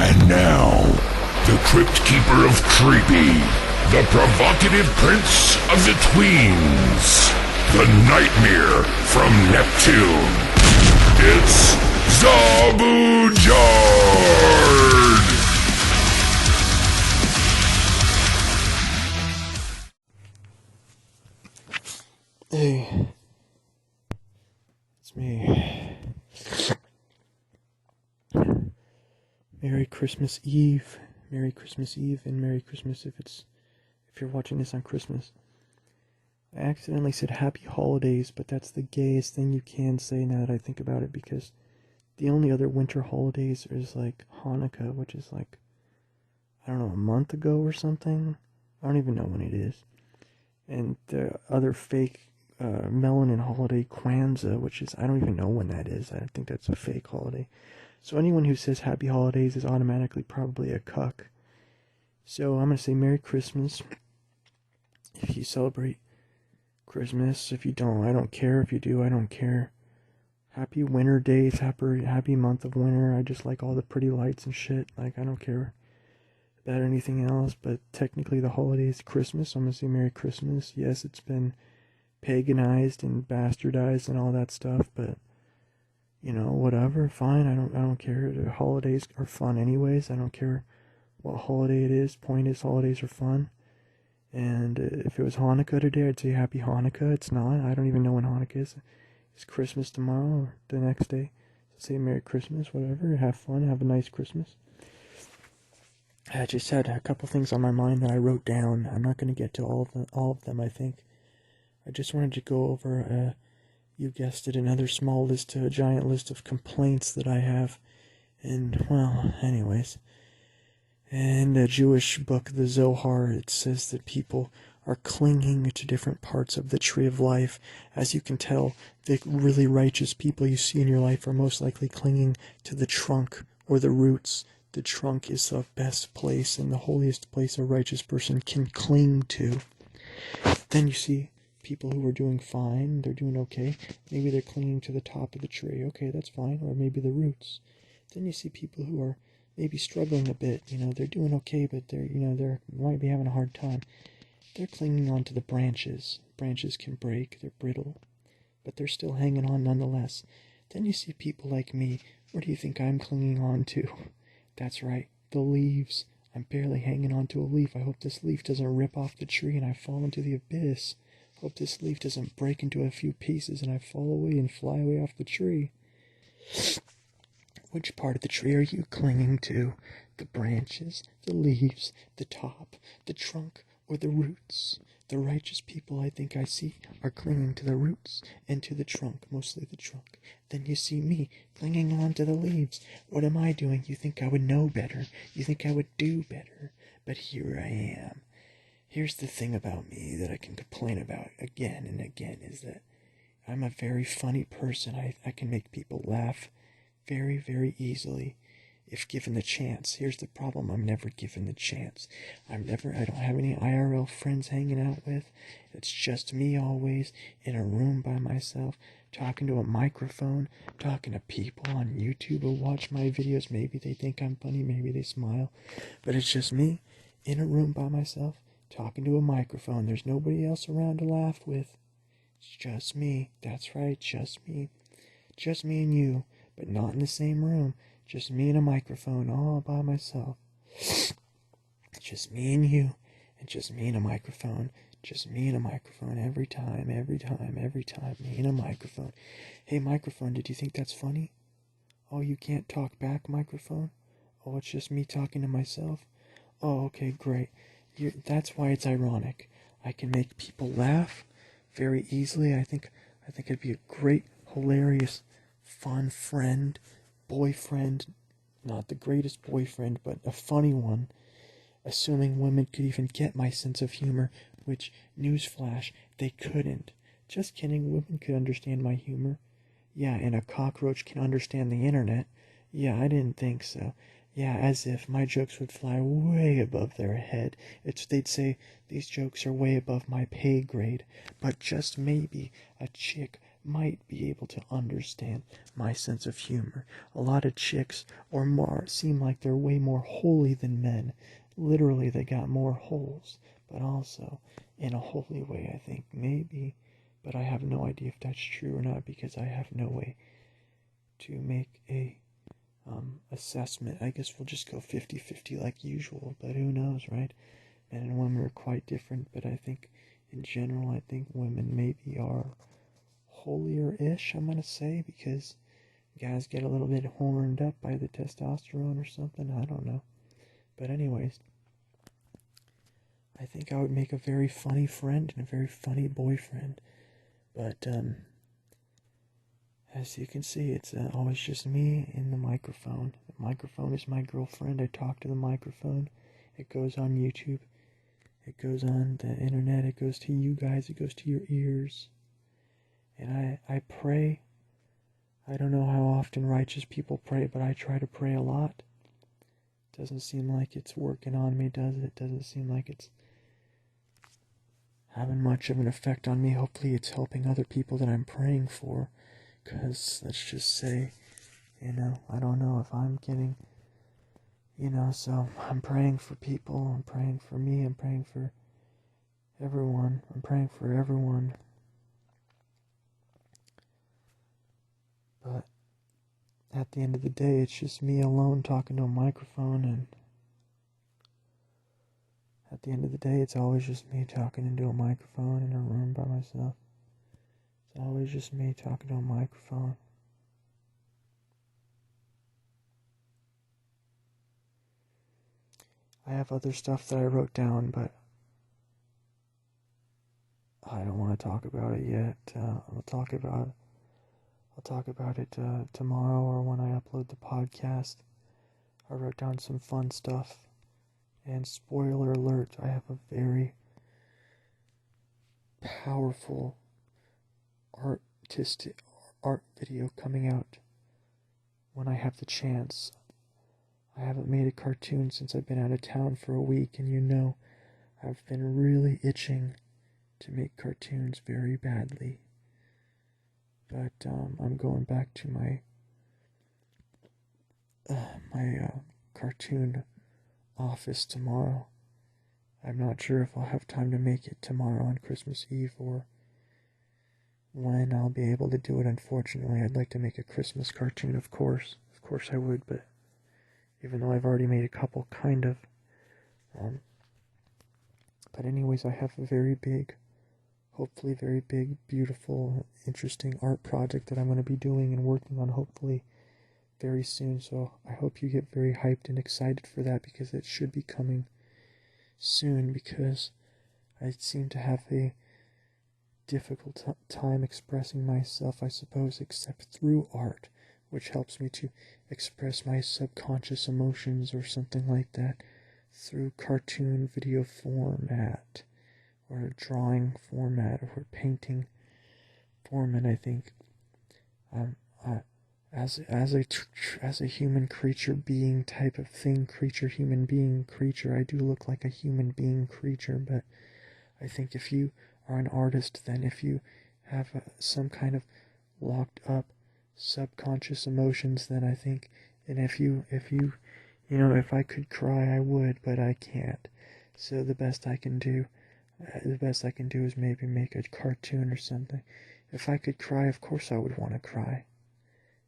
And now, the Crypt Keeper of Creepy, the provocative prince of the tweens, the nightmare from Neptune. It's Zabujard! Hey, it's me. Merry Christmas Eve. Merry Christmas Eve and Merry Christmas if you're watching this on Christmas. I accidentally said Happy Holidays, but that's the gayest thing you can say now that I think about it, because the only other winter holidays is like Hanukkah, which is like, I don't know, a month ago or something. I don't even know when it is. And the other fake melanin holiday, Kwanzaa, which is, I don't even know when that is. I think that's a fake holiday. So anyone who says Happy Holidays is automatically probably a cuck. So I'm going to say Merry Christmas if you celebrate Christmas. If you don't, I don't care. If you do, I don't care. Happy winter days, happy month of winter. I just like all the pretty lights and shit. Like, I don't care about anything else, but technically the holiday is Christmas, so I'm going to say Merry Christmas. Yes, it's been paganized and bastardized and all that stuff, but you know, whatever, fine. I don't care. The holidays are fun anyways. I don't care what holiday it is. Point is, holidays are fun. And if it was Hanukkah today, I'd say Happy Hanukkah. It's not. I don't even know when Hanukkah is. It's Christmas tomorrow or the next day. So say Merry Christmas, whatever. Have fun. Have a nice Christmas. I just had a couple things on my mind that I wrote down. I'm not going to get to all of them, I think. I just wanted to go over, you guessed it, another small list to a giant list of complaints that I have. And, well, anyways. In the Jewish book, the Zohar, it says that people are clinging to different parts of the tree of life. As you can tell, the really righteous people you see in your life are most likely clinging to the trunk or the roots. The trunk is the best place and the holiest place a righteous person can cling to. Then you see people who are doing fine, they're doing okay. Maybe they're clinging to the top of the tree. Okay, that's fine. Or maybe the roots. Then you see people who are maybe struggling a bit. You know, they're doing okay, but they might be having a hard time. They're clinging on to the branches. Branches can break. They're brittle. But they're still hanging on nonetheless. Then you see people like me. What do you think I'm clinging on to? That's right, the leaves. I'm barely hanging on to a leaf. I hope this leaf doesn't rip off the tree and I fall into the abyss. Hope this leaf doesn't break into a few pieces and I fall away and fly away off the tree. Which part of the tree are you clinging to? The branches, the leaves, the top, the trunk, or the roots? The righteous people I think I see are clinging to the roots and to the trunk, mostly the trunk. Then you see me clinging on to the leaves. What am I doing? You think I would know better. You think I would do better. But here I am. Here's the thing about me that I can complain about again and again is that I'm a very funny person. I can make people laugh very, very easily if given the chance. Here's the problem. I'm never given the chance. I don't have any IRL friends hanging out with. It's just me always in a room by myself, talking to a microphone, talking to people on YouTube who watch my videos. Maybe they think I'm funny, maybe they smile, but it's just me in a room by myself, talking to a microphone. There's nobody else around to laugh with. It's just me. That's right, just me. Just me and you, but not in the same room. Just me and a microphone all by myself. Just me and you, and just me and a microphone. Just me and a microphone every time, me and a microphone. Hey, microphone, did you think that's funny? Oh, you can't talk back, microphone? Oh, it's just me talking to myself? Oh, okay, great. That's why it's ironic. I can make people laugh very easily. I think I'd be a great, hilarious, fun friend, boyfriend, not the greatest boyfriend, but a funny one, assuming women could even get my sense of humor, which, newsflash, they couldn't. Just kidding, women could understand my humor. Yeah, and a cockroach can understand the internet. Yeah, I didn't think so. Yeah, as if my jokes would fly way above their head. They'd say, these jokes are way above my pay grade. But just maybe a chick might be able to understand my sense of humor. A lot of chicks or more seem like they're way more holy than men. Literally, they got more holes, but also in a holy way, I think, maybe. But I have no idea if that's true or not because I have no way to make a assessment. I guess we'll just go 50-50 like usual, but who knows, right? Men and women are quite different, but I think in general, I think women maybe are holier-ish, I'm gonna say, because guys get a little bit horned up by the testosterone or something, I don't know. But anyways, I think I would make a very funny friend and a very funny boyfriend. But, as you can see, it's always just me in the microphone. The microphone is my girlfriend. I talk to the microphone. It goes on YouTube. It goes on the internet. It goes to you guys. It goes to your ears. And I pray. I don't know how often righteous people pray, but I try to pray a lot. Doesn't seem like it's working on me, does it? Doesn't seem like it's having much of an effect on me. Hopefully it's helping other people that I'm praying for. Because, let's just say, I don't know if I'm getting, so I'm praying for people, I'm praying for me, I'm praying for everyone, But at the end of the day, it's just me alone talking to a microphone, and at the end of the day, it's always just me talking into a microphone in a room by myself. It's always just me talking to a microphone. I have other stuff that I wrote down, but I don't want to talk about it yet. I'll talk about it tomorrow or when I upload the podcast. I wrote down some fun stuff. And spoiler alert, I have a very powerful art video coming out when I have the chance. I haven't made a cartoon since I've been out of town for a week, and I've been really itching to make cartoons very badly. But I'm going back to my cartoon office tomorrow. I'm not sure if I'll have time to make it tomorrow on Christmas Eve or when I'll be able to do it. Unfortunately, I'd like to make a Christmas cartoon, of course. Of course I would, but even though I've already made a couple, kind of. But anyways, I have a very big, hopefully very big, beautiful, interesting art project that I'm going to be doing and working on hopefully very soon. So I hope you get very hyped and excited for that, because it should be coming soon, because I seem to have a difficult time expressing myself, I suppose, except through art, which helps me to express my subconscious emotions or something like that through cartoon video format or drawing format or painting format. I think as a human creature being type of thing, human being creature, I do look like a human being creature, but I think if you are an artist, then if you have some kind of locked up subconscious emotions, then I think, and if I could cry, I would, but I can't. So the best I can do is maybe make a cartoon or something. If I could cry, of course I would want to cry.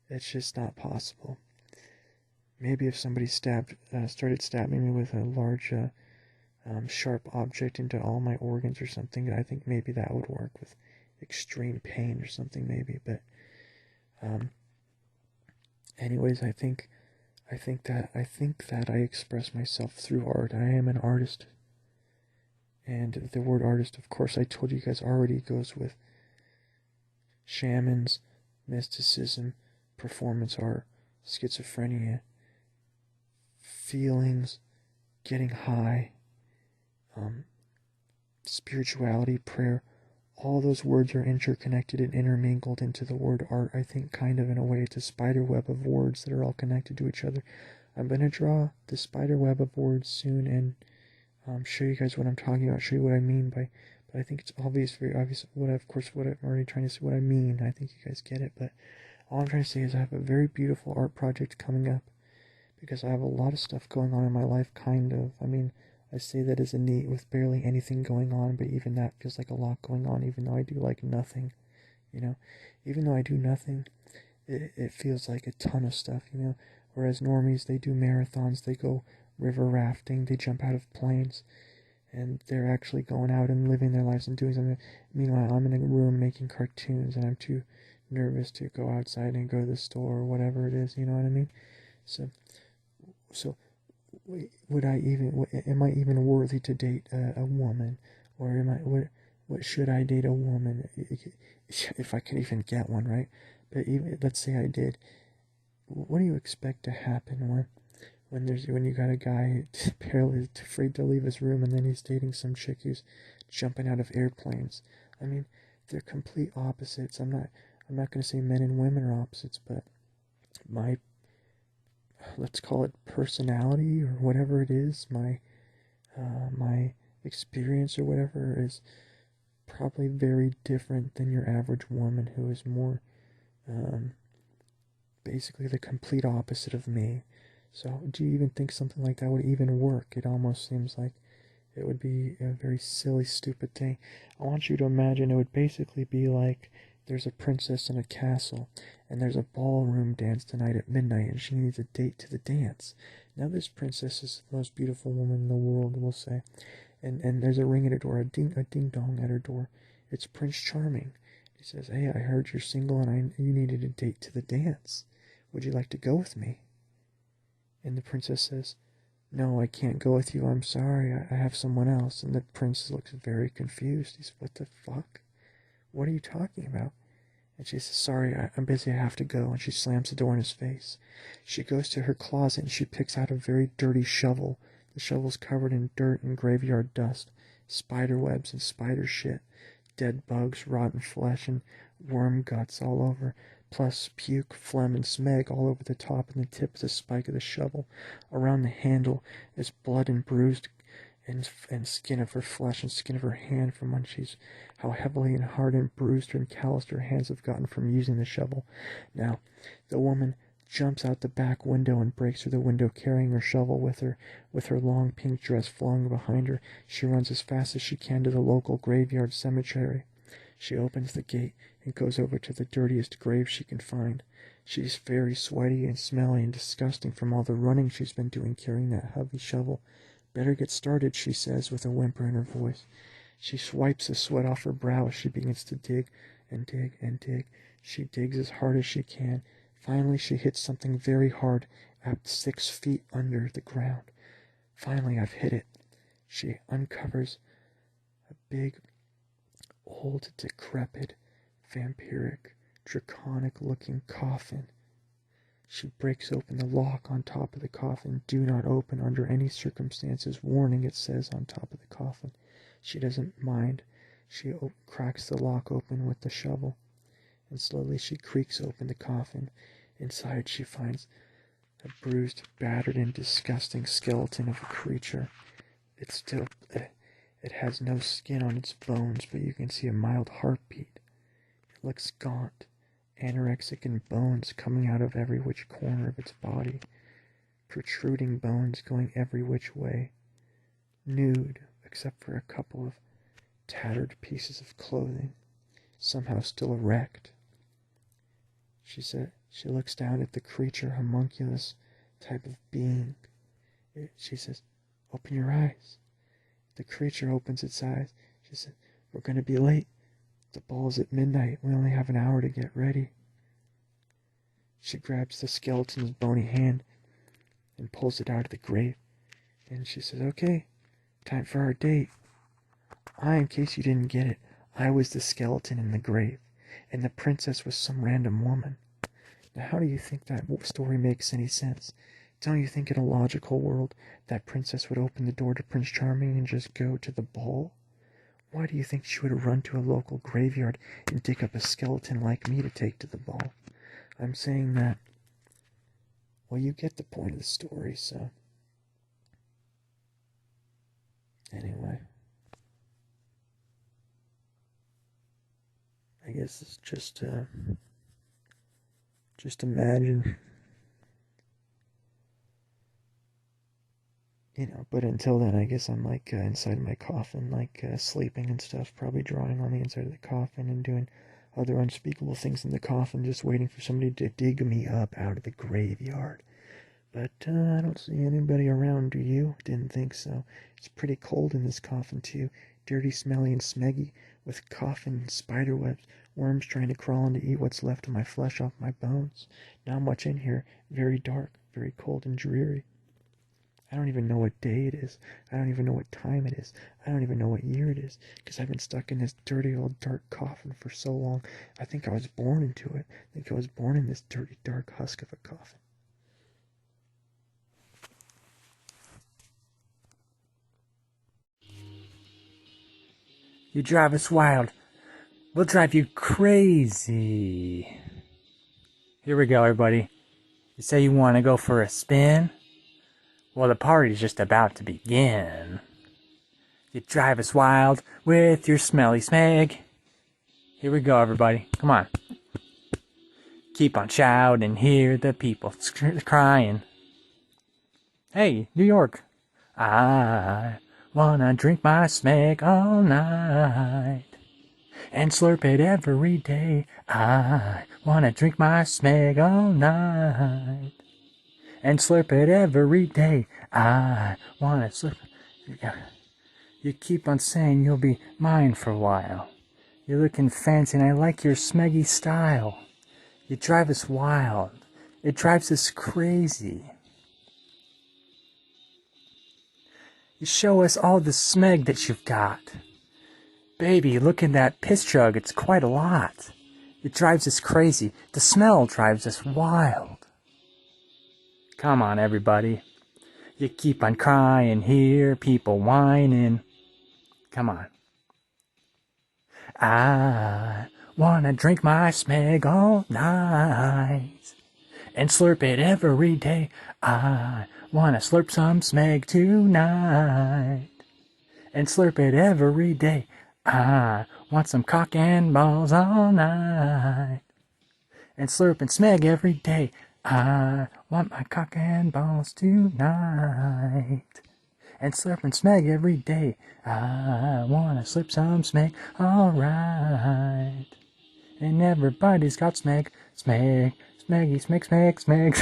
It's just not possible. Maybe if somebody started stabbing me with a large, sharp object into all my organs or something, I think maybe that would work with extreme pain or something, maybe. But, anyways, I think that I express myself through art. I am an artist, and the word artist, of course, I told you guys already, goes with shamans, mysticism, performance art, schizophrenia, feelings, getting high, spirituality, prayer. All those words are interconnected and intermingled into the word art, I think, kind of in a way. It's a spider web of words that are all connected to each other. I'm going to draw the spider web of words soon and show you guys what I'm talking about, show you what I mean by but I think it's obvious, very obvious, what I'm already trying to say, what I mean. I think you guys get it, but all I'm trying to say is I have a very beautiful art project coming up, because I have a lot of stuff going on in my life, kind of. I mean, I say that as a NEET with barely anything going on, but even that feels like a lot going on, even though I do like nothing, you know? Even though I do nothing, it feels like a ton of stuff, you know? Whereas normies, they do marathons, they go river rafting, they jump out of planes, and they're actually going out and living their lives and doing something. Meanwhile, I'm in a room making cartoons, and I'm too nervous to go outside and go to the store or whatever it is, you know what I mean? So would I even, am I even worthy to date a woman, or what should I date a woman, if I could even get one, right? But even, let's say I did, what do you expect to happen when you got a guy barely afraid to leave his room, and then he's dating some chick who's jumping out of airplanes? I mean, they're complete opposites. I'm not going to say men and women are opposites, but my, let's call it personality or whatever it is, my experience or whatever is probably very different than your average woman, who is more basically the complete opposite of me. So do you even think something like that would even work? It almost seems like it would be a very silly, stupid thing. I want you to imagine it would basically be like there's a princess in a castle, and there's a ballroom dance tonight at midnight, and she needs a date to the dance. Now this princess is the most beautiful woman in the world, we'll say, and there's a ring at her door, a ding dong at her door. It's Prince Charming. He says, "Hey, I heard you're single, and you needed a date to the dance. Would you like to go with me?" And the princess says, "No, I can't go with you. I'm sorry. I have someone else." And the prince looks very confused. He's, "What the fuck? What are you talking about?" And she says, "Sorry, I'm busy. I have to go." And she slams the door in his face. She goes to her closet and she picks out a very dirty shovel. The shovel's covered in dirt and graveyard dust, spider webs and spider shit, dead bugs, rotten flesh, and worm guts all over, plus puke, phlegm, and smeg all over the top and the tip of the spike of the shovel. Around the handle is blood and bruised and skin of her flesh and skin of her hand from when how heavily and hard and bruised and calloused her hands have gotten from using the shovel. Now, the woman jumps out the back window and breaks through the window, carrying her shovel with her long pink dress flowing behind her. She runs as fast as she can to the local graveyard cemetery. She opens the gate and goes over to the dirtiest grave she can find. She's very sweaty and smelly and disgusting from all the running she's been doing carrying that heavy shovel. "Better get started," she says with a whimper in her voice. She swipes the sweat off her brow as she begins to dig and dig and dig. She digs as hard as she can. Finally, she hits something very hard at 6 feet under the ground. "Finally, I've hit it." She uncovers a big, old, decrepit, vampiric, draconic-looking coffin. She breaks open the lock on top of the coffin. "Do not open under any circumstances. Warning," it says on top of the coffin. She doesn't mind. She cracks the lock open with the shovel, and slowly she creaks open the coffin. Inside she finds a bruised, battered, and disgusting skeleton of a creature. It has no skin on its bones, but you can see a mild heartbeat. It looks gaunt, anorexic, and bones coming out of every which corner of its body, protruding bones going every which way, nude except for a couple of tattered pieces of clothing, somehow still erect. She looks down at the creature, homunculus type of being. She says, "Open your eyes." The creature opens its eyes. She says, "We're going to be late. The ball's at midnight. We only have an hour to get ready." She grabs the skeleton's bony hand and pulls it out of the grave. And she says, "Okay, time for our date. In case you didn't get it, I was the skeleton in the grave, and the princess was some random woman." Now, how do you think that story makes any sense? Don't you think in a logical world that princess would open the door to Prince Charming and just go to the ball? Why do you think she would run to a local graveyard and dig up a skeleton like me to take to the ball? I'm saying that, well, you get the point of the story, so. Anyway. I guess it's just imagine, but until then, I guess I'm like inside my coffin, like sleeping and stuff, probably drawing on the inside of the coffin and doing other unspeakable things in the coffin, just waiting for somebody to dig me up out of the graveyard. But I don't see anybody around, do you? Didn't think so. It's pretty cold in this coffin, too. Dirty, smelly, and smeggy, with coffin spider webs, worms trying to crawl in to eat what's left of my flesh off my bones. Not much in here. Very dark, very cold and dreary. I don't even know what day it is. I don't even know what time it is. I don't even know what year it is, because I've been stuck in this dirty old dark coffin for so long. I think I was born into it. I think I was born in this dirty dark husk of a coffin. You drive us wild. We'll drive you crazy. Here we go, everybody. You say you want to go for a spin? Well, the party's just about to begin. You drive us wild with your smelly smeg. Here we go, everybody. Come on. Keep on shouting, hear the people crying. Hey, New York. I wanna drink my smeg all night and slurp it every day. I wanna drink my smeg all night and slurp it every day. I wanna slurp. You keep on saying you'll be mine for a while. You're looking fancy and I like your smeggy style. You drive us wild. It drives us crazy. You show us all the smeg that you've got. Baby, look at that piss jug. It's quite a lot. It drives us crazy. The smell drives us wild. Come on, everybody. You keep on crying, hear people whining. Come on. I wanna drink my smeg all night and slurp it every day. I wanna slurp some smeg tonight and slurp it every day. I want some cock and balls all night and slurp and smeg every day. I want my cock and balls tonight and slurp and smeg every day. I wanna slurp some smeg, alright. And everybody's got smeg, smeg, smeggy, smeg, smeg, smeg.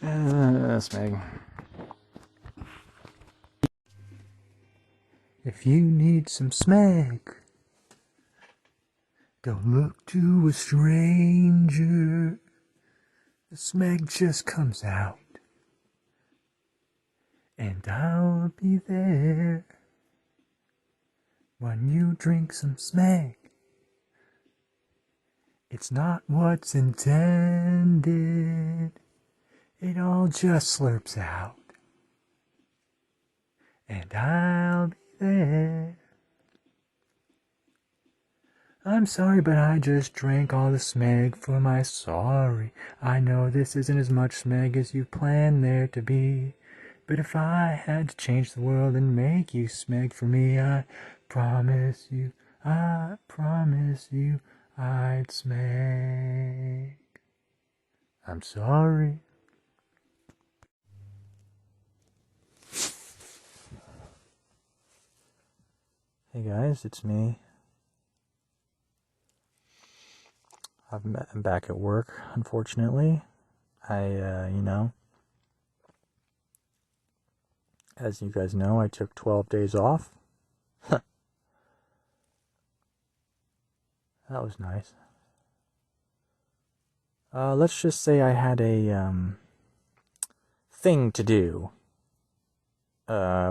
Smeg. If you need some smeg, don't look to a stranger. The smeg just comes out, and I'll be there when you drink some smeg. It's not what's intended. It all just slurps out, and I'll be there. I'm sorry, but I just drank all the smeg for my sorry. I know this isn't as much smeg as you planned there to be, but if I had to change the world and make you smeg for me, I promise you, I'd smeg. I'm sorry. Hey guys, it's me. I'm back at work, unfortunately. As you guys know, I took 12 days off. That was nice. Let's just say I had a thing to do,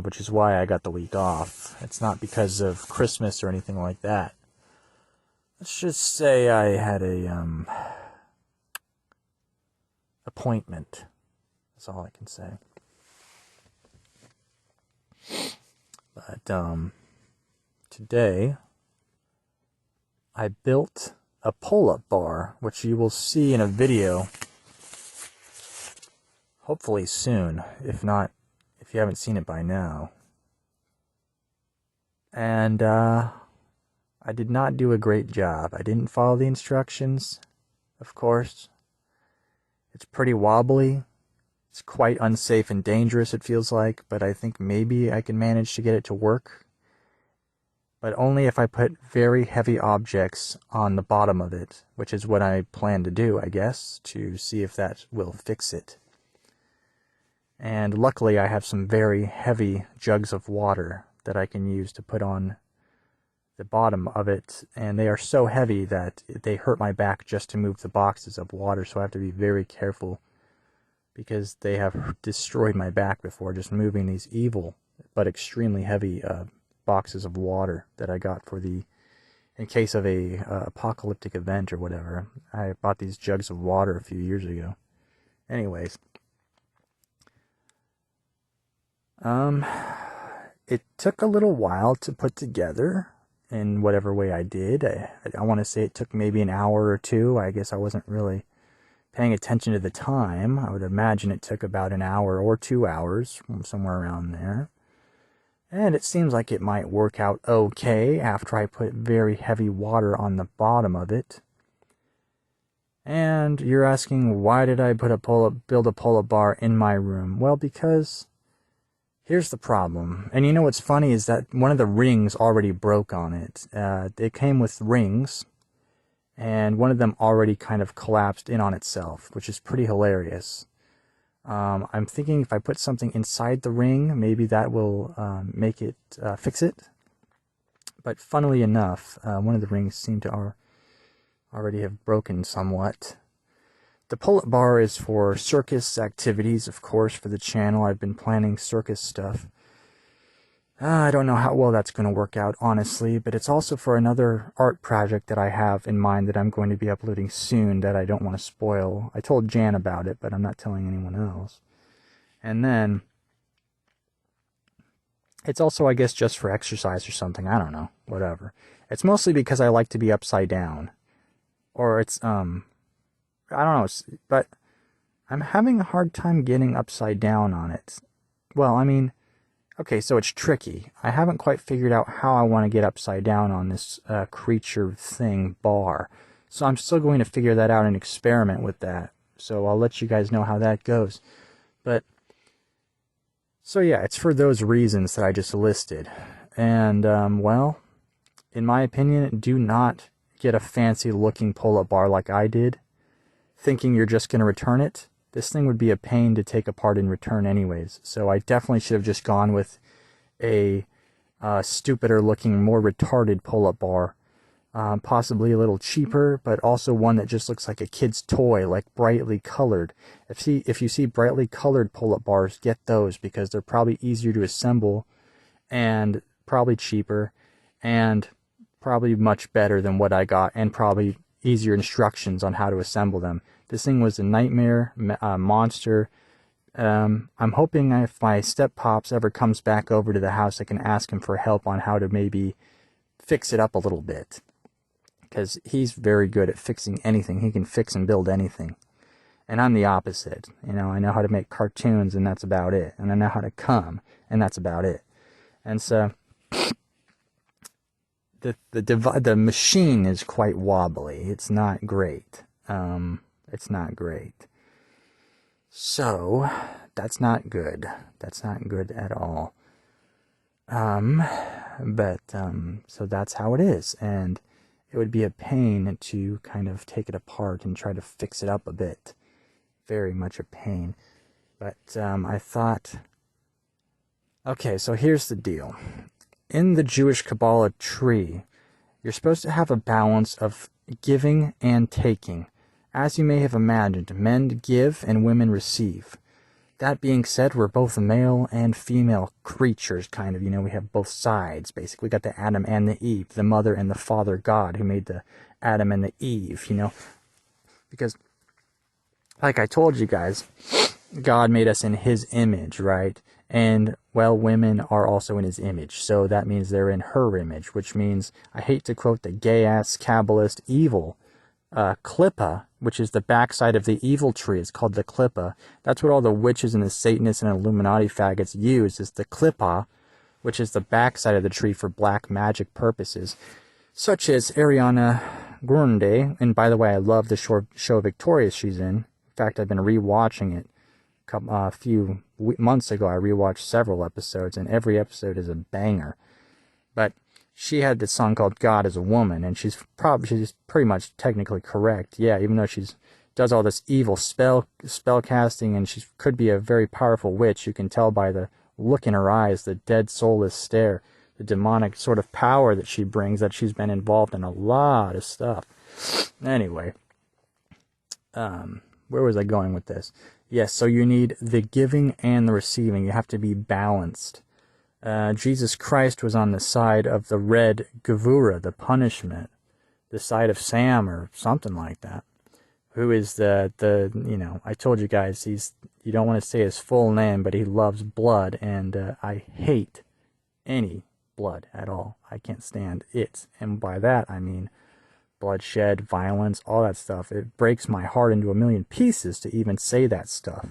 which is why I got the week off. It's not because of Christmas or anything like that. Let's just say I had a appointment. That's all I can say. But today I built a pull-up bar, which you will see in a video hopefully soon, if not, if you haven't seen it by now. And I did not do a great job. I didn't follow the instructions, of course. It's pretty wobbly. It's quite unsafe and dangerous, it feels like, but I think maybe I can manage to get it to work. But only if I put very heavy objects on the bottom of it, which is what I plan to do, I guess, to see if that will fix it. And luckily I have some very heavy jugs of water that I can use to put on the bottom of it, and they are so heavy that they hurt my back just to move the boxes of water, so I have to be very careful because they have destroyed my back before just moving these evil but extremely heavy boxes of water that I got for in case of a apocalyptic event or whatever. I bought these jugs of water a few years ago. Anyways, it took a little while to put together in whatever way I did. I want to say it took maybe an hour or two. I guess I wasn't really paying attention to the time. I would imagine it took about an hour or 2 hours, somewhere around there. And it seems like it might work out okay after I put very heavy water on the bottom of it. And you're asking, why did I build a pull-up bar in my room? Well, because here's the problem. And you know what's funny is that one of the rings already broke on it. It came with rings, and one of them already kind of collapsed in on itself, which is pretty hilarious. I'm thinking if I put something inside the ring, maybe that will make it fix it. But funnily enough, one of the rings seemed to already have broken somewhat. The pull-up bar is for circus activities, of course, for the channel. I've been planning circus stuff. I don't know how well that's going to work out, honestly, but it's also for another art project that I have in mind that I'm going to be uploading soon that I don't want to spoil. I told Jan about it, but I'm not telling anyone else. And then it's also, I guess, just for exercise or something. I don't know. Whatever. It's mostly because I like to be upside down. Or it's, I don't know, but I'm having a hard time getting upside down on it. Well, I mean, okay, so it's tricky. I haven't quite figured out how I want to get upside down on this creature thing bar. So I'm still going to figure that out and experiment with that. So I'll let you guys know how that goes. But, so yeah, it's for those reasons that I just listed. And, well, in my opinion, do not get a fancy looking pull-up bar like I did, thinking you're just going to return it. This thing would be a pain to take apart and return anyways. So I definitely should have just gone with a stupider looking, more retarded pull-up bar. Possibly a little cheaper, but also one that just looks like a kid's toy, like brightly colored. If you see brightly colored pull-up bars, get those because they're probably easier to assemble and probably cheaper and probably much better than what I got and probably easier instructions on how to assemble them. This thing was a nightmare, monster. I'm hoping if my step-pops ever comes back over to the house, I can ask him for help on how to maybe fix it up a little bit. Because he's very good at fixing anything. He can fix and build anything. And I'm the opposite. You know, I know how to make cartoons, and that's about it. And I know how to come, and that's about it. And so the machine is quite wobbly. It's not great. It's not great. So that's not good. That's not good at all. So that's how it is, and it would be a pain to kind of take it apart and try to fix it up a bit. Very much a pain. But I thought, okay, so here's the deal. In the Jewish Kabbalah tree, you're supposed to have a balance of giving and taking. As you may have imagined, men give and women receive. That being said, we're both male and female creatures, kind of. You know, we have both sides, basically. We got the Adam and the Eve, the mother and the father God who made the Adam and the Eve, you know. Because, like I told you guys, God made us in his image, right? And, well, women are also in his image. So that means they're in her image, which means, I hate to quote the gay-ass Kabbalist evil, Klippa, which is the backside of the evil tree, is called the Klippa. That's what all the witches and the Satanists and Illuminati faggots use, is the Klippa, which is the backside of the tree for black magic purposes. such as Ariana Grande. And by the way, I love the show Victorious she's in. In fact, I've been rewatching it. A few months ago, I rewatched several episodes, and every episode is a banger. But she had this song called God is a Woman, and she's pretty much technically correct. Yeah, even though she's does all this evil spell casting, and she could be a very powerful witch. You can tell by the look in her eyes, the dead soulless stare, the demonic sort of power that she brings, that she's been involved in a lot of stuff. Anyway, where was I going with this? Yes, so you need the giving and the receiving. You have to be balanced. Jesus Christ was on the side of the red Gevura, the punishment, the side of Sam or something like that. Who is the I told you guys, you don't want to say his full name, but he loves blood, and I hate any blood at all. I can't stand it. And by that, I mean bloodshed, violence, all that stuff. It breaks my heart into a million pieces to even say that stuff.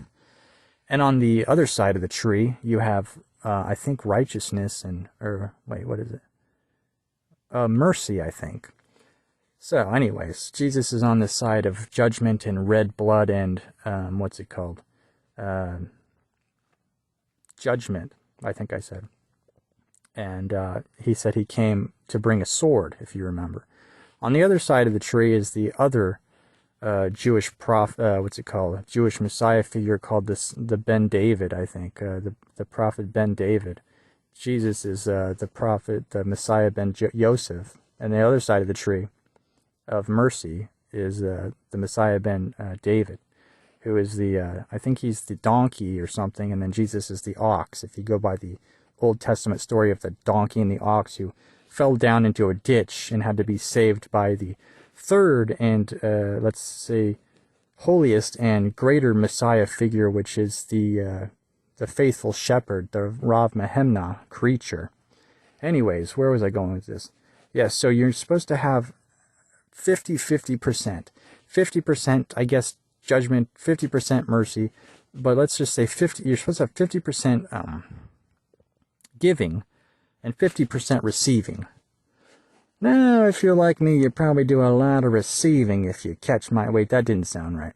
And on the other side of the tree, you have, I think, righteousness mercy, I think. So, anyways, Jesus is on the side of judgment and red blood and, judgment, I think I said. And he said he came to bring a sword, if you remember. On the other side of the tree is the other Jewish Jewish Messiah figure called the Ben David, I think, the prophet Ben David. Jesus is the prophet, the Messiah Ben Yosef. And the other side of the tree of mercy is the Messiah Ben David, who is I think he's the donkey or something, and then Jesus is the ox. If you go by the Old Testament story of the donkey and the ox who fell down into a ditch and had to be saved by the third and, holiest and greater Messiah figure, which is the faithful shepherd, the Rav Mehemna creature. Anyways, where was I going with this? Yes, so you're supposed to have 50%. 50%, I guess, judgment, 50% mercy, but let's just say 50. You're supposed to have 50% giving and 50% receiving. Now, if you're like me, you probably do a lot of receiving if you catch my... Wait, that didn't sound right.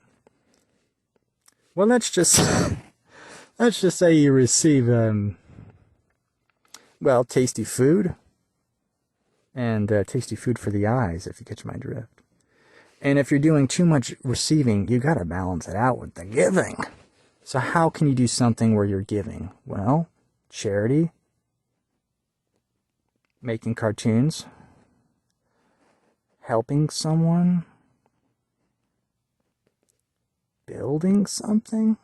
Well, let's just say you receive, tasty food. And tasty food for the eyes, if you catch my drift. And if you're doing too much receiving, you gotta balance it out with the giving. So how can you do something where you're giving? Well, charity, making cartoons, helping someone, building something?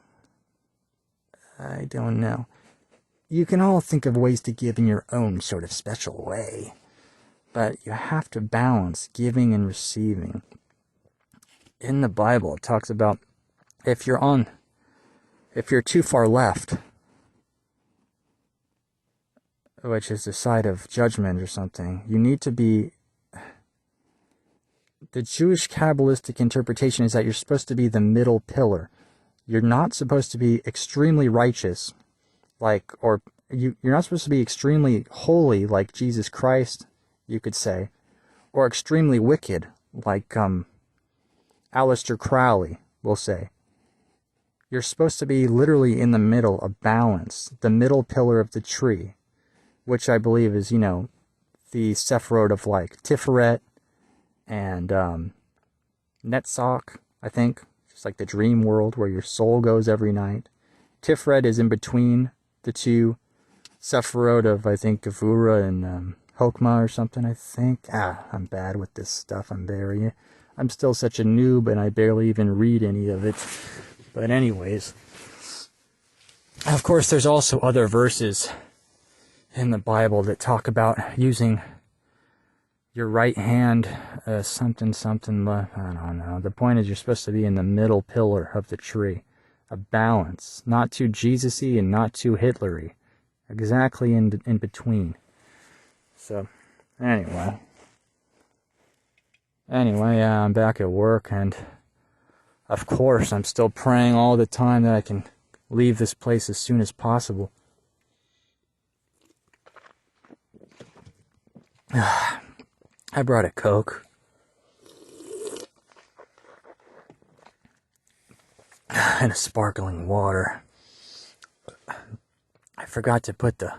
I don't know. You can all think of ways to give in your own sort of special way. But you have to balance giving and receiving. In the Bible, it talks about if you're too far left, which is the side of judgment or something, you need to be... The Jewish Kabbalistic interpretation is that you're supposed to be the middle pillar. You're not supposed to be extremely righteous, you're not supposed to be extremely holy like Jesus Christ, you could say, or extremely wicked, like Aleister Crowley will say. You're supposed to be literally in the middle, a balance, the middle pillar of the tree, which I believe is, the Sephiroth of Tiferet and Netzach, I think, just like the dream world where your soul goes every night. Tiferet is in between the two Sephiroth of, I think, Gevura and Hokmah or something, I think. I'm bad with this stuff. I'm still such a noob and I barely even read any of it. But anyways, of course, there's also other verses in the Bible that talk about using your right hand, something, I don't know. The point is you're supposed to be in the middle pillar of the tree. A balance. Not too Jesus-y and not too Hitler-y. Exactly in between. So, anyway, I'm back at work, and of course, I'm still praying all the time that I can leave this place as soon as possible. I brought a Coke. And a sparkling water. I forgot to put the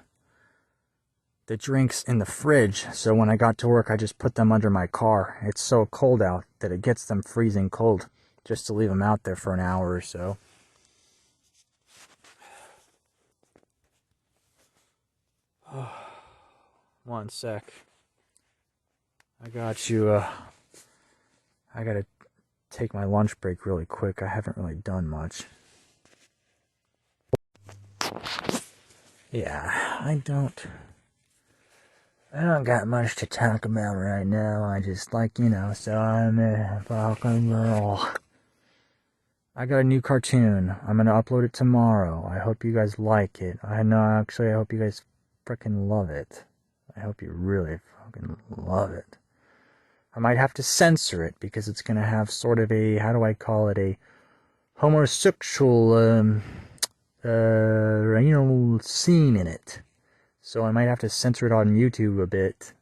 drinks in the fridge, so when I got to work I just put them under my car. It's so cold out that it gets them freezing cold just to leave them out there for an hour or so. One sec. I got you. I gotta take my lunch break really quick. I haven't really done much. Yeah, I don't got much to talk about right now. I just so I'm a fucking girl. I got a new cartoon. I'm gonna upload it tomorrow. I hope you guys like it. I hope you guys freaking love it. I hope you really fucking love it. I might have to censor it because it's gonna have sort of a, how do I call it, a homosexual, scene in it. So I might have to censor it on YouTube a bit.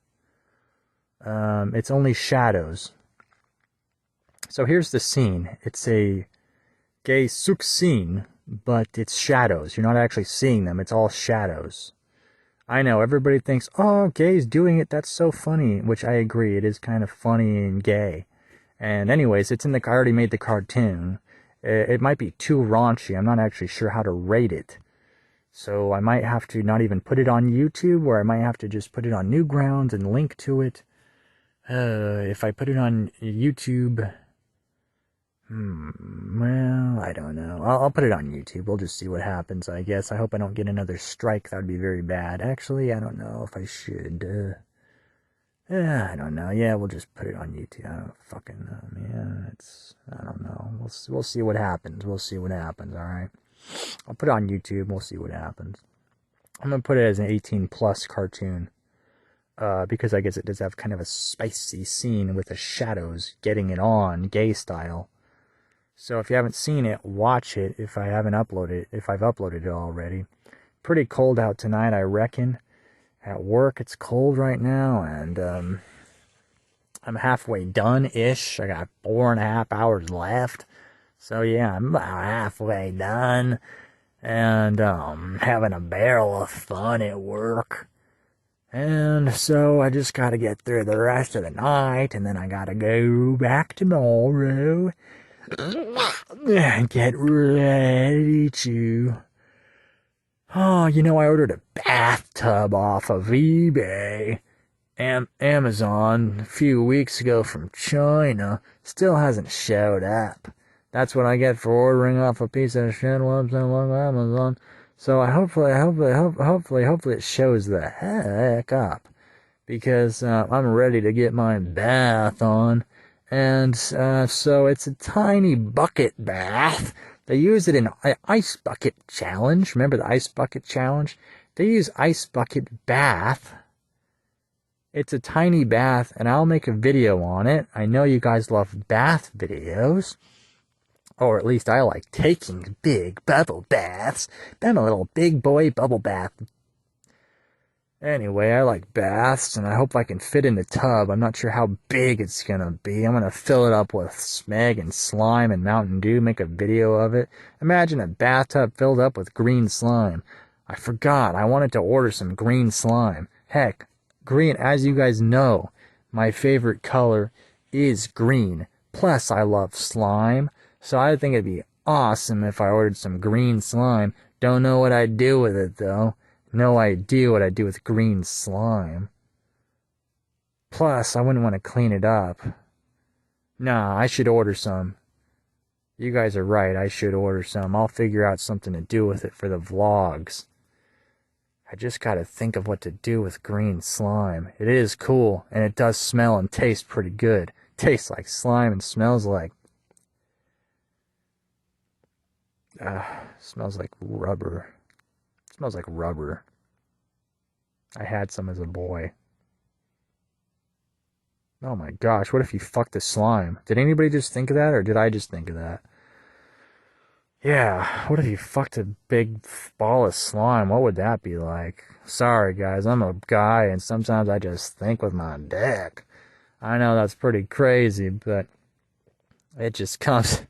It's only shadows. So here's the scene. It's a gay souk scene, but it's shadows. You're not actually seeing them. It's all shadows. I know, everybody thinks, oh, gay's doing it, that's so funny, which I agree, it is kind of funny and gay. And anyways, I already made the cartoon. It might be too raunchy. I'm not actually sure how to rate it. So I might have to not even put it on YouTube, or I might have to just put it on Newgrounds and link to it. If I put it on YouTube, well, I don't know. I'll put it on YouTube. We'll just see what happens, I guess. I hope I don't get another strike. That would be very bad. Actually, I don't know if I should. I don't know. Yeah, we'll just put it on YouTube. I don't fucking know, man. I don't know. We'll see what happens. We'll see what happens, alright? I'll put it on YouTube. We'll see what happens. I'm going to put it as an 18-plus cartoon. Because I guess it does have kind of a spicy scene with the shadows getting it on, gay style. So if you haven't seen it, watch it if I've uploaded it already. Pretty cold out tonight, I reckon. At work, it's cold right now, and I'm halfway done-ish. I got 4.5 hours left. So yeah, I'm about halfway done. And having a barrel of fun at work. And so I just gotta get through the rest of the night, and then I gotta go back tomorrow. Get ready to... Oh, I ordered a bathtub off of eBay. Amazon a few weeks ago from China. Still hasn't showed up. That's what I get for ordering off a piece of shit website like Amazon. So hopefully it shows the heck up. Because I'm ready to get my bath on. And so it's a tiny bucket bath. They use it in Ice Bucket Challenge. Remember the Ice Bucket Challenge? They use Ice Bucket Bath. It's a tiny bath, and I'll make a video on it. I know you guys love bath videos. Or at least I like taking big bubble baths. I'm a little big boy bubble bath. Anyway, I like baths, and I hope I can fit in the tub. I'm not sure how big it's gonna be. I'm gonna fill it up with smeg and slime and Mountain Dew, make a video of it. Imagine a bathtub filled up with green slime. I forgot, I wanted to order some green slime. Heck, green, as you guys know, my favorite color is green. Plus, I love slime, so I think it'd be awesome if I ordered some green slime. Don't know what I'd do with it, though. No idea what I'd do with green slime. Plus, I wouldn't want to clean it up. Nah, I should order some. You guys are right, I should order some. I'll figure out something to do with it for the vlogs. I just gotta think of what to do with green slime. It is cool, and it does smell and taste pretty good. Tastes like slime and smells like... smells like rubber. Smells like rubber. I had some as a boy. Oh my gosh, what if you fucked a slime? Did anybody just think of that, or did I just think of that? Yeah, what if you fucked a big ball of slime? What would that be like? Sorry guys, I'm a guy and sometimes I just think with my dick. I know that's pretty crazy, but it just comes.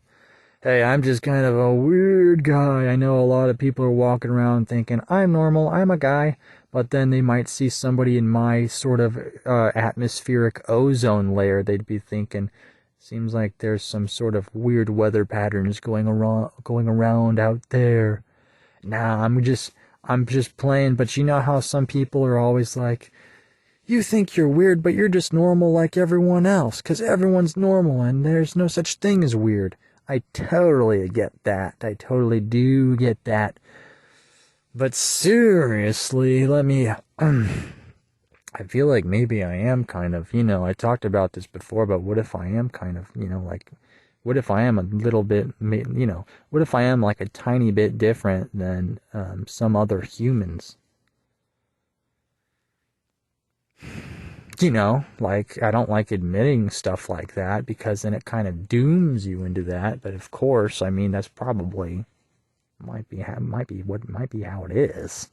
Hey, I'm just kind of a weird guy. I know a lot of people are walking around thinking, I'm normal, I'm a guy. But then they might see somebody in my sort of atmospheric ozone layer. They'd be thinking, seems like there's some sort of weird weather patterns going around out there. Nah, I'm just playing. But you know how some people are always like, you think you're weird, but you're just normal like everyone else, 'cause everyone's normal and there's no such thing as weird. I totally get that. I totally do get that. But seriously, I feel like maybe I am kind of, I talked about this before, but what if I am kind of, what if I am a little bit, what if I am like a tiny bit different than some other humans? Like, I don't like admitting stuff like that because then it kind of dooms you into that. But of course, I mean, that's probably might be how it is.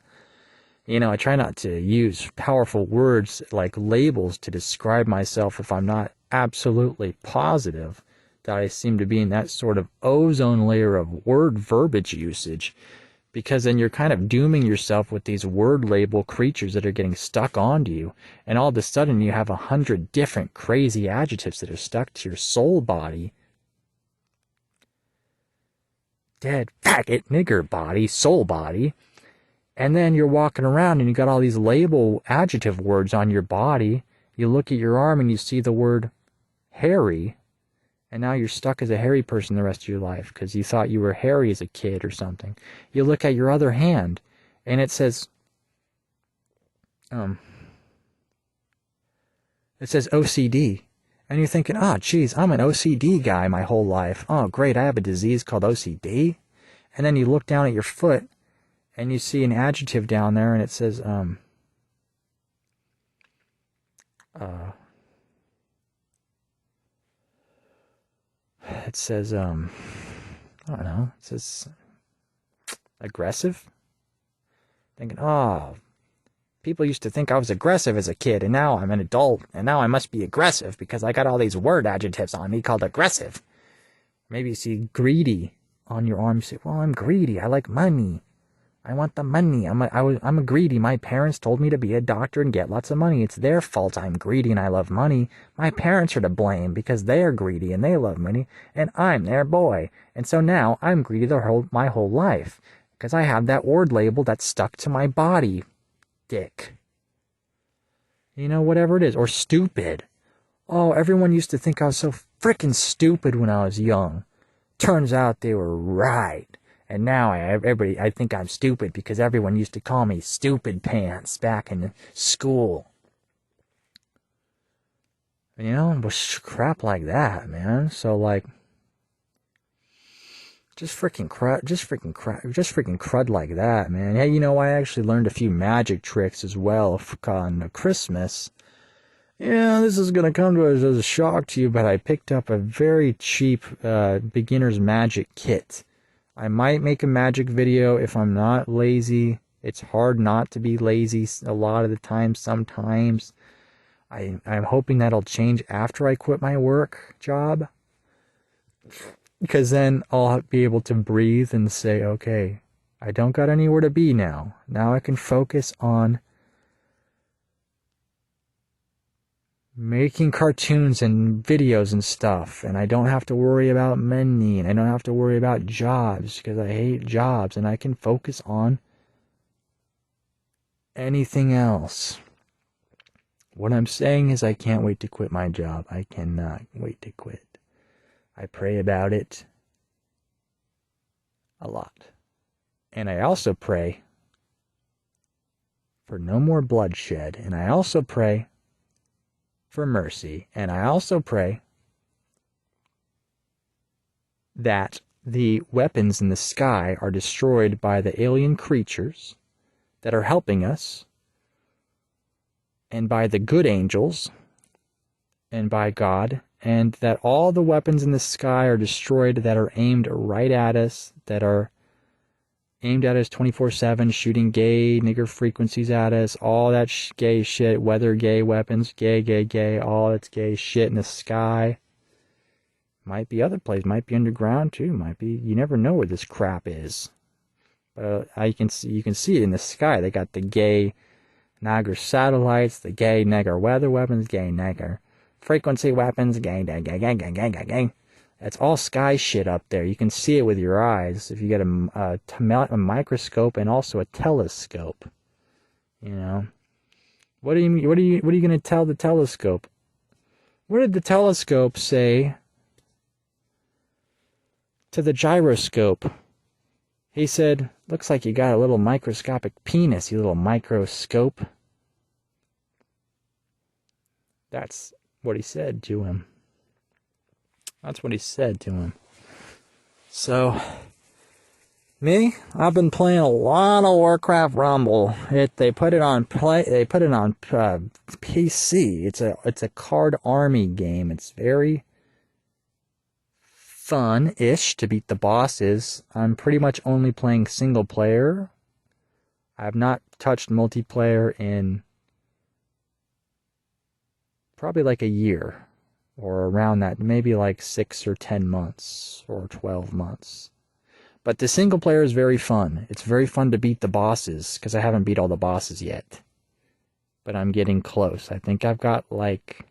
I try not to use powerful words like labels to describe myself if I'm not absolutely positive that I seem to be in that sort of ozone layer of word verbiage usage. Because then you're kind of dooming yourself with these word label creatures that are getting stuck onto you. And all of a sudden you have 100 different crazy adjectives that are stuck to your soul body. Dead, faggot, nigger body, soul body. And then you're walking around and you got all these label adjective words on your body. You look at your arm and you see the word hairy. And now you're stuck as a hairy person the rest of your life because you thought you were hairy as a kid or something. You look at your other hand and it says OCD. And you're thinking, geez, I'm an OCD guy my whole life. Oh, great, I have a disease called OCD. And then you look down at your foot and you see an adjective down there and it says, I don't know, it says aggressive. Thinking, people used to think I was aggressive as a kid, and now I'm an adult, and now I must be aggressive because I got all these word adjectives on me called aggressive. Maybe you see greedy on your arm. You say, well, I'm greedy. I like money. I want the money. I'm a greedy. My parents told me to be a doctor and get lots of money. It's their fault I'm greedy and I love money. My parents are to blame because they're greedy and they love money, and I'm their boy. And so now I'm greedy my whole life because I have that word label that's stuck to my body. Dick. Whatever it is. Or stupid. Oh, everyone used to think I was so frickin' stupid when I was young. Turns out they were right. And now I think I'm stupid because everyone used to call me Stupid Pants back in school. Crap like that, man. So like, just freaking crud like that, man. Hey, I actually learned a few magic tricks as well on Christmas. Yeah, this is gonna come to as a shock to you, but I picked up a very cheap beginner's magic kit. I might make a magic video if I'm not lazy. It's hard not to be lazy a lot of the time, sometimes. I'm hoping that'll change after I quit my work job. Because then I'll be able to breathe and say, okay, I don't got anywhere to be now. Now I can focus on making cartoons and videos and stuff, and I don't have to worry about money, and I don't have to worry about jobs because I hate jobs, and I can focus on anything else. What I'm saying is I can't wait to quit my job. I cannot wait to quit. I pray about it a lot. And I also pray for no more bloodshed, and I also pray for mercy, and I also pray that the weapons in the sky are destroyed by the alien creatures that are helping us, and by the good angels, and by God, and that all the weapons in the sky are destroyed that are aimed right at us, that are aimed at us 24/7, shooting gay nigger frequencies at us, all that gay shit, weather gay weapons, gay, all that's gay shit in the sky. Might be other places, might be underground too, might be, you never know where this crap is. But you can see it in the sky. They got the gay nigger satellites, the gay nigger weather weapons, gay nigger frequency weapons, gang. That's all sky shit up there. You can see it with your eyes if you get a microscope and also a telescope. You know, what are you going to tell the telescope? What did the telescope say to the gyroscope? He said, "Looks like you got a little microscopic penis, you little microscope." That's what he said to him. That's what he said to him. So, me, I've been playing a lot of Warcraft Rumble. They put it on PC. It's a card army game. It's very fun-ish to beat the bosses. I'm pretty much only playing single player. I have not touched multiplayer in probably like a year or around that, maybe like 6 or 10 months or 12 months. But the single player is very fun. It's very fun to beat the bosses because I haven't beat all the bosses yet. But I'm getting close. I think I've got like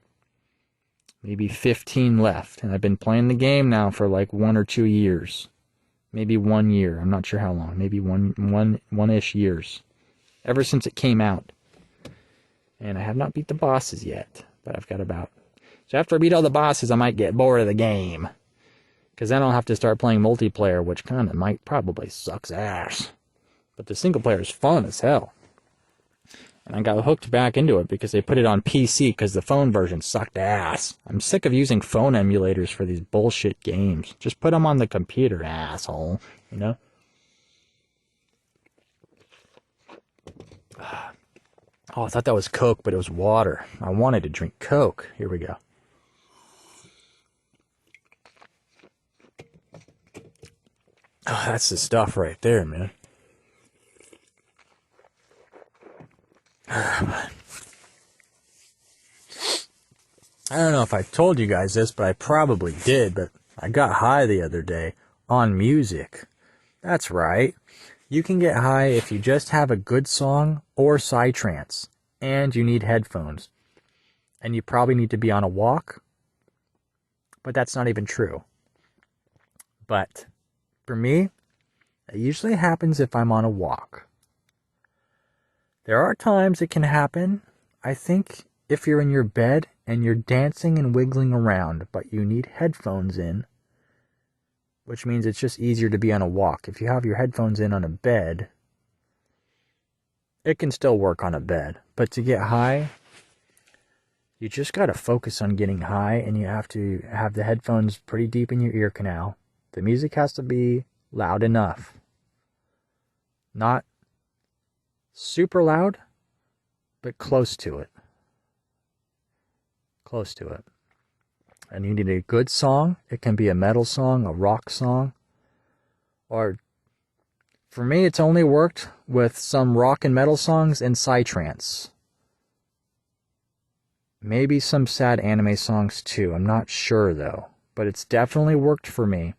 maybe 15 left. And I've been playing the game now for like 1 or 2 years. Maybe 1 year. I'm not sure how long. Maybe one-ish years. Ever since it came out. And I have not beat the bosses yet. But I've got about... So after I beat all the bosses, I might get bored of the game. Because then I'll have to start playing multiplayer, which kind of might probably sucks ass. But the single player is fun as hell. And I got hooked back into it because they put it on PC because the phone version sucked ass. I'm sick of using phone emulators for these bullshit games. Just put them on the computer, asshole. You know? Oh, I thought that was Coke, but it was water. I wanted to drink Coke. Here we go. Oh, that's the stuff right there, man. I don't know if I told you guys this, but I probably did, but I got high the other day on music. That's right. You can get high if you just have a good song or psytrance, and you need headphones. And you probably need to be on a walk, but that's not even true. But for me, it usually happens if I'm on a walk. There are times it can happen, I think, if you're in your bed and you're dancing and wiggling around, but you need headphones in, which means it's just easier to be on a walk. If you have your headphones in on a bed, it can still work on a bed. But to get high, you just got to focus on getting high, and you have to have the headphones pretty deep in your ear canal. The music has to be loud enough. Not super loud, but close to it. Close to it. And you need a good song. It can be a metal song, a rock song. Or, for me, it's only worked with some rock and metal songs and psytrance. Maybe some sad anime songs too. I'm not sure though. But it's definitely worked for me.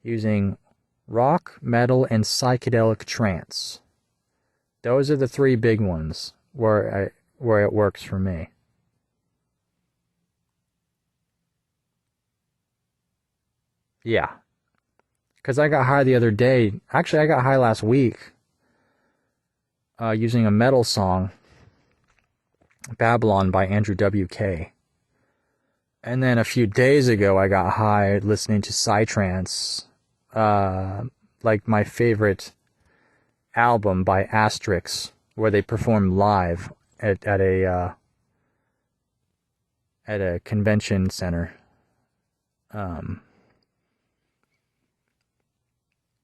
Using rock, metal, and psychedelic trance. Those are the 3 big ones where it works for me. Yeah. Because I got high the other day. Actually, I got high last week using a metal song, Babylon by Andrew WK. And then a few days ago, I got high listening to psytrance, like my favorite album by Asterix, where they perform live at a convention center.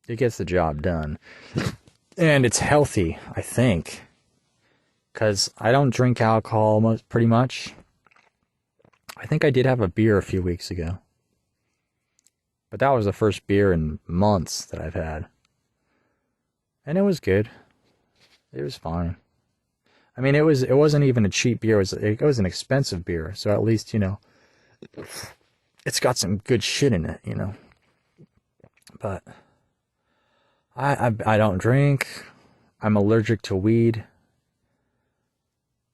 It gets the job done. And it's healthy, I think. Because I don't drink alcohol pretty much. I think I did have a beer a few weeks ago. But that was the first beer in months that I've had. And it was good. It was fine. I mean, it wasn't even a cheap beer. It was an expensive beer. So at least, it's got some good shit in it, But I don't drink. I'm allergic to weed.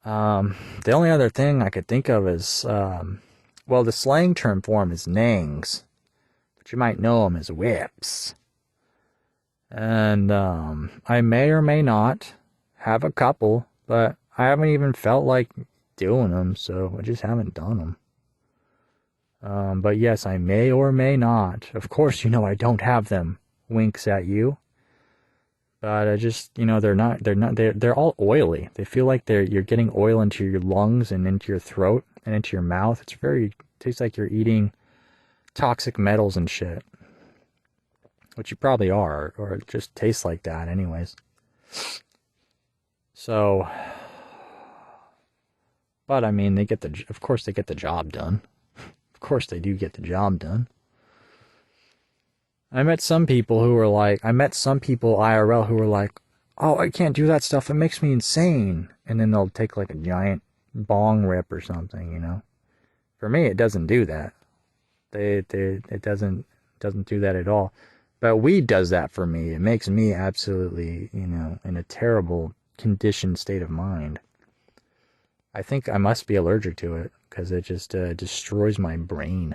The only other thing I could think of is, the slang term for them is nangs, but you might know them as whips. And I may or may not have a couple, but I haven't even felt like doing them, so I just haven't done them. But yes, I may or may not. Of course, I don't have them. Winks at you. But I just, they're all oily. They feel like you're getting oil into your lungs and into your throat and into your mouth. Tastes like you're eating toxic metals and shit. Which you probably are, or it just tastes like that anyways. So, but I mean, of course they get the job done. Of course they do get the job done. I met some people IRL who were like, oh, I can't do that stuff. It makes me insane. And then they'll take like a giant bong rip or something, For me, it doesn't do that. It doesn't do that at all. But weed does that for me. It makes me absolutely, in a terrible conditioned state of mind. I think I must be allergic to it because it just destroys my brain.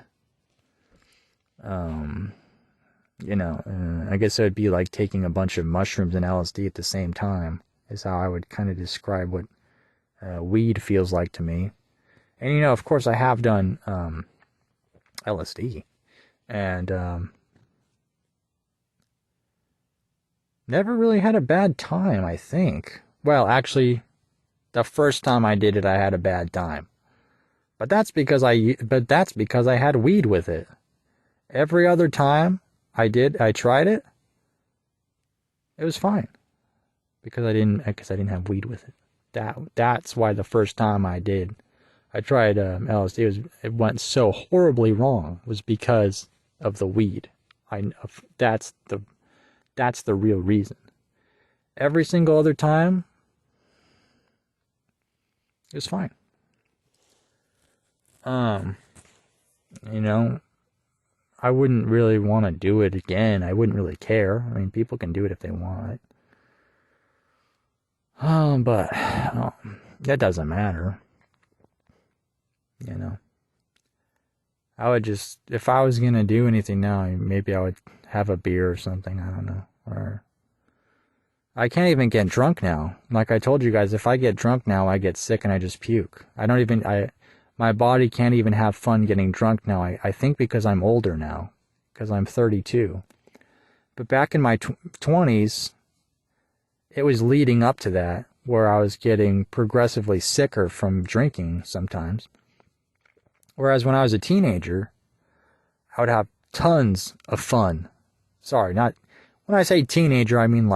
I guess it would be like taking a bunch of mushrooms and LSD at the same time, is how I would kind of describe what weed feels like to me. And, of course, I have done LSD. And never really had a bad time, I think. Well, actually, the first time I did it, I had a bad time. But that's because I had weed with it. Every other time I tried it, it was fine. Because I didn't have weed with it. That's why the first time I tried LSD, it went so horribly wrong, was because of the weed. That's the real reason. Every single other time, it was fine. I wouldn't really want to do it again. I wouldn't really care. I mean, people can do it if they want. But that doesn't matter. I would just, if I was going to do anything now, maybe I would have a beer or something. I don't know. Or I can't even get drunk now. Like I told you guys, if I get drunk now, I get sick and I just puke. My body can't even have fun getting drunk now. I think because I'm older now, because I'm 32. But back in my 20s, it was leading up to that, where I was getting progressively sicker from drinking sometimes. Whereas when I was a teenager, I would have tons of fun. Sorry, not... When I say teenager, I mean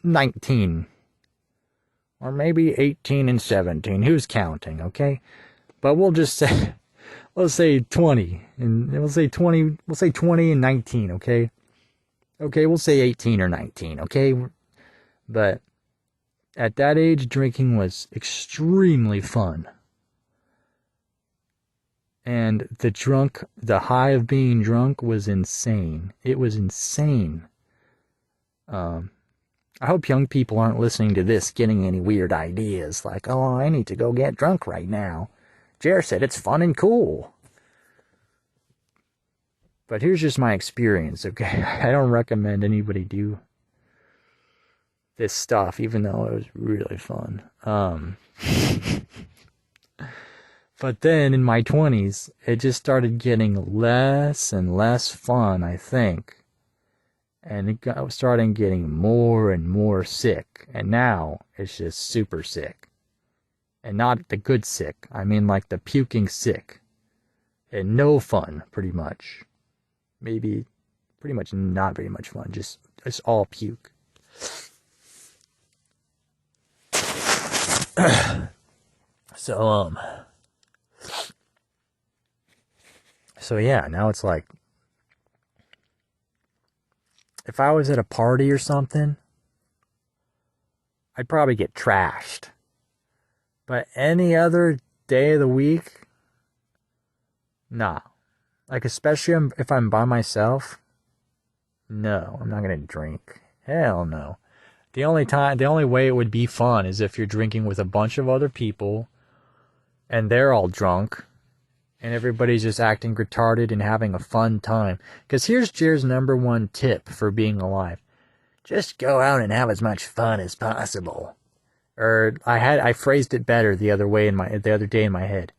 19. Or maybe 18 and 17. Who's counting, okay? But we'll just say, let's say 20. And we'll say 20 and 19, okay? Okay, we'll say 18 or 19, okay? But at that age, drinking was extremely fun. And the high of being drunk was insane. It was insane. I hope young people aren't listening to this getting any weird ideas like, oh, I need to go get drunk right now. Jer said it's fun and cool. But here's just my experience, okay? I don't recommend anybody do this stuff, even though it was really fun. But then in my 20s, it just started getting less and less fun, I think. And I was starting getting more and more sick. And now it's just super sick. And not the good sick. I mean like the puking sick. And no fun, pretty much. Maybe, pretty much not very much fun. Just all puke. So yeah, now it's like, if I was at a party or something, I'd probably get trashed. But any other day of the week, nah. Like, especially if I'm by myself, no, I'm not gonna drink. Hell no. The only way it would be fun is if you're drinking with a bunch of other people and they're all drunk and everybody's just acting retarded and having a fun time. Because here's Jer's number one tip for being alive. Just go out and have as much fun as possible. Or I phrased it better the other day in my head.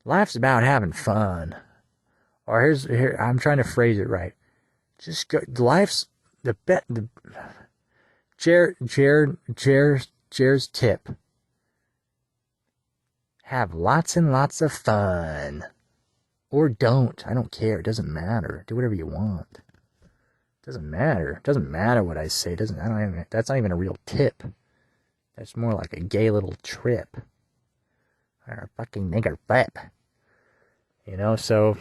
Life's about having fun. Or here I'm trying to phrase it right. Just go. Life's Jer's tip. Have lots and lots of fun. Or don't. I don't care. It doesn't matter. Do whatever you want. It doesn't matter. It doesn't matter what I say. That's not even a real tip. That's more like a gay little trip. Or a fucking nigger flip. You know, so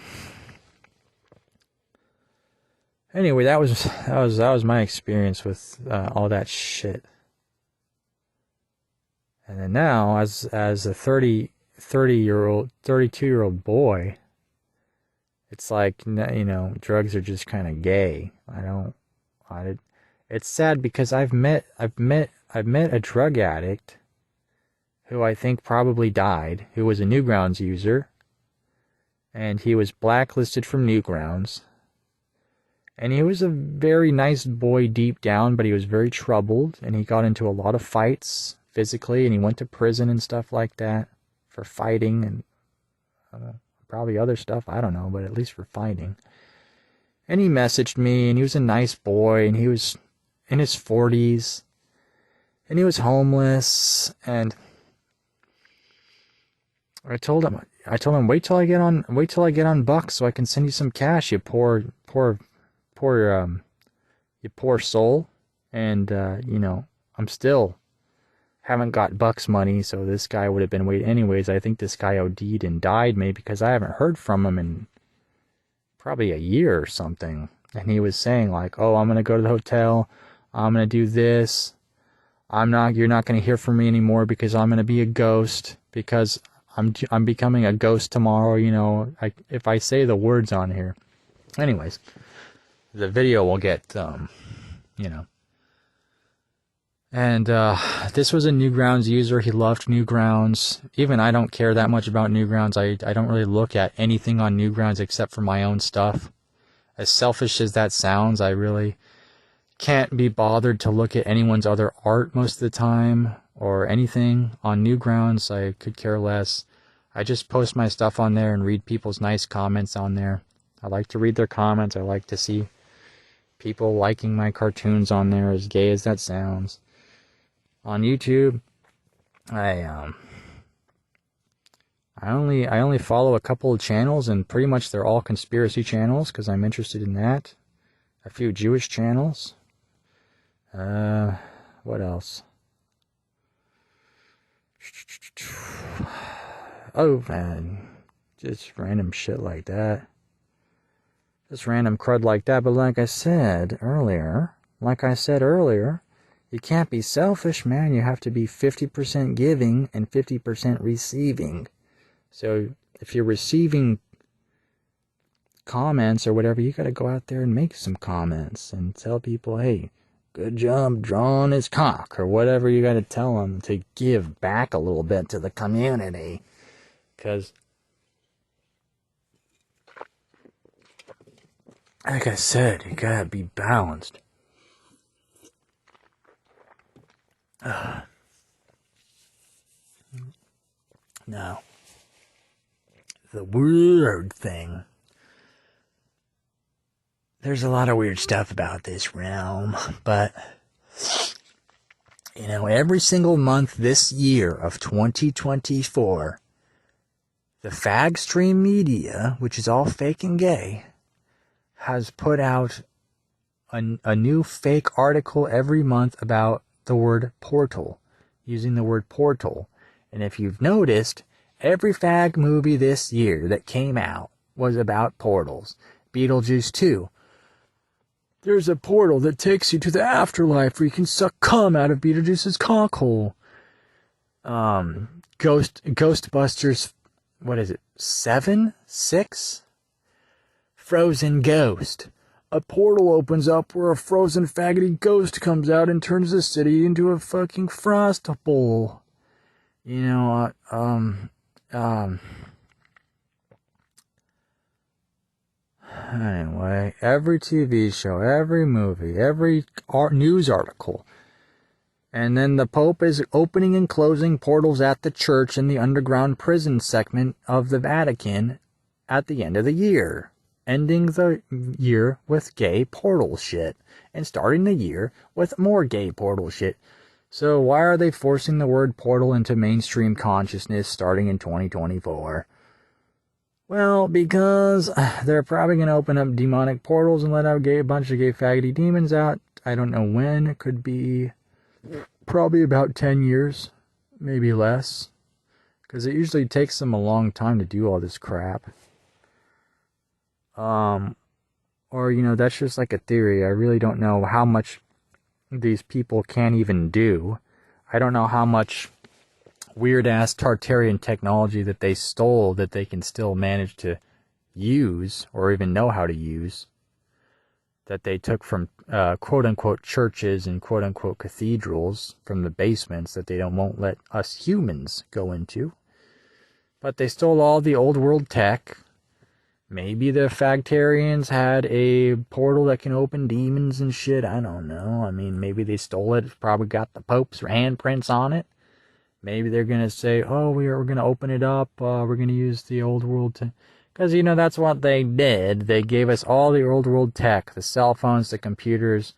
anyway, that was my experience with all that shit. And then now, as a 32-year-old boy, it's like, you know, drugs are just kind of gay. It's sad because I've met a drug addict who I think probably died, who was a Newgrounds user, and he was blacklisted from Newgrounds. And he was a very nice boy deep down, but he was very troubled, and he got into a lot of fights physically, and he went to prison and stuff like that for fighting, and probably other stuff, I don't know, but at least for fighting. And he messaged me, and he was a nice boy, and he was in his 40s, and he was homeless, and I told him, wait till I get on Bucks so I can send you some cash, you poor soul. And you know, I'm still haven't got Bucks money, so this guy would have been waiting anyways. I think this guy OD'd and died maybe because I haven't heard from him in probably a year or something. And he was saying like, oh, I'm gonna go to the hotel, I'm gonna do this, you're not gonna hear from me anymore because I'm gonna be a ghost, because I'm becoming a ghost tomorrow, you know, if I say the words on here. Anyways, the video will get, you know. And this was a Newgrounds user. He loved Newgrounds. Even I don't care that much about Newgrounds. I don't really look at anything on Newgrounds except for my own stuff. As selfish as that sounds, I really can't be bothered to look at anyone's other art most of the time or anything on Newgrounds. I could care less. I just post my stuff on there and read people's nice comments on there. I like to read their comments. I like to see people liking my cartoons on there, as gay as that sounds. On YouTube, I only follow a couple of channels, and pretty much they're all conspiracy channels because I'm interested in that. A few Jewish channels. What else? Oh man, just random shit like that. Just random crud like that. But like I said earlier, you can't be selfish, man. You have to be 50% giving and 50% receiving. So if you're receiving comments or whatever, you got to go out there and make some comments and tell people, hey, good job drawing his cock, or whatever you got to tell them to give back a little bit to the community. Because, like I said, you got to be balanced. Now, the weird thing. There's a lot of weird stuff about this realm, but, you know, every single month this year of 2024, the fag stream media, which is all fake and gay, has put out a new fake article every month about the word portal, using the word portal. And if you've noticed, every fag movie this year that came out was about portals. Beetlejuice 2, there's a portal that takes you to the afterlife where you can suck cum out of Beetlejuice's cockhole. Ghostbusters, what is it, 7? 6? Frozen Ghost. A portal opens up where a frozen faggoty ghost comes out and turns the city into a fucking frost bowl. You know, anyway, every TV show, every movie, every news article. And then the Pope is opening and closing portals at the church in the underground prison segment of the Vatican at the end of the year. Ending the year with gay portal shit. And starting the year with more gay portal shit. So why are they forcing the word portal into mainstream consciousness starting in 2024? Well, because they're probably going to open up demonic portals and let out a bunch of gay faggoty demons out. I don't know when. It could be probably about 10 years. Maybe less. Because it usually takes them a long time to do all this crap. Or, that's just like a theory. I really don't know how much these people can even do. I don't know how much weird-ass Tartarian technology that they stole that they can still manage to use, or even know how to use, that they took from quote-unquote churches and quote-unquote cathedrals from the basements that they won't let us humans go into. But they stole all the old world tech. Maybe the Factarians had a portal that can open demons and shit. I don't know. I mean, maybe they stole it. It's probably got the Pope's handprints on it. Maybe they're going to say, oh, we're going to open it up. We're going to use the old world because, that's what they did. They gave us all the old world tech, the cell phones, the computers.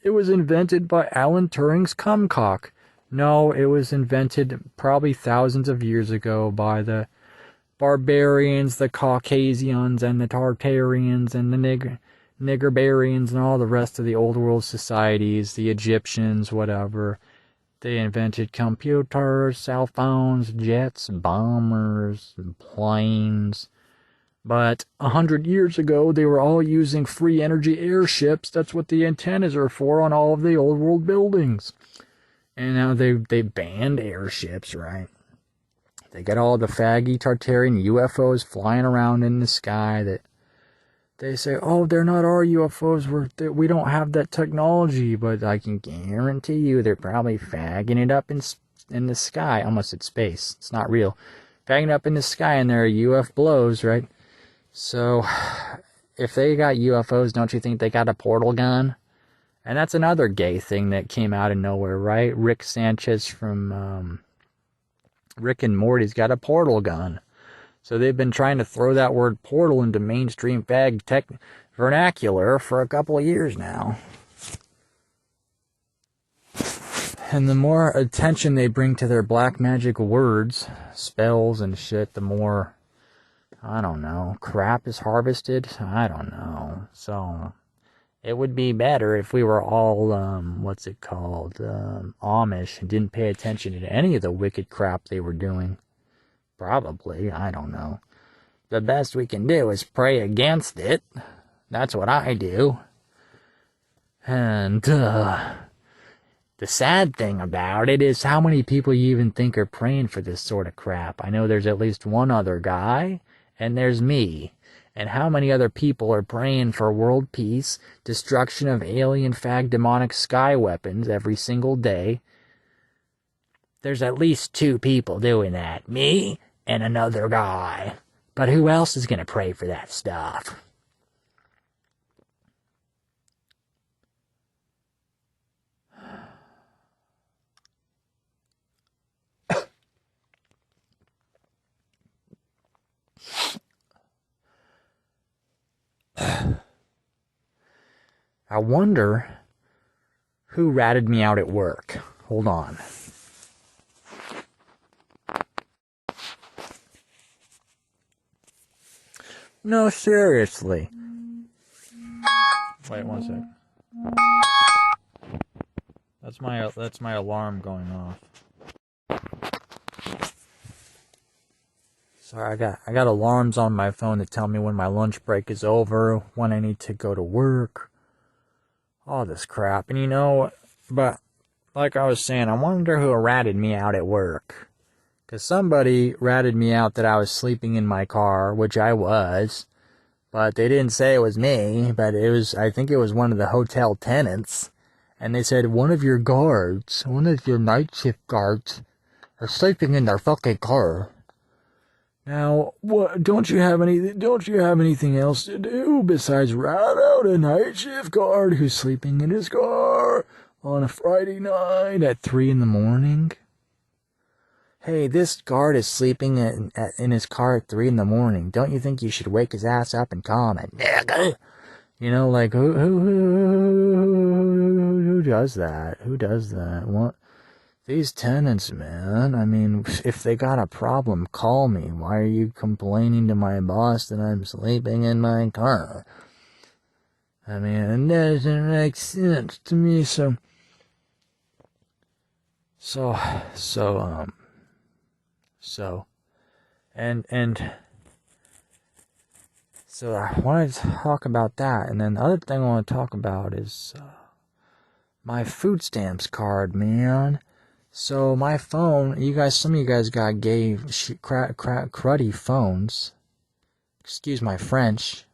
It was invented by Alan Turing's cumcock. No, it was invented probably thousands of years ago by the barbarians, the Caucasians, and the Tartarians, and the Niggerbarians, and all the rest of the old world societies, the Egyptians, whatever. They invented computers, cell phones, jets, bombers, planes. But 100 years ago, they were all using free energy airships. That's what the antennas are for on all of the old world buildings. And now they banned airships, right? They got all the faggy Tartarian UFOs flying around in the sky that they say, oh, they're not our UFOs. We don't have that technology. But I can guarantee you they're probably fagging it up in the sky. Almost at space. It's not real. Fagging it up in the sky, and they're UF blows, right? So, if they got UFOs, don't you think they got a portal gun? And that's another gay thing that came out of nowhere, right? Rick Sanchez from Rick and Morty's got a portal gun. So they've been trying to throw that word portal into mainstream fag tech vernacular for a couple of years now. And the more attention they bring to their black magic words, spells and shit, the more, I don't know, crap is harvested. I don't know. So it would be better if we were all, Amish, and didn't pay attention to any of the wicked crap they were doing. Probably, I don't know. The best we can do is pray against it. That's what I do. And, the sad thing about it is how many people you even think are praying for this sort of crap. I know there's at least one other guy, and there's me. And how many other people are praying for world peace, destruction of alien fag demonic sky weapons every single day? There's at least 2 people doing that. Me and another guy. But who else is going to pray for that stuff? I wonder who ratted me out at work. Hold on. No, seriously. Wait 1 sec. That's my alarm going off. Sorry, I got alarms on my phone that tell me when my lunch break is over, when I need to go to work. all this crap. And but like I was saying, I wonder who ratted me out at work. Because somebody ratted me out that I was sleeping in my car, which I was. But they didn't say it was me, but I think it was one of the hotel tenants. And they said, one of your night shift guards, are sleeping in their fucking car. Now, don't you have anything else to do besides rat out a night shift guard who's sleeping in his car on a Friday night at 3 a.m? Hey, this guard is sleeping in his car at 3 a.m. Don't you think you should wake his ass up and call him a nigga? Like who does that? Who does that? What? These tenants, man. I mean, if they got a problem, call me. Why are you complaining to my boss that I'm sleeping in my car? I mean, it doesn't make sense to me. So I wanted to talk about that, and then the other thing I want to talk about is my food stamps card, man. So my phone, some of you guys got cruddy phones. Excuse my French.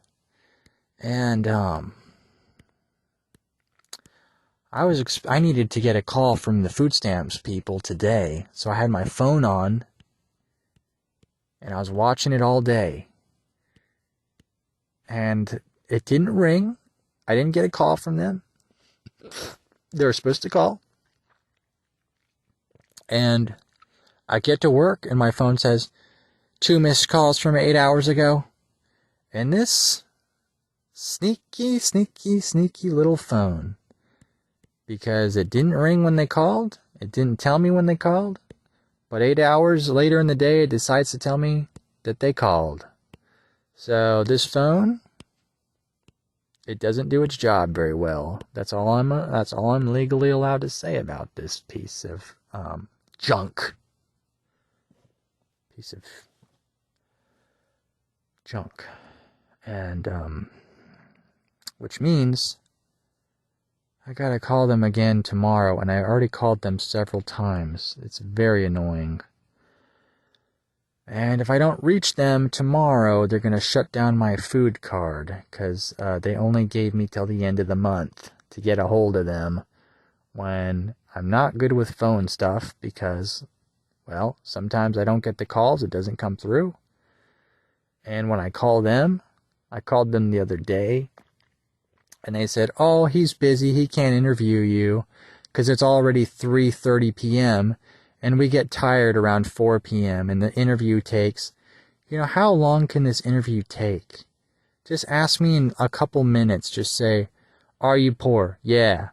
And I needed to get a call from the food stamps people today, so I had my phone on, and I was watching it all day. And it didn't ring. I didn't get a call from them. They were supposed to call. And I get to work, and my phone says, 2 missed calls from 8 hours ago. And this sneaky little phone, because it didn't ring when they called, it didn't tell me when they called, but 8 hours later in the day, it decides to tell me that they called. So this phone, it doesn't do its job very well. That's all I'm legally allowed to say about this piece of junk. Piece of junk. And which means I gotta call them again tomorrow, and I already called them several times. It's very annoying. And if I don't reach them tomorrow, they're going to shut down my food card, because they only gave me till the end of the month to get a hold of them, when I'm not good with phone stuff, because, well, sometimes I don't get the calls, it doesn't come through. And when I called them the other day, and they said, oh, he's busy, he can't interview you, because it's already 3:30 p.m., and we get tired around 4 p.m. and the interview takes, how long can this interview take? Just ask me in a couple minutes. Just say, are you poor? Yeah.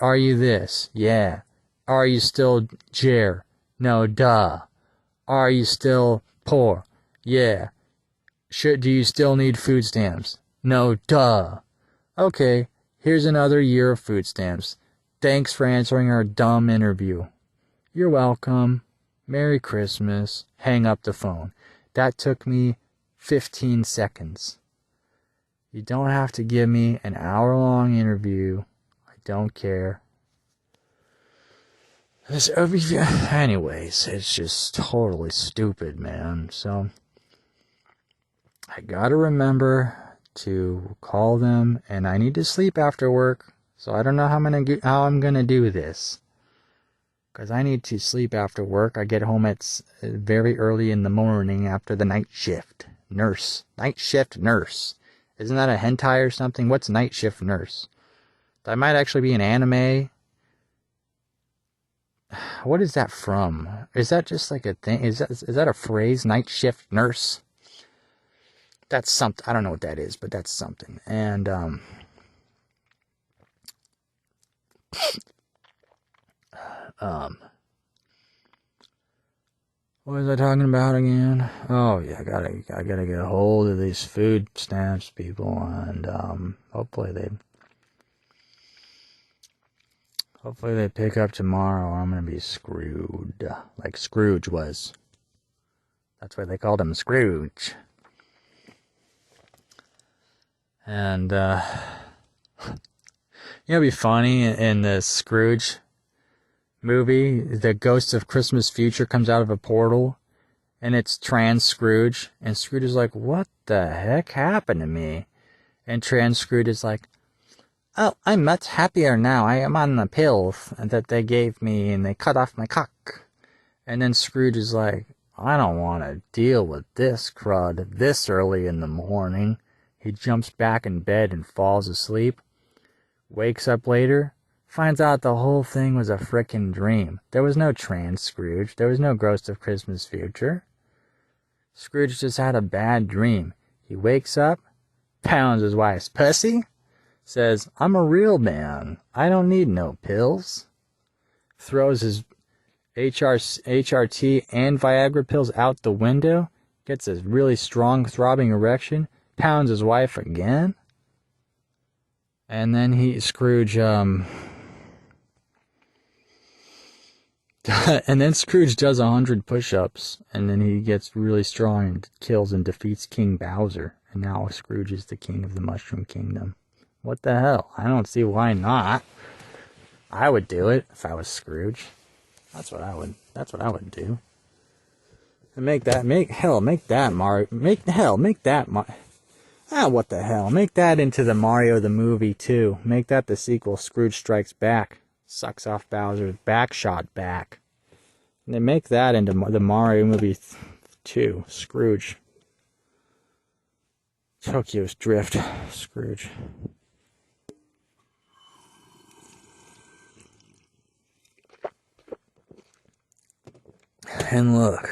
Are you this? Yeah. Are you still Jer? No, duh. Are you still poor? Yeah. Do you still need food stamps? No, duh. Okay, here's another year of food stamps. Thanks for answering our dumb interview. You're welcome. Merry Christmas. Hang up the phone. That took me 15 seconds. You don't have to give me an hour-long interview. I don't care. Anyways, it's just totally stupid, man. So, I gotta remember to call them, and I need to sleep after work. So I don't know how I'm gonna do this. Because I need to sleep after work. I get home at very early in the morning after the night shift. Nurse. Night shift nurse. Isn't that a hentai or something? What's night shift nurse? That might actually be an anime. What is that from? Is that just like a thing? Is that a phrase? Night shift nurse? That's something. I don't know what that is, but that's something. And, what was I talking about again? Oh yeah, I gotta get a hold of these food stamps people, and hopefully they pick up tomorrow, or I'm gonna be screwed, like Scrooge was. That's why they called him Scrooge. And You know, it'd be funny in the Scrooge movie, the ghost of Christmas future comes out of a portal, and it's trans Scrooge, and Scrooge is like, what the heck happened to me? And trans Scrooge is like, oh, I'm much happier now. I am on the pills that they gave me, and they cut off my cock. And then Scrooge is like, I don't want to deal with this crud this early in the morning. He jumps back in bed and falls asleep. Wakes up later, finds out the whole thing was a frickin' dream. There was no trans Scrooge. There was no ghost of Christmas future. Scrooge just had a bad dream. He wakes up, pounds his wife's pussy, says, I'm a real man. I don't need no pills. Throws his HRT and Viagra pills out the window, gets a really strong throbbing erection, pounds his wife again, and then Scrooge does 100 push-ups, and then he gets really strong and kills and defeats King Bowser, and now Scrooge is the king of the Mushroom Kingdom. What the hell? I don't see why not. I would do it if I was Scrooge. That's what I would do. And make that what the hell? Make that into the Mario the movie too. Make that the sequel, Scrooge Strikes Back. Sucks off Bowser's back shot back. And they make that into the Mario movie 2, Scrooge. Tokyo's Drift, Scrooge. And look,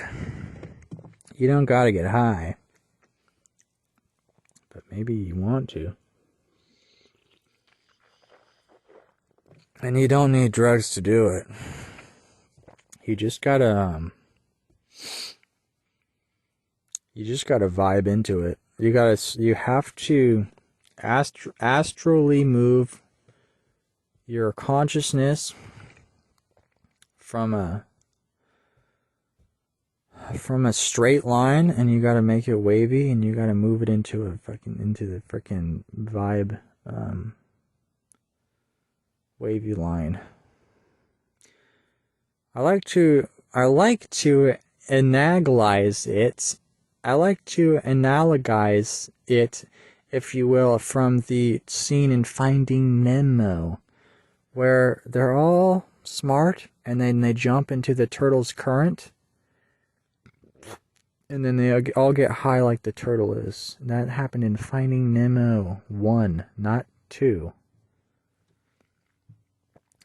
you don't gotta get high, but maybe you want to. And you don't need drugs to do it. You just gotta vibe into it. You have to astrally move your consciousness from a straight line, and you gotta make it wavy, and you gotta move it into the freaking vibe, wavy line. I like to analogize it. I like to analogize it, if you will, from the scene in Finding Nemo, where they're all smart, and then they jump into the turtle's current, and then they all get high like the turtle is. And that happened in Finding Nemo 1, not 2.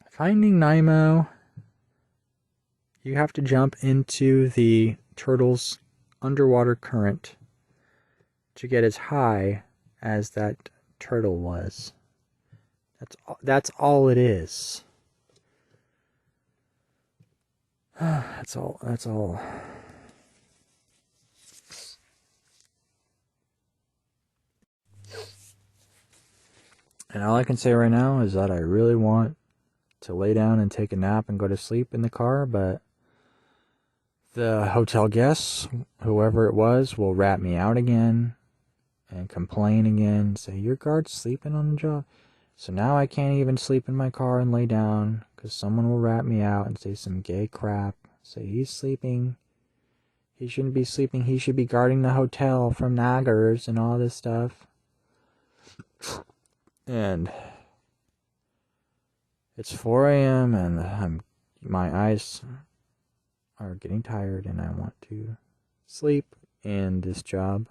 Finding Nemo, you have to jump into the turtle's underwater current to get as high as that turtle was. That's all it is. That's all. And all I can say right now is that I really want to lay down and take a nap and go to sleep in the car, but the hotel guests, whoever it was, will rat me out again and complain again, say, your guard's sleeping on the job. So now I can't even sleep in my car and lay down, because someone will rat me out and say some gay crap. Say he's sleeping. He shouldn't be sleeping. He should be guarding the hotel from naggers and all this stuff. And it's 4 a.m. and my eyes are getting tired and I want to sleep. And this job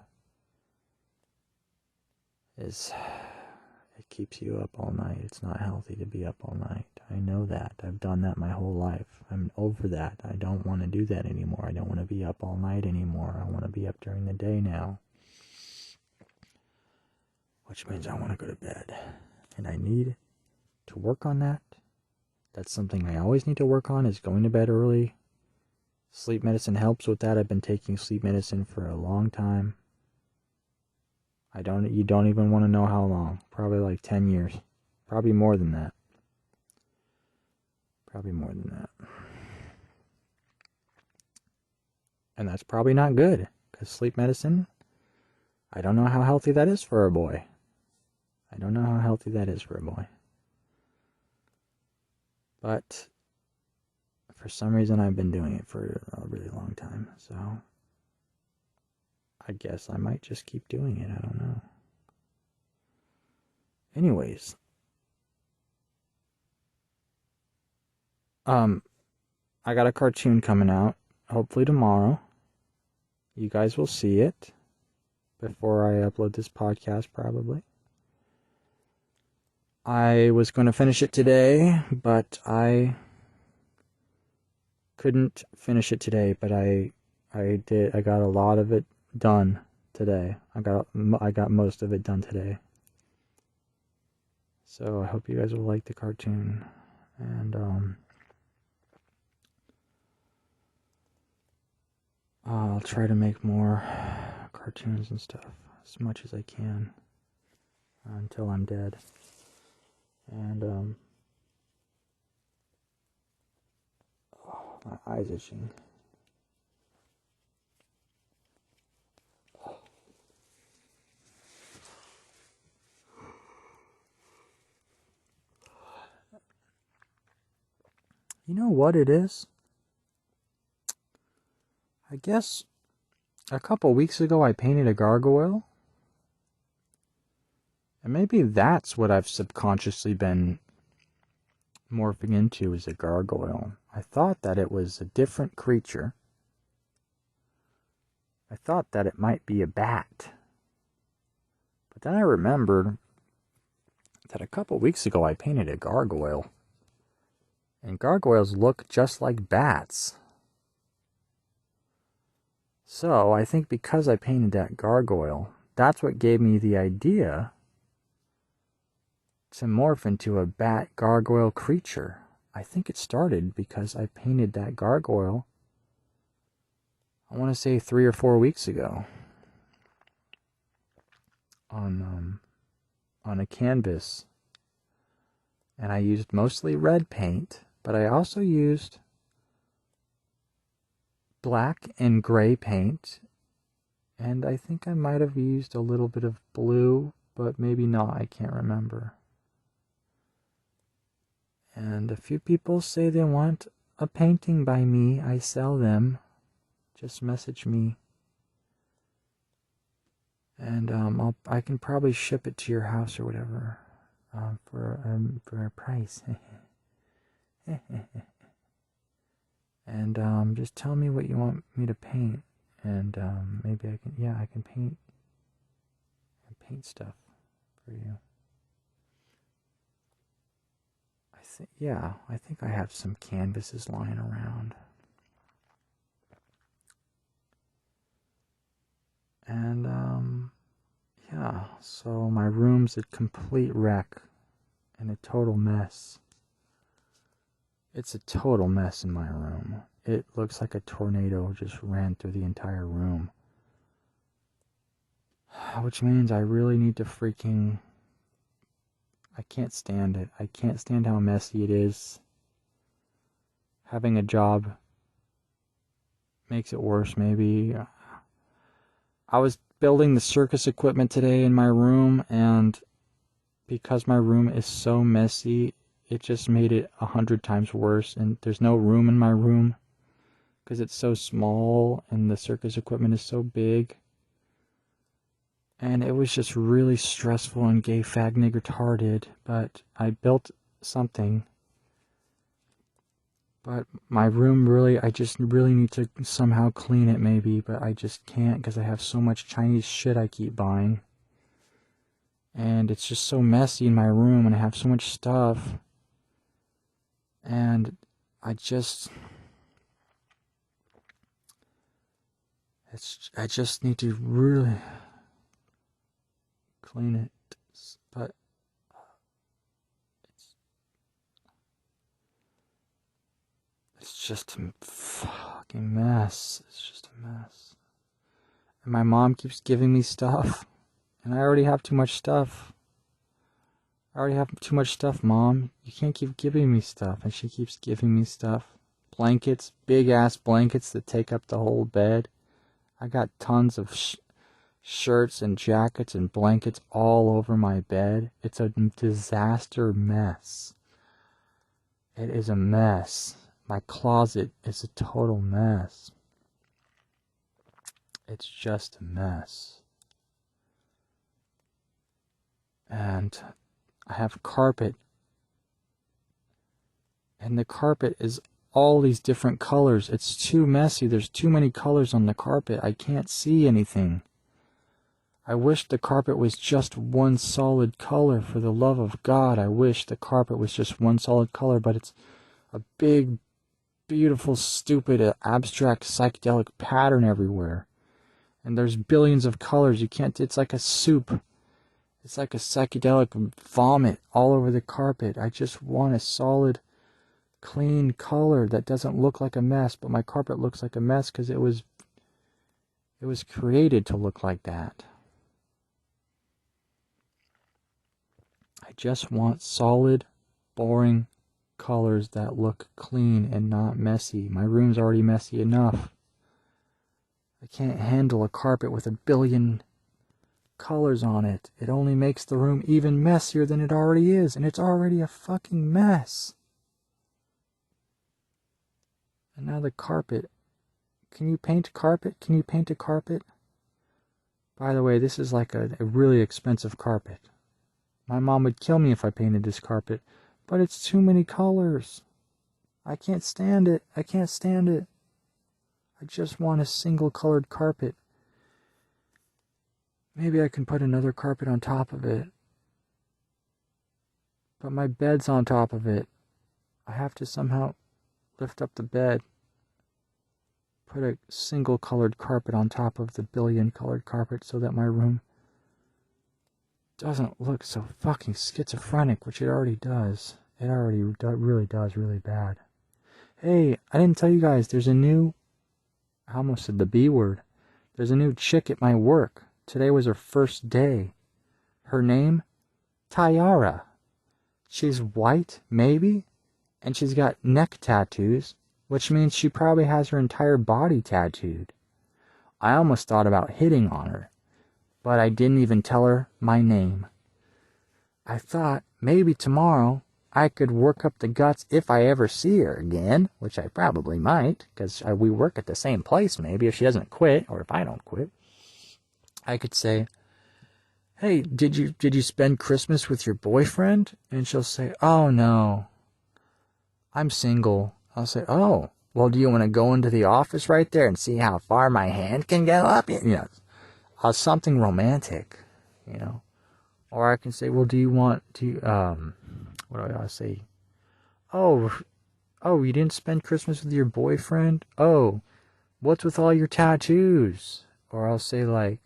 it keeps you up all night. It's not healthy to be up all night. I know that. I've done that my whole life. I'm over that. I don't want to do that anymore. I don't want to be up all night anymore. I want to be up during the day now. Which means I want to go to bed. And I need to work on that. That's something I always need to work on, is going to bed early. Sleep medicine helps with that. I've been taking sleep medicine for a long time. You don't even want to know how long. Probably like 10 years. Probably more than that. And that's probably not good, because sleep medicine, I don't know how healthy that is for a boy. But for some reason, I've been doing it for a really long time. So I guess I might just keep doing it. I don't know. Anyways. I got a cartoon coming out, hopefully tomorrow. You guys will see it before I upload this podcast, probably. I was going to finish it today, but I couldn't finish it today, but I did. I got a lot of it done today. I got most of it done today. So I hope you guys will like the cartoon, and I'll try to make more cartoons and stuff as much as I can until I'm dead. And my eyes itching. You know what it is? I guess a couple weeks ago I painted a gargoyle. And maybe that's what I've subconsciously been morphing into, is a gargoyle. I thought that it was a different creature. I thought that it might be a bat. But then I remembered that a couple weeks ago I painted a gargoyle. And gargoyles look just like bats. So I think because I painted that gargoyle, that's what gave me the idea to morph into a bat gargoyle creature. I think it started because I painted that gargoyle, I want to say 3 or 4 weeks ago, on a canvas. And I used mostly red paint, but I also used black and gray paint, and I think I might have used a little bit of blue, but maybe not, I can't remember. And a few people say they want a painting by me. I sell them. Just message me. And I can probably ship it to your house or whatever for a price. And just tell me what you want me to paint, and maybe I can paint stuff for you. I think I have some canvases lying around. And, so my room's a complete wreck and a total mess. It's a total mess in my room. It looks like a tornado just ran through the entire room. Which means I really need to I can't stand it. I can't stand how messy it is. Having a job makes it worse, maybe. I was building the circus equipment today in my room, and because my room is so messy, it just made it 100 times worse. And there's no room in my room because it's so small and the circus equipment is so big. And it was just really stressful and gay, fag, nigger, retarded. But I built something. But my room I just really need to somehow clean it maybe. But I just can't because I have so much Chinese shit I keep buying. And it's just so messy in my room and I have so much stuff. And I just need to really clean it, but it's just a fucking mess. It's just a mess. And my mom keeps giving me stuff, and I already have too much stuff. Mom. You can't keep giving me stuff. And she keeps giving me stuff. Blankets, big ass blankets that take up the whole bed. I got tons of shirts and jackets and blankets all over my bed. It's a disaster mess. It is a mess. My closet is a total mess. It's just a mess. And I have carpet. And the carpet is all these different colors. It's too messy. There's too many colors on the carpet. I can't see anything. I wish the carpet was just one solid color. For the love of God, I wish the carpet was just one solid color. But it's a big, beautiful, stupid, abstract, psychedelic pattern everywhere. And there's billions of colors. You can't, it's like a soup. It's like a psychedelic vomit all over the carpet. I just want a solid, clean color that doesn't look like a mess. But my carpet looks like a mess because it was created to look like that. I just want solid, boring colors that look clean and not messy. My room's already messy enough. I can't handle a carpet with a billion colors on it. It only makes the room even messier than it already is, and it's already a fucking mess. And now the carpet. Can you paint a carpet? Can you paint a carpet? By the way, this is like a really expensive carpet. My mom would kill me if I painted this carpet, but it's too many colors. I can't stand it. I can't stand it. I just want a single colored carpet. Maybe I can put another carpet on top of it. But my bed's on top of it. I have to somehow lift up the bed. Put a single colored carpet on top of the billion colored carpet so that my room doesn't look so fucking schizophrenic, which it already does. It already really does really bad. Hey, I didn't tell you guys, there's a new, I almost said the B word. There's a new chick at my work. Today was her first day. Her name? Tyara. She's white, maybe, and she's got neck tattoos, which means she probably has her entire body tattooed. I almost thought about hitting on her, but I didn't even tell her my name. I thought maybe tomorrow I could work up the guts if I ever see her again, which I probably might, because we work at the same place maybe if she doesn't quit, or if I don't quit. I could say, hey, did you spend Christmas with your boyfriend? And she'll say, oh no, I'm single. I'll say, oh, well, do you want to go into the office right there and see how far my hand can go up? You know, something romantic, you know. Or I can say, well, what do I say? Oh, you didn't spend Christmas with your boyfriend? Oh, what's with all your tattoos? Or I'll say like,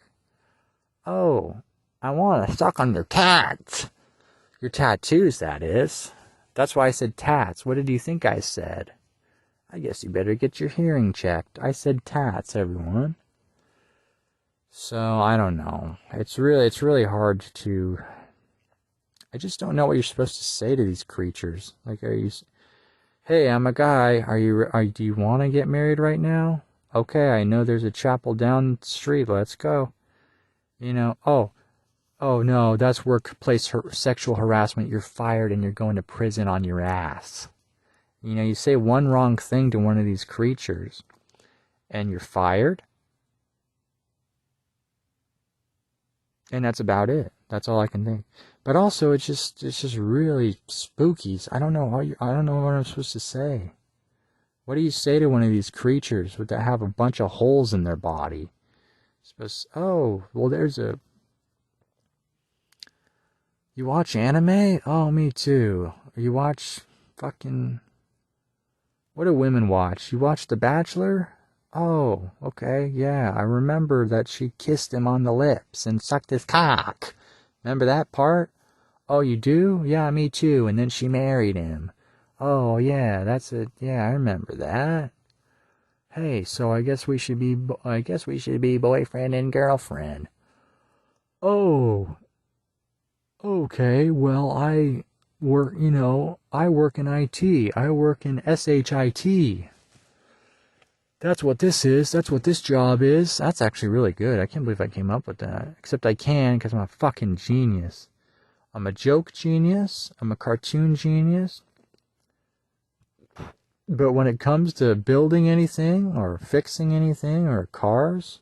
oh, I want to suck on your tats. Your tattoos, that is. That's why I said tats. What did you think I said? I guess you better get your hearing checked. I said tats, everyone. So, I don't know. It's really hard to... I just don't know what you're supposed to say to these creatures. Like, hey, I'm a guy. Do you want to get married right now? Okay, I know there's a chapel down the street. Let's go. You know, oh no, that's workplace sexual harassment. You're fired and you're going to prison on your ass. You know, you say one wrong thing to one of these creatures and you're fired. And that's about it. That's all I can think. But also, it's just really spooky. I don't know what I'm supposed to say. What do you say to one of these creatures that have a bunch of holes in their body? There's a... You watch anime? Oh, me too. You watch fucking... What do women watch? You watch The Bachelor? Oh, okay, yeah. I remember that she kissed him on the lips and sucked his cock. Remember that part? Oh, you do? Yeah, me too. And then she married him. Oh, yeah, that's it. Yeah, I remember that. Hey, so I guess we should be boyfriend and girlfriend. Oh, okay. Well, I work in IT. I work in SHIT. That's what this is. That's what this job is. That's actually really good. I can't believe I came up with that. Except I can, because I'm a fucking genius. I'm a joke genius. I'm a cartoon genius. But when it comes to building anything or fixing anything or cars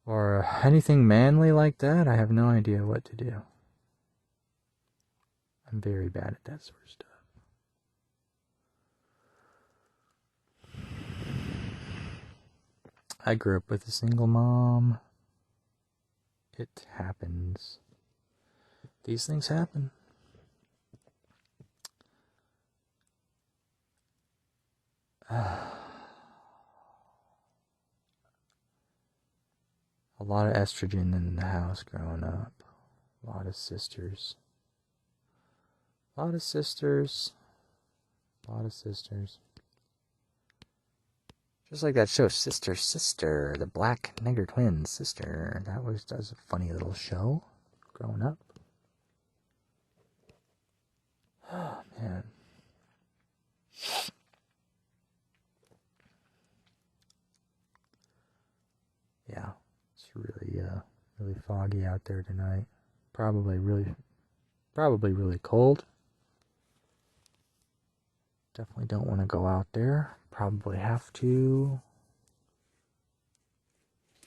or anything manly like that, I have no idea what to do. I'm very bad at that sort of stuff. I grew up with a single mom. It happens. These things happen. A lot of estrogen in the house growing up. A lot of sisters. A lot of sisters. A lot of sisters. Just like that show, Sister, Sister, the Black Nigger Twins, Sister. That was a funny little show growing up. Oh, man. Yeah, it's really foggy out there tonight. Probably really cold. Definitely don't want to go out there. Probably have to.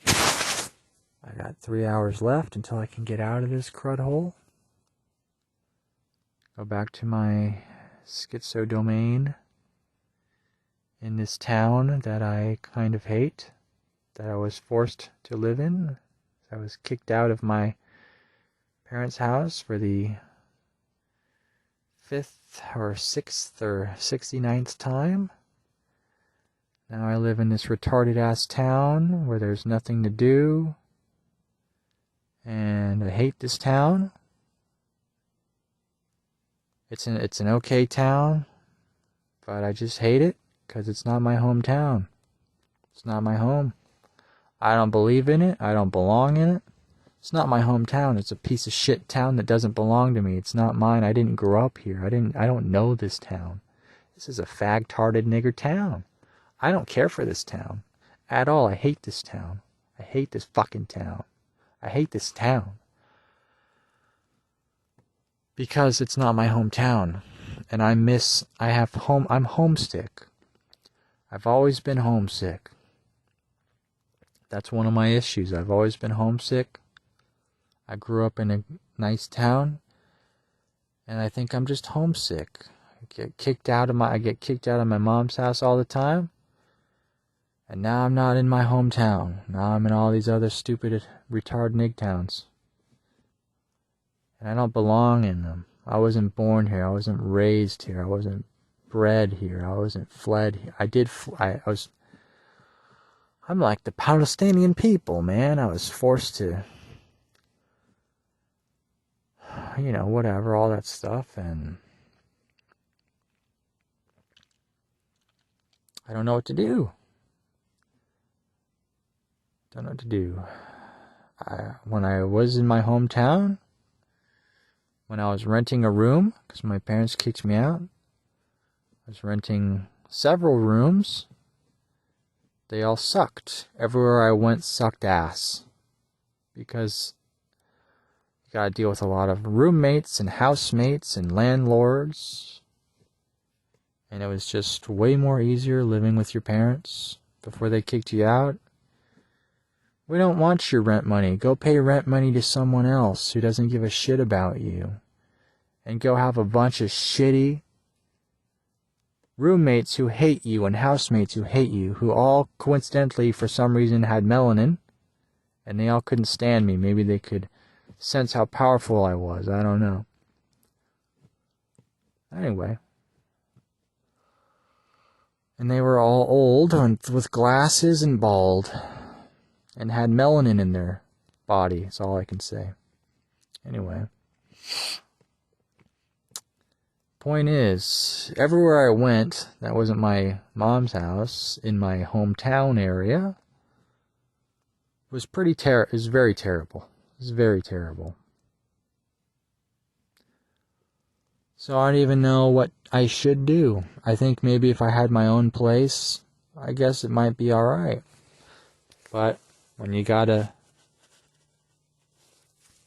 I got 3 hours left until I can get out of this crud hole. Go back to my schizo domain in this town that I kind of hate, that I was forced to live in. I was kicked out of my parents' house for the 5th or 6th or 69th time. Now I live in this retarded ass town where there's nothing to do. And I hate this town. It's an okay town, but I just hate it because it's not my hometown. It's not my home. I don't believe in it. I don't belong in it. It's not my hometown. It's a piece of shit town that doesn't belong to me. It's not mine. I didn't grow up here. I don't know this town. This is a fag-tarded nigger town. I don't care for this town at all. I hate this town. I hate this fucking town. I hate this town. Because it's not my hometown. And I'm homesick. I've always been homesick. That's one of my issues. I've always been homesick. I grew up in a nice town, and I think I'm just homesick. I get kicked out of my mom's house all the time, and now I'm not in my hometown. Now I'm in all these other stupid retard nig towns, and I don't belong in them. I wasn't born here. I wasn't raised here. I wasn't bred here. I wasn't fled here. I'm like the Palestinian people, man. I was forced to, whatever, all that stuff, and I don't know what to do. Don't know what to do. When I was in my hometown, when I was renting a room, because my parents kicked me out, I was renting several rooms. They all sucked. Everywhere I went sucked ass. Because you gotta deal with a lot of roommates and housemates and landlords. And it was just way more easier living with your parents before they kicked you out. We don't want your rent money. Go pay rent money to someone else who doesn't give a shit about you. And go have a bunch of shitty roommates who hate you and housemates who hate you, who all coincidentally for some reason had melanin, and they all couldn't stand me. Maybe they could sense how powerful I was. I don't know. Anyway. And they were all old and with glasses and bald and had melanin in their body. That's all I can say. Anyway. Point is, everywhere I went, that wasn't my mom's house, in my hometown area, was very terrible. It was very terrible. So I don't even know what I should do. I think maybe if I had my own place, I guess it might be alright. But when you gotta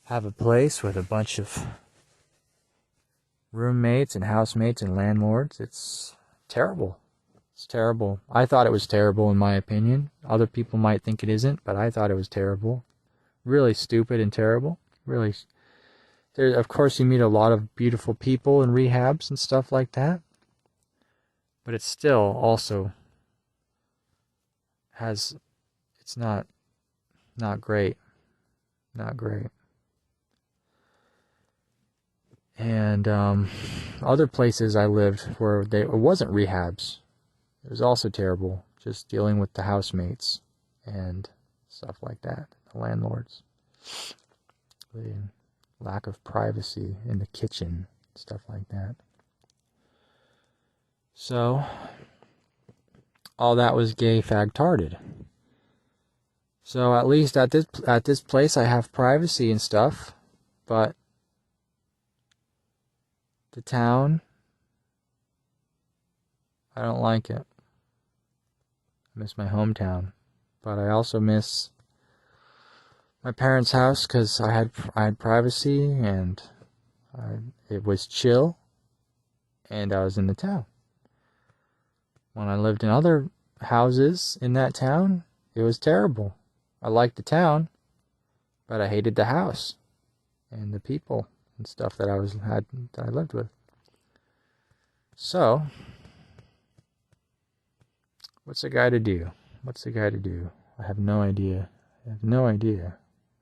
have a place with a bunch of roommates and housemates and landlords. It's terrible. It's terrible. I thought it was terrible in my opinion. Other people might think it isn't, but I thought it was terrible. Really stupid and terrible. Really. There, of course, you meet a lot of beautiful people in rehabs and stuff like that. But it's still also has, it's not great. Not great. And other places I lived where it wasn't rehabs. It was also terrible. Just dealing with the housemates and stuff like that. The landlords. The lack of privacy in the kitchen. Stuff like that. So, all that was gay fag-tarded. So at least at this place I have privacy and stuff, but the town, I don't like it. I miss my hometown, but I also miss my parents' house because I had privacy and it was chill, and I was in the town. When I lived in other houses in that town, it was terrible. I liked the town, but I hated the house and the people and stuff that I lived with. So, what's a guy to do? What's a guy to do? I have no idea. I have no idea.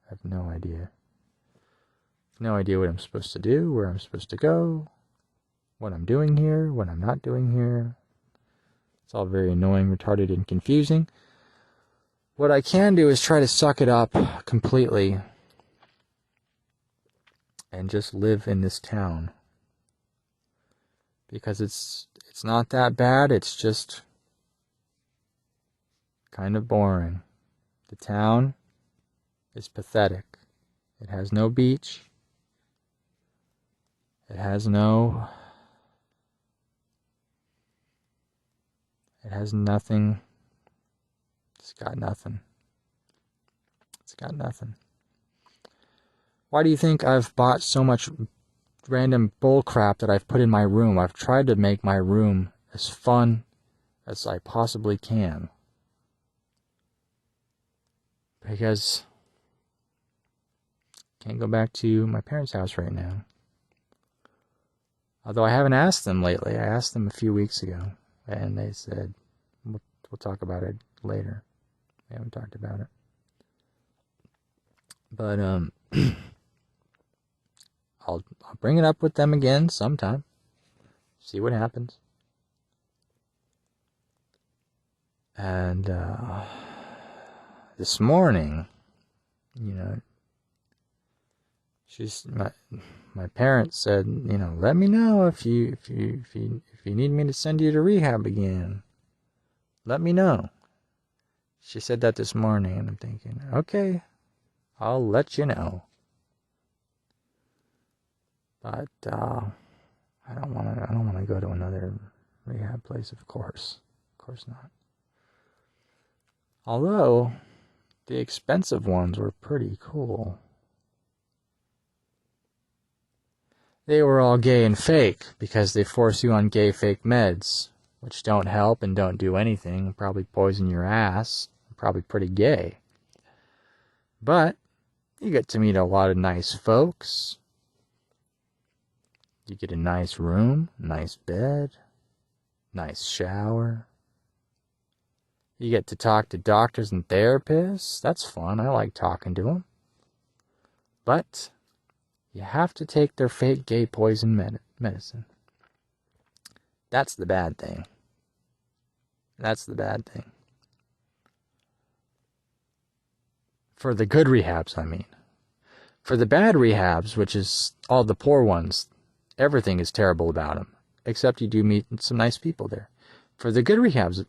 I have no idea. I have no idea what I'm supposed to do, where I'm supposed to go, what I'm doing here, what I'm not doing here. It's all very annoying, retarded, and confusing. What I can do is try to suck it up completely and just live in this town. Because it's not that bad, it's just kind of boring. The town is pathetic. It has no beach. It has nothing. It's got nothing. It's got nothing. Why do you think I've bought so much random bull crap that I've put in my room? I've tried to make my room as fun as I possibly can. Because I can't go back to my parents' house right now. Although I haven't asked them lately. I asked them a few weeks ago, and they said, we'll talk about it later. We haven't talked about it. But, I'll bring it up with them again sometime. See what happens. And, this morning, my parents said, let me know if you need me to send you to rehab again. Let me know. She said that this morning, and I'm thinking, okay, I'll let you know. But I don't want to go to another rehab place, of course. Of course not. Although the expensive ones were pretty cool. They were all gay and fake because they force you on gay fake meds, which don't help and don't do anything, probably poison your ass, probably pretty gay. But you get to meet a lot of nice folks. You get a nice room, nice bed, nice shower. You get to talk to doctors and therapists. That's fun. I like talking to them. But you have to take their fake gay poison medicine. That's the bad thing. That's the bad thing. For the good rehabs, I mean. For the bad rehabs, which is all the poor ones, everything is terrible about them. Except you do meet some nice people there. For the good rehabs,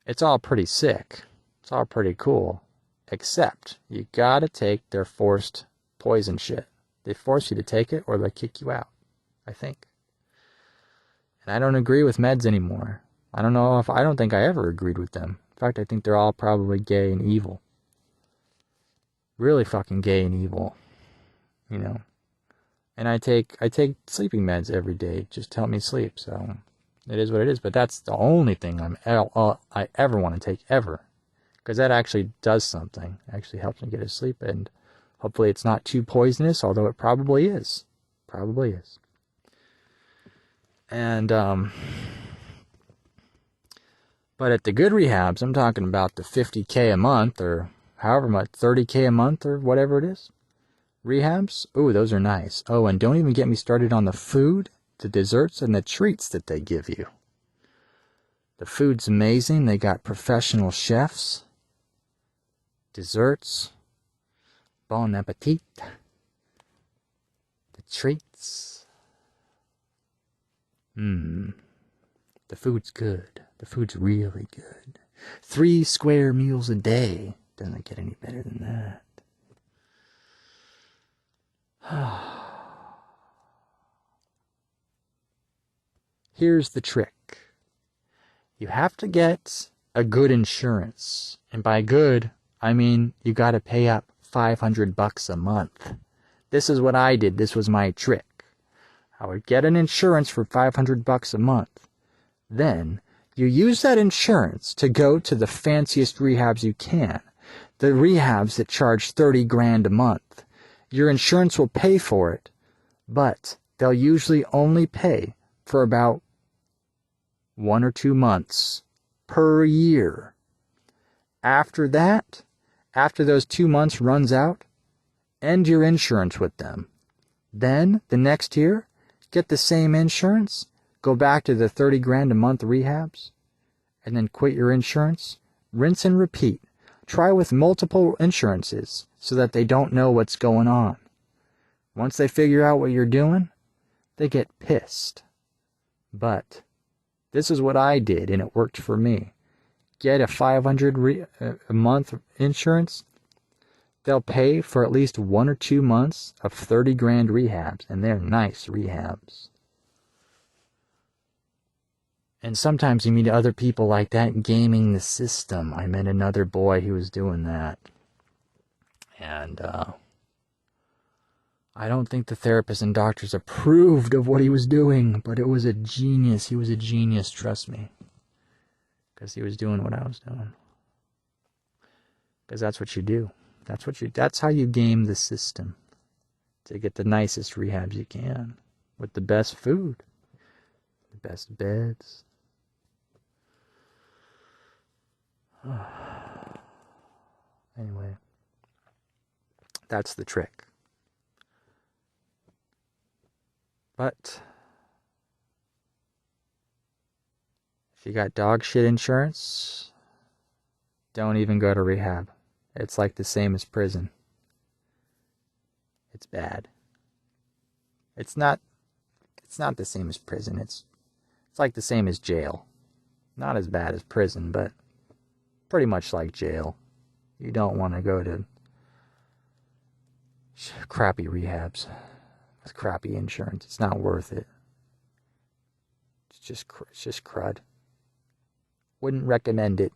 it's all pretty sick. It's all pretty cool. Except you gotta take their forced poison shit. They force you to take it or they kick you out, I think. And I don't agree with meds anymore. I don't think I ever agreed with them. In fact, I think they're all probably gay and evil. Really fucking gay and evil. And I take sleeping meds every day just to help me sleep. So it is what it is. But that's the only thing I ever want to take ever. Because that actually does something. It actually helps me get to sleep. And hopefully it's not too poisonous, although it probably is. Probably is. And, but at the good rehabs, I'm talking about the $50K a month or however much, $30K a month or whatever it is. Rehabs, ooh, those are nice. Oh, and don't even get me started on the food, the desserts, and the treats that they give you. The food's amazing. They got professional chefs. Desserts. Bon appetit. The treats. The food's good. The food's really good. 3 square meals a day. Doesn't get any better than that. Here's the trick. You have to get a good insurance. And by good, I mean you got to pay up $500 a month. This is what I did. This was my trick. I would get an insurance for $500 a month. Then you use that insurance to go to the fanciest rehabs you can. The rehabs that charge $30,000 a month. Your insurance will pay for it, but they'll usually only pay for about 1 or 2 months per year. After that, after those 2 months runs out, end your insurance with them. Then, the next year, get the same insurance, go back to the $30,000 a month rehabs, and then quit your insurance, rinse and repeat. Try with multiple insurances so that they don't know what's going on. Once they figure out what you're doing, they get pissed. But this is what I did, and it worked for me. Get a $500 a month insurance. They'll pay for at least 1 or 2 months of $30,000 rehabs, and they're nice rehabs. And sometimes you meet other people like that gaming the system. I met another boy who was doing that. And I don't think the therapists and doctors approved of what he was doing, but it was a genius. He was a genius, trust me. Because he was doing what I was doing. Because that's what you do. That's how you game the system. To get the nicest rehabs you can. With the best food. The best beds. Anyway, that's the trick. But if you got dog shit insurance, don't even go to rehab. It's like the same as prison. It's bad. It's not the same as prison. It's like the same as jail. Not as bad as prison, but pretty much like jail. You don't want to go to crappy rehabs with crappy insurance. It's not worth it. It's just crud. Wouldn't recommend it.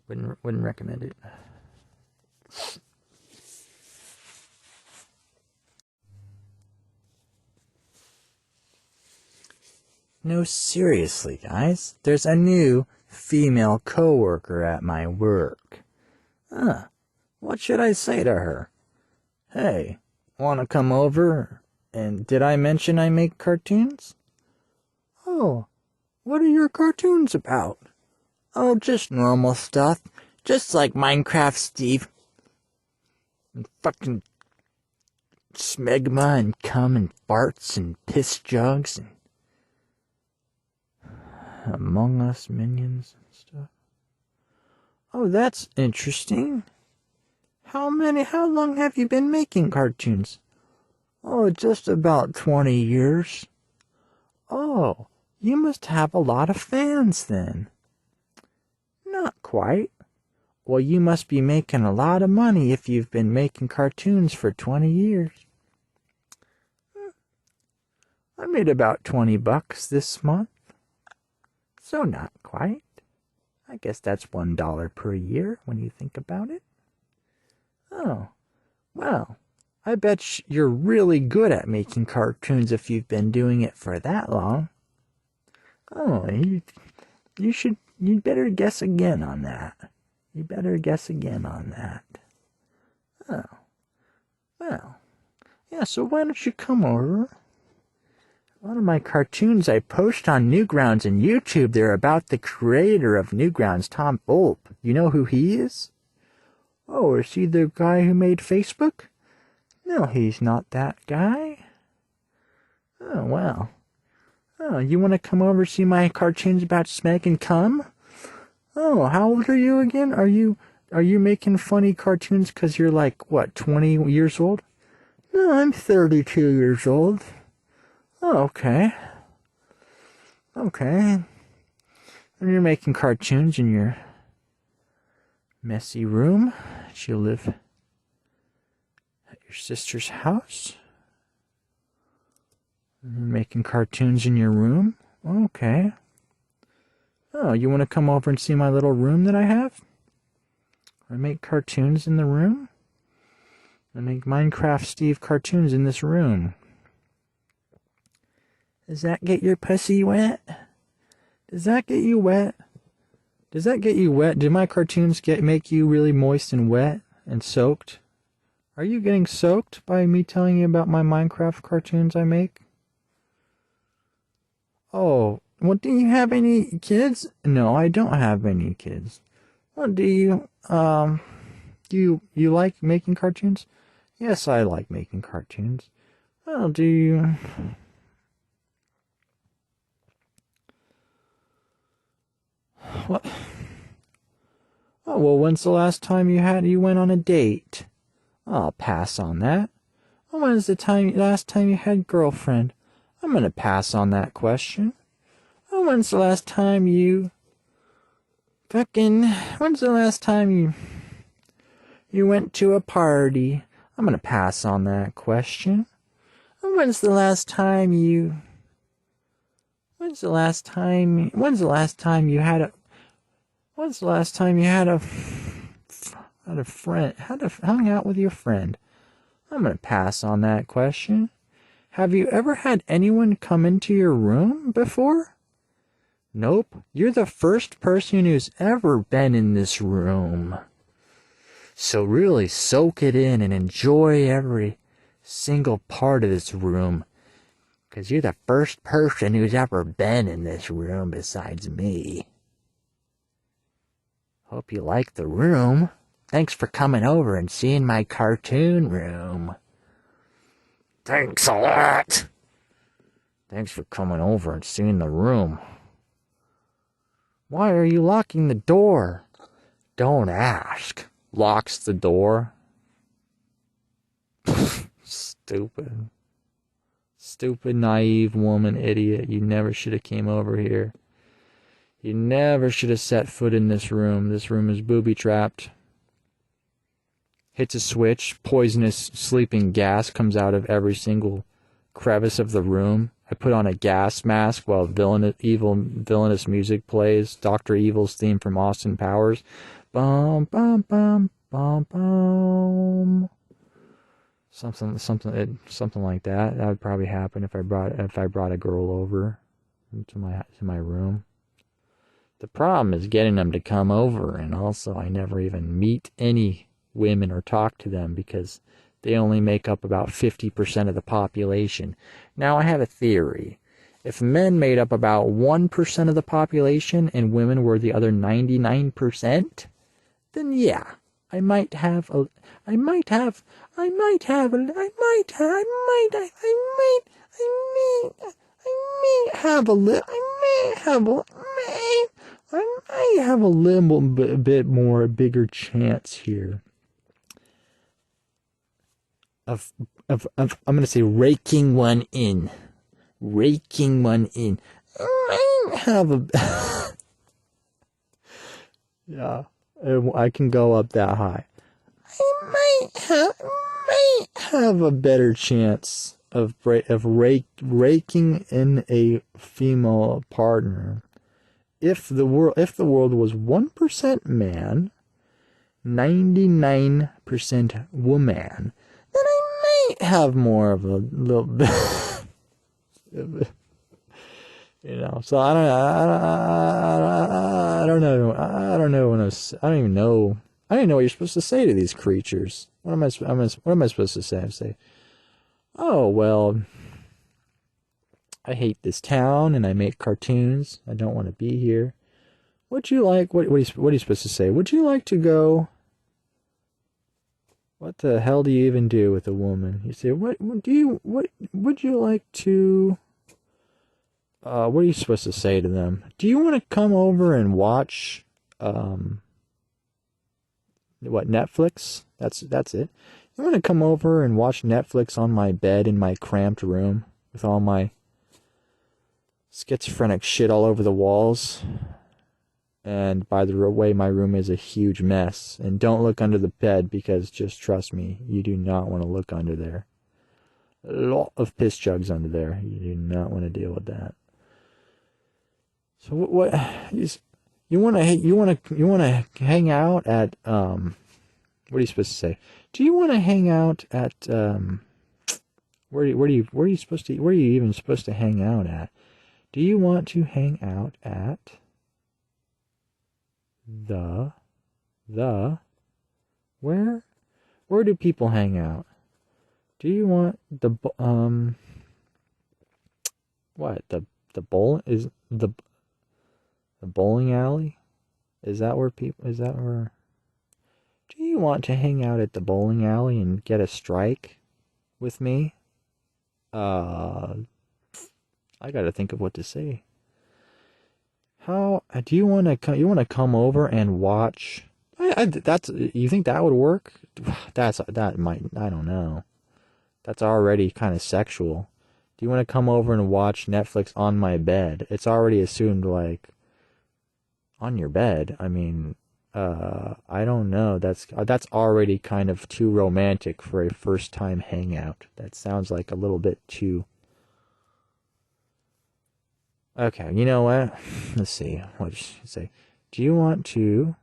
Wouldn't recommend it. No, seriously, guys. There's a new female coworker at my work. What should I say to her? Hey, wanna come over? And did I mention I make cartoons? Oh, what are your cartoons about? Oh, just normal stuff. Just like Minecraft Steve. And fucking smegma and cum and farts and piss jugs and Among Us minions and stuff. Oh, that's interesting. How long have you been making cartoons? Oh, just about 20 years. Oh, you must have a lot of fans then. Not quite. Well, you must be making a lot of money if you've been making cartoons for 20 years. I made about $20 this month. So not quite. I guess that's $1 per year when you think about it. Oh, well, I bet you're really good at making cartoons if you've been doing it for that long. Oh, you'd better guess again on that. You better guess again on that. Oh, well, yeah, so why don't you come over? A lot of my cartoons I post on Newgrounds and YouTube, they're about the creator of Newgrounds, Tom Bulb. You know who he is? Oh, is he the guy who made Facebook? No, he's not that guy. Oh, well. Oh, you want to come over and see my cartoons about Smeg and Cum? Oh, how old are you again? Are you making funny cartoons because you're like, what, 20 years old? No, I'm 32 years old. Oh, okay. Okay. And you're making cartoons in your messy room that you live at your sister's house? And you're making cartoons in your room? Okay. Oh, you want to come over and see my little room that I have? I make cartoons in the room. I make Minecraft Steve cartoons in this room. Does that get your pussy wet? Does that get you wet? Does that get you wet? Do my cartoons make you really moist and wet and soaked? Are you getting soaked by me telling you about my Minecraft cartoons I make? Oh, well, do you have any kids? No, I don't have any kids. Well, do you like making cartoons? Yes, I like making cartoons. Well, do you... What? Oh, well, when's the last time you went on a date? I'll pass on that. Well, when's the last time you had a girlfriend? I'm gonna pass on that question. Oh, when's the last time you went to a party? I'm gonna pass on that question. Oh, when's the last time you hung out with your friend? I'm gonna pass on that question. Have you ever had anyone come into your room before? Nope. You're the first person who's ever been in this room. So really soak it in and enjoy every single part of this room. 'Cause you're the first person who's ever been in this room besides me. Hope you like the room. Thanks for coming over and seeing my cartoon room. Thanks a lot. Thanks for coming over and seeing the room. Why are you locking the door? Don't ask. Locks the door. Stupid. Stupid, naive woman, idiot. You never should have came over here. You never should have set foot in this room. This room is booby-trapped. Hits a switch. Poisonous sleeping gas comes out of every single crevice of the room. I put on a gas mask while villainous music plays. Dr. Evil's theme from Austin Powers. Bum, bum, bum, bum, bum. Something like that. That would probably happen if I brought a girl over to my room. The problem is getting them to come over, and also I never even meet any women or talk to them because they only make up about 50% of the population. Now I have a theory. If men made up about 1% of the population and women were the other 99%, then yeah, I might have a little bit more, bigger chance here of I'm gonna say raking one in. I might have a yeah, I can go up that high. I might have a better chance of raking in a female partner if the world was 1% man, 99% woman. Then I have more of a little bit, you know. So I don't know. I don't know I don't even know. I don't even know what you're supposed to say to these creatures. What am I supposed to say? I say, oh well, I hate this town and I make cartoons. I don't want to be here. Would you like what are you supposed to say? Would you like to go? What the hell do you even do with a woman? You say, what would you like to what are you supposed to say to them? Do you want to come over and watch Netflix? That's it. You want to come over and watch Netflix on my bed in my cramped room with all my schizophrenic shit all over the walls? And by the way, my room is a huge mess. And don't look under the bed, because just trust me, you do not want to look under there. A lot of piss jugs under there. You do not want to deal with that. So what you want to hang out at what are you supposed to say? Do you want to hang out at where are you even supposed to hang out at? Do you want to hang out at the where do people hang out? Do you want the bowling alley? Is that where do you want to hang out at the bowling alley and get a strike with me? I got to think of what to say. How do you want to come? You want to come over and watch? You think that would work? That might. I don't know. That's already kind of sexual. Do you want to come over and watch Netflix on my bed? It's already assumed, like, on your bed. I mean, I don't know. That's already kind of too romantic for a first time hangout. That sounds like a little bit too. Okay, you know what? Let's see. What should I say? Do you want to?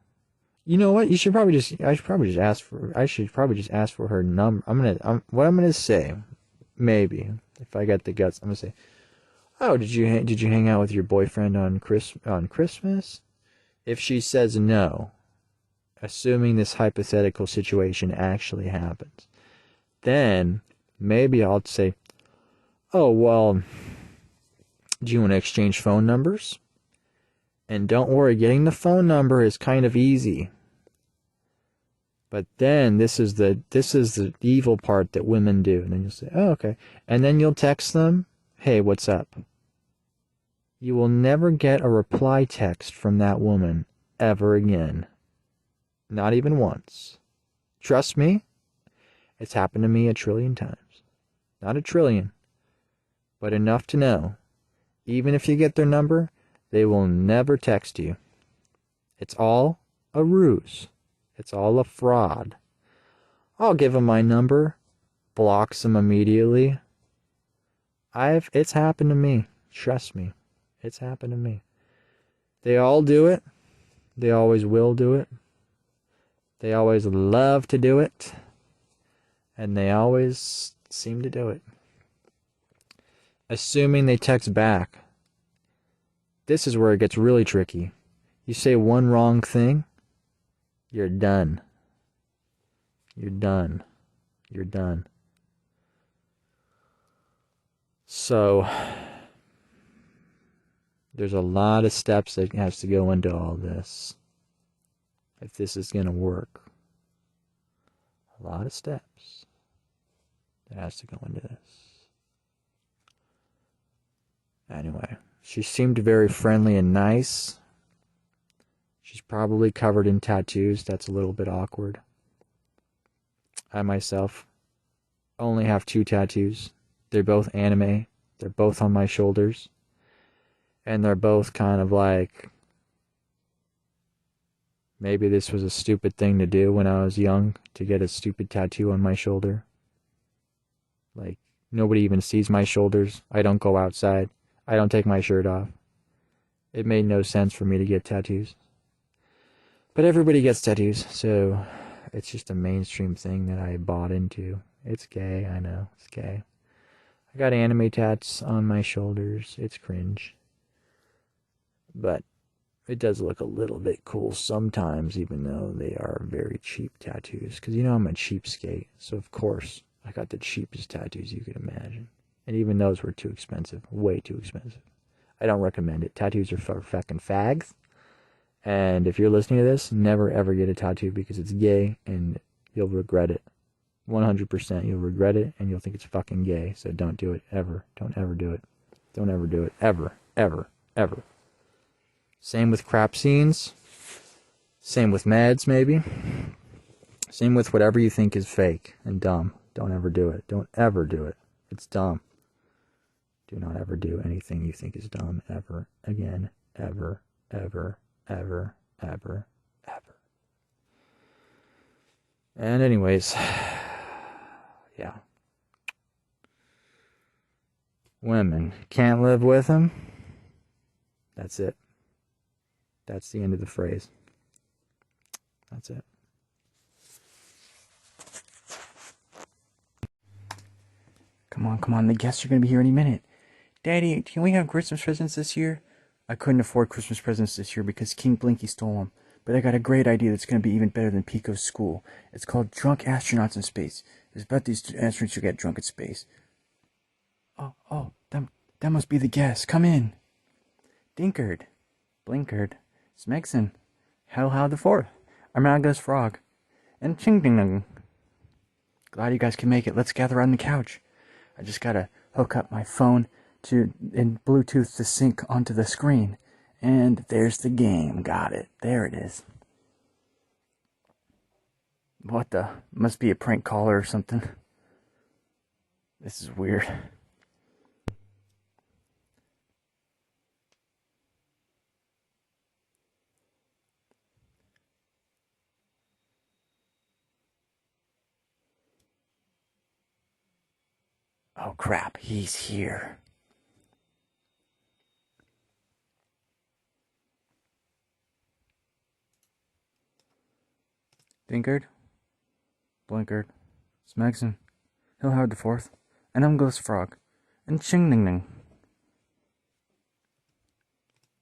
You know what? I should probably just ask for her number. What I'm gonna say, maybe if I get the guts, I'm gonna say, oh, did you hang out with your boyfriend on Christmas? If she says no, assuming this hypothetical situation actually happens, then maybe I'll say, oh well. Do you want to exchange phone numbers? And don't worry, getting the phone number is kind of easy. But then this is the evil part that women do. And then you'll say, oh, okay. And then you'll text them, hey, what's up? You will never get a reply text from that woman ever again. Not even once. Trust me, it's happened to me a trillion times. Not a trillion, but enough to know. Even if you get their number, they will never text you. It's all a ruse. It's all a fraud. I'll give them my number, blocks them immediately. It's happened to me. Trust me. It's happened to me. They all do it. They always will do it. They always love to do it. And they always seem to do it. Assuming they text back. This is where it gets really tricky. You say one wrong thing, you're done. You're done. You're done. So, there's a lot of steps that has to go into all this. If this is going to work. A lot of steps that has to go into this. Anyway, she seemed very friendly and nice. She's probably covered in tattoos. That's a little bit awkward. I myself only have 2 tattoos. They're both anime. They're both on my shoulders. And they're both kind of like, maybe this was a stupid thing to do when I was young, to get a stupid tattoo on my shoulder. Like, nobody even sees my shoulders. I don't go outside. I don't take my shirt off. It made no sense for me to get tattoos. But everybody gets tattoos, so it's just a mainstream thing that I bought into. It's gay, I know. It's gay. I got anime tats on my shoulders. It's cringe. But it does look a little bit cool sometimes, even though they are very cheap tattoos. Because you know I'm a cheapskate, so of course I got the cheapest tattoos you could imagine. And even those were too expensive. Way too expensive. I don't recommend it. Tattoos are for fucking fags. And if you're listening to this, never ever get a tattoo because it's gay and you'll regret it. 100% you'll regret it and you'll think it's fucking gay. So don't do it ever. Don't ever do it. Don't ever do it. Ever. Ever. Ever. Same with crap scenes. Same with meds, maybe. Same with whatever you think is fake and dumb. Don't ever do it. Don't ever do it. It's dumb. Do not ever do anything you think is dumb ever again. Ever. Ever. Ever. Ever. Ever. And anyways, yeah. Women can't live with him. That's it. That's the end of the phrase. That's it. Come on. The guests are going to be here any minute. Daddy, can we have Christmas presents this year? I couldn't afford Christmas presents this year because King Blinky stole them. But I got a great idea that's going to be even better than Pico's school. It's called Drunk Astronauts in Space. It's about these astronauts who get drunk in space. Oh, that must be the guest. Come in. Dinkard, Blinkard, Smegson, How the Fourth, Armagos Frog, and Ching Ding Dong. Glad you guys can make it. Let's gather on the couch. I just gotta hook up my phone and Bluetooth to sync onto the screen. And there's the game. Got it. There it is. What the? Must be a prank caller or something. This is weird. Oh crap, he's here. Dinkard, Blinkard, Smegson, Howard the Fourth, and Umgos Frog, and Ching Ding Ding.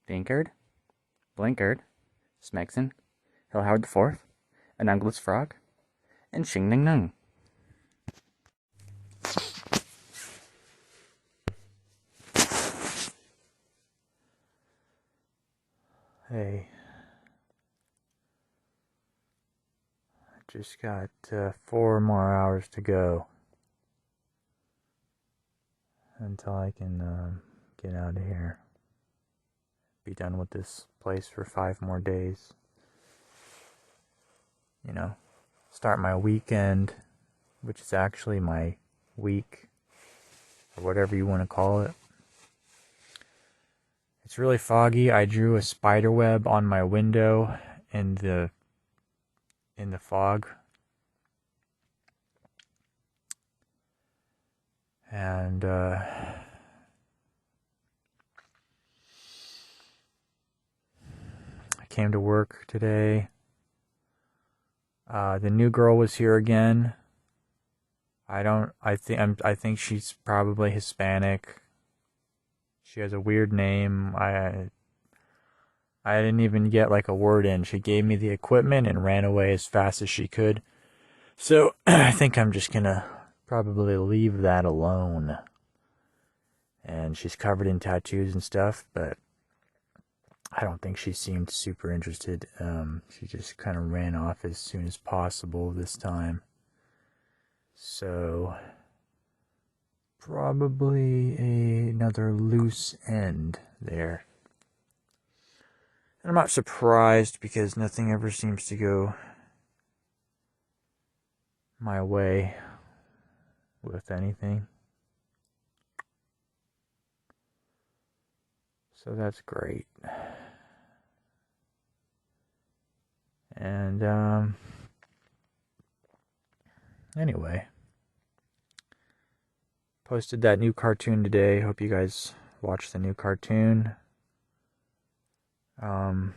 Dinkard, Blinkard, Smegson, Howard the Fourth, and Umgos Frog, and Ching Ding Ding. Hey. Just got 4 more hours to go until I can get out of here. Be done with this place for 5 more days. You know, start my weekend, which is actually my week, or whatever you want to call it. It's really foggy. I drew a spider web on my window in the fog. And I came to work today. The new girl was here again. I think she's probably Hispanic. She has a weird name. I didn't even get like a word in. She gave me the equipment and ran away as fast as she could. So I think I'm just gonna probably leave that alone. And she's covered in tattoos and stuff, but I don't think she seemed super interested. She just kind of ran off as soon as possible this time. So probably another loose end there. And I'm not surprised because nothing ever seems to go my way with anything. So that's great. And anyway, posted that new cartoon today. Hope you guys watched the new cartoon. I'll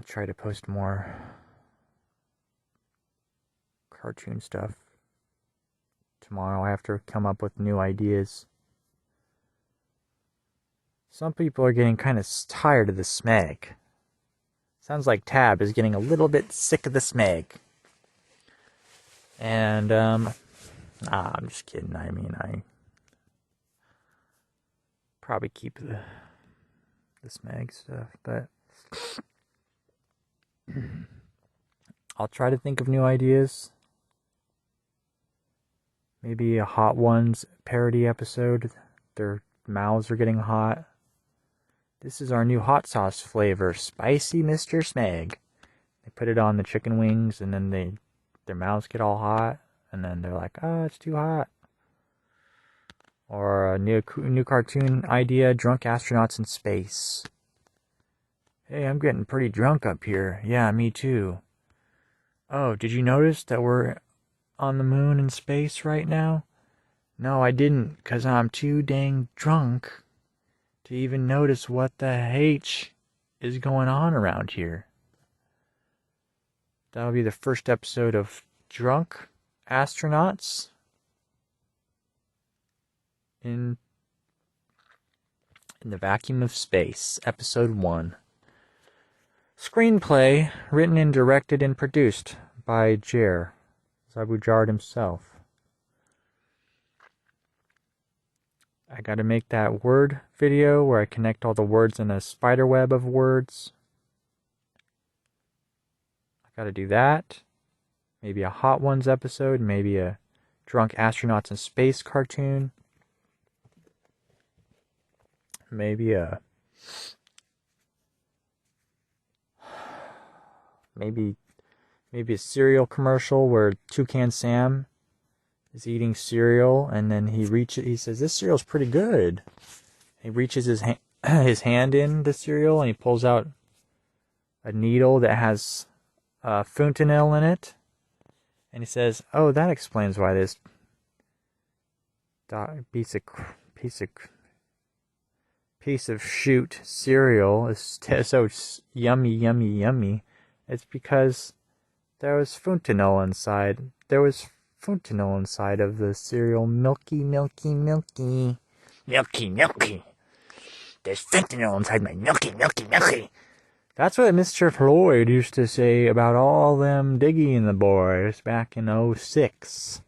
try to post more cartoon stuff. Tomorrow I have to come up with new ideas. Some people are getting kind of tired of the smeg. Sounds like Tab is getting a little bit sick of the smeg. And, I'm just kidding. I mean, I probably keep the smeg stuff, but I'll try to think of new ideas. Maybe a Hot Ones parody episode. Their mouths are getting hot. This is our new hot sauce flavor, Spicy Mr. Smeg. They put it on the chicken wings, and then their mouths get all hot, and then they're like, "Oh, it's too hot." Or a new cartoon idea, Drunk Astronauts in Space. Hey, I'm getting pretty drunk up here. Yeah, me too. Oh, did you notice that we're on the moon in space right now? No, I didn't, because I'm too dang drunk to even notice what the H is going on around here. That'll be the first episode of Drunk Astronauts in the Vacuum of Space, episode 1. Screenplay written and directed and produced by Jer Zabujard himself. I gotta make that word video where I connect all the words in a spider web of words. I gotta do that. Maybe a Hot Ones episode, maybe a Drunk Astronauts in Space cartoon. Maybe a cereal commercial where Toucan Sam is eating cereal, and then he says, "This cereal's pretty good." He reaches his hand in the cereal, and he pulls out a needle that has fentanyl in it, and he says, "Oh, that explains why this piece of shoot cereal is so yummy. It's because there was fentanyl inside. There was fentanyl inside of the cereal. Milky. There's fentanyl inside my milky. That's what Mr. Floyd used to say about all them digging the boys back in '06.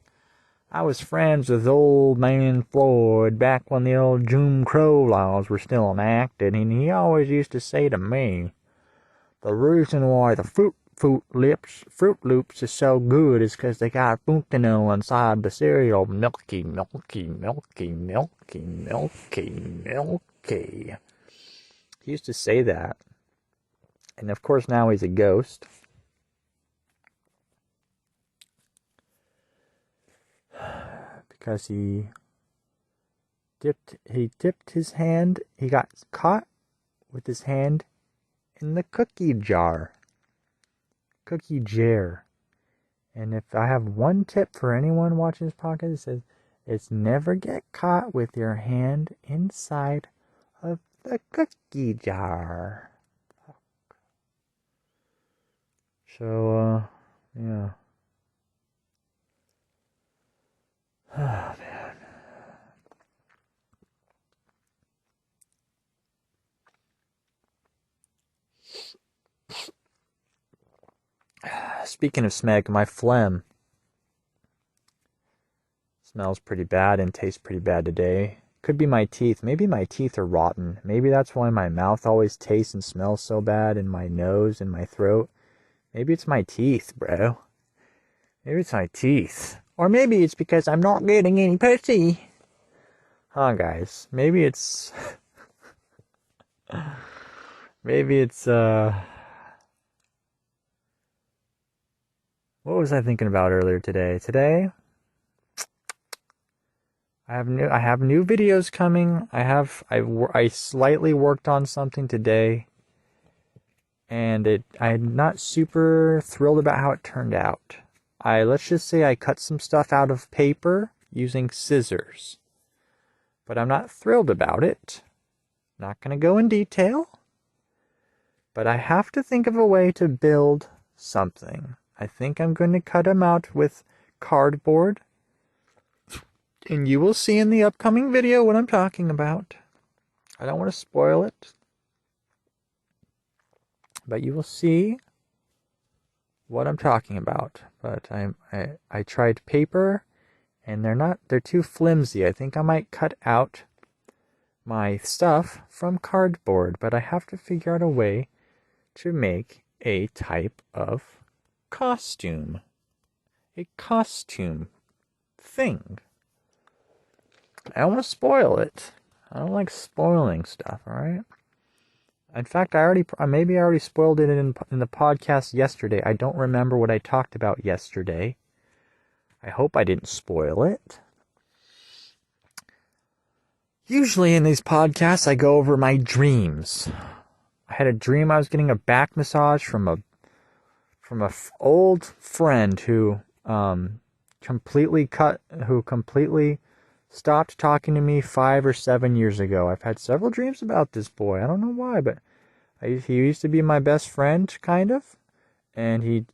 I was friends with old man Floyd back when the old Jim Crow laws were still enacted, and he always used to say to me, the reason why the Fruit Loops is so good is because they got fentanyl inside the cereal. Milky. He used to say that. And of course now he's a ghost. Because he dipped his hand, he got caught with his hand in the cookie jar. And if I have one tip for anyone watching this podcast, it says, it's never get caught with your hand inside of the cookie jar. So, yeah. Oh, man. Speaking of smeg, my phlegm smells pretty bad and tastes pretty bad today. Could be my teeth. Maybe my teeth are rotten. Maybe that's why my mouth always tastes and smells so bad, and my nose and my throat. Maybe it's my teeth, bro. Maybe it's my teeth. Or maybe it's because I'm not getting any pussy. Huh, guys? Maybe it's... What was I thinking about earlier today? I have new videos coming. I slightly worked on something today, and I'm not super thrilled about how it turned out. Let's just say I cut some stuff out of paper using scissors, but I'm not thrilled about it. Not going to go in detail, but I have to think of a way to build something. I think I'm going to cut him out with cardboard. And you will see in the upcoming video what I'm talking about. I don't want to spoil it. But you will see what I'm talking about. But I tried paper, and they're too flimsy. I think I might cut out my stuff from cardboard, but I have to figure out a way to make a type of costume. A costume thing. I don't want to spoil it. I don't like spoiling stuff, alright? In fact, maybe I already spoiled it in the podcast yesterday. I don't remember what I talked about yesterday. I hope I didn't spoil it. Usually in these podcasts, I go over my dreams. I had a dream I was getting a back massage from a old friend who completely stopped talking to me 5 or 7 years ago. I've had several dreams about this boy. I don't know why, but he used to be my best friend, kind of. And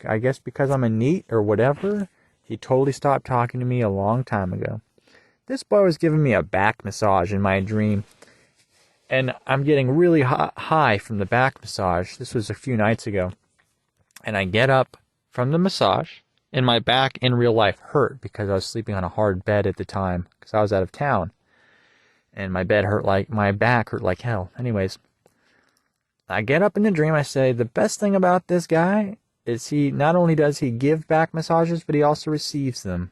I guess because I'm a NEET or whatever, he totally stopped talking to me a long time ago. This boy was giving me a back massage in my dream. And I'm getting really high from the back massage. This was a few nights ago. And I get up from the massage, and my back in real life hurt because I was sleeping on a hard bed at the time because I was out of town. And my back hurt like hell. Anyways, I get up in the dream. I say, the best thing about this guy is he not only does he give back massages, but he also receives them.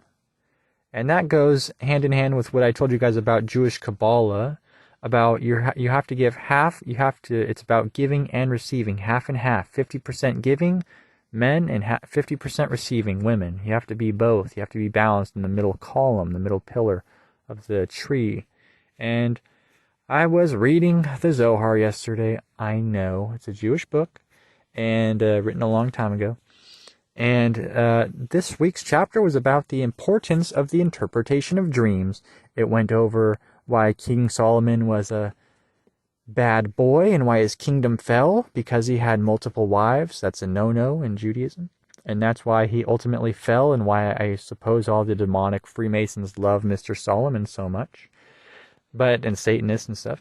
And that goes hand in hand with what I told you guys about Jewish Kabbalah, about you have to give half, it's about giving and receiving, half and half, 50% giving, men, and 50% receiving, women. You have to be both. You have to be balanced in the middle column, the middle pillar of the tree. And I was reading the Zohar yesterday. I know, it's a Jewish book, and written a long time ago. And this week's chapter was about the importance of the interpretation of dreams. It went over why King Solomon was a bad boy and why his kingdom fell because he had multiple wives. That's a no-no in Judaism. And that's why he ultimately fell, and why I suppose all the demonic Freemasons love Mr. Solomon so much. And Satanists and stuff.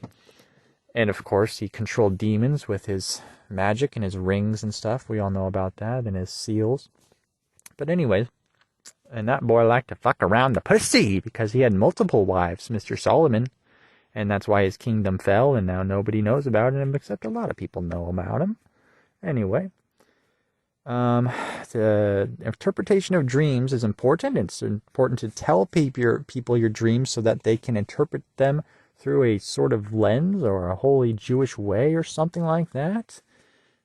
And of course, he controlled demons with his magic and his rings and stuff. We all know about that, and his seals. But anyways, and that boy liked to fuck around the pussy because he had multiple wives, Mr. Solomon. And that's why his kingdom fell, and now nobody knows about him, except a lot of people know about him. Anyway, the interpretation of dreams is important. It's important to tell people your dreams so that they can interpret them through a sort of lens or a wholly Jewish way or something like that.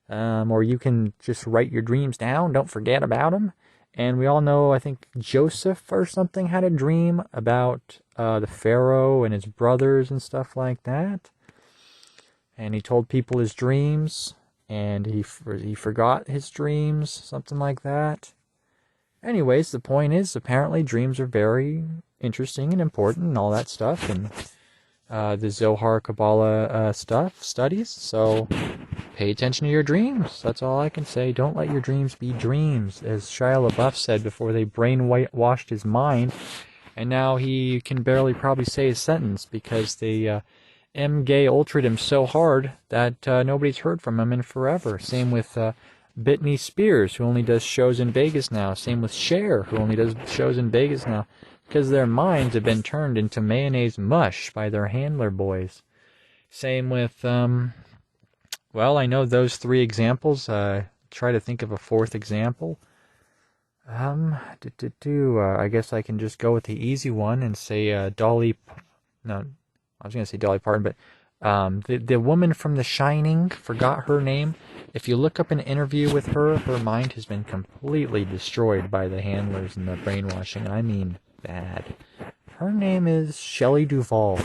Or you can just write your dreams down. Don't forget about them. And we all know, I think Joseph or something had a dream about the Pharaoh and his brothers and stuff like that. And he told people his dreams, and he forgot his dreams, something like that. Anyways, the point is, apparently dreams are very interesting and important and all that stuff, and the Zohar Kabbalah studies. So pay attention to your dreams. That's all I can say. Don't let your dreams be dreams, as Shia LaBeouf said before they brainwashed his mind, and now he can barely probably say a sentence because they M-gay-ultra'd him so hard that nobody's heard from him in forever. Same with Britney Spears, who only does shows in Vegas now. Same with Cher, who only does shows in Vegas now, because their minds have been turned into mayonnaise mush by their handler boys. Same with, well, I know those 3 examples. Try to think of a 4th example. I guess I can just go with the easy one and say Dolly. No, I was going to say Dolly Parton, but the woman from The Shining, forgot her name. If you look up an interview with her, her mind has been completely destroyed by the handlers and the brainwashing. I mean, bad. Her name is Shelley Duvall.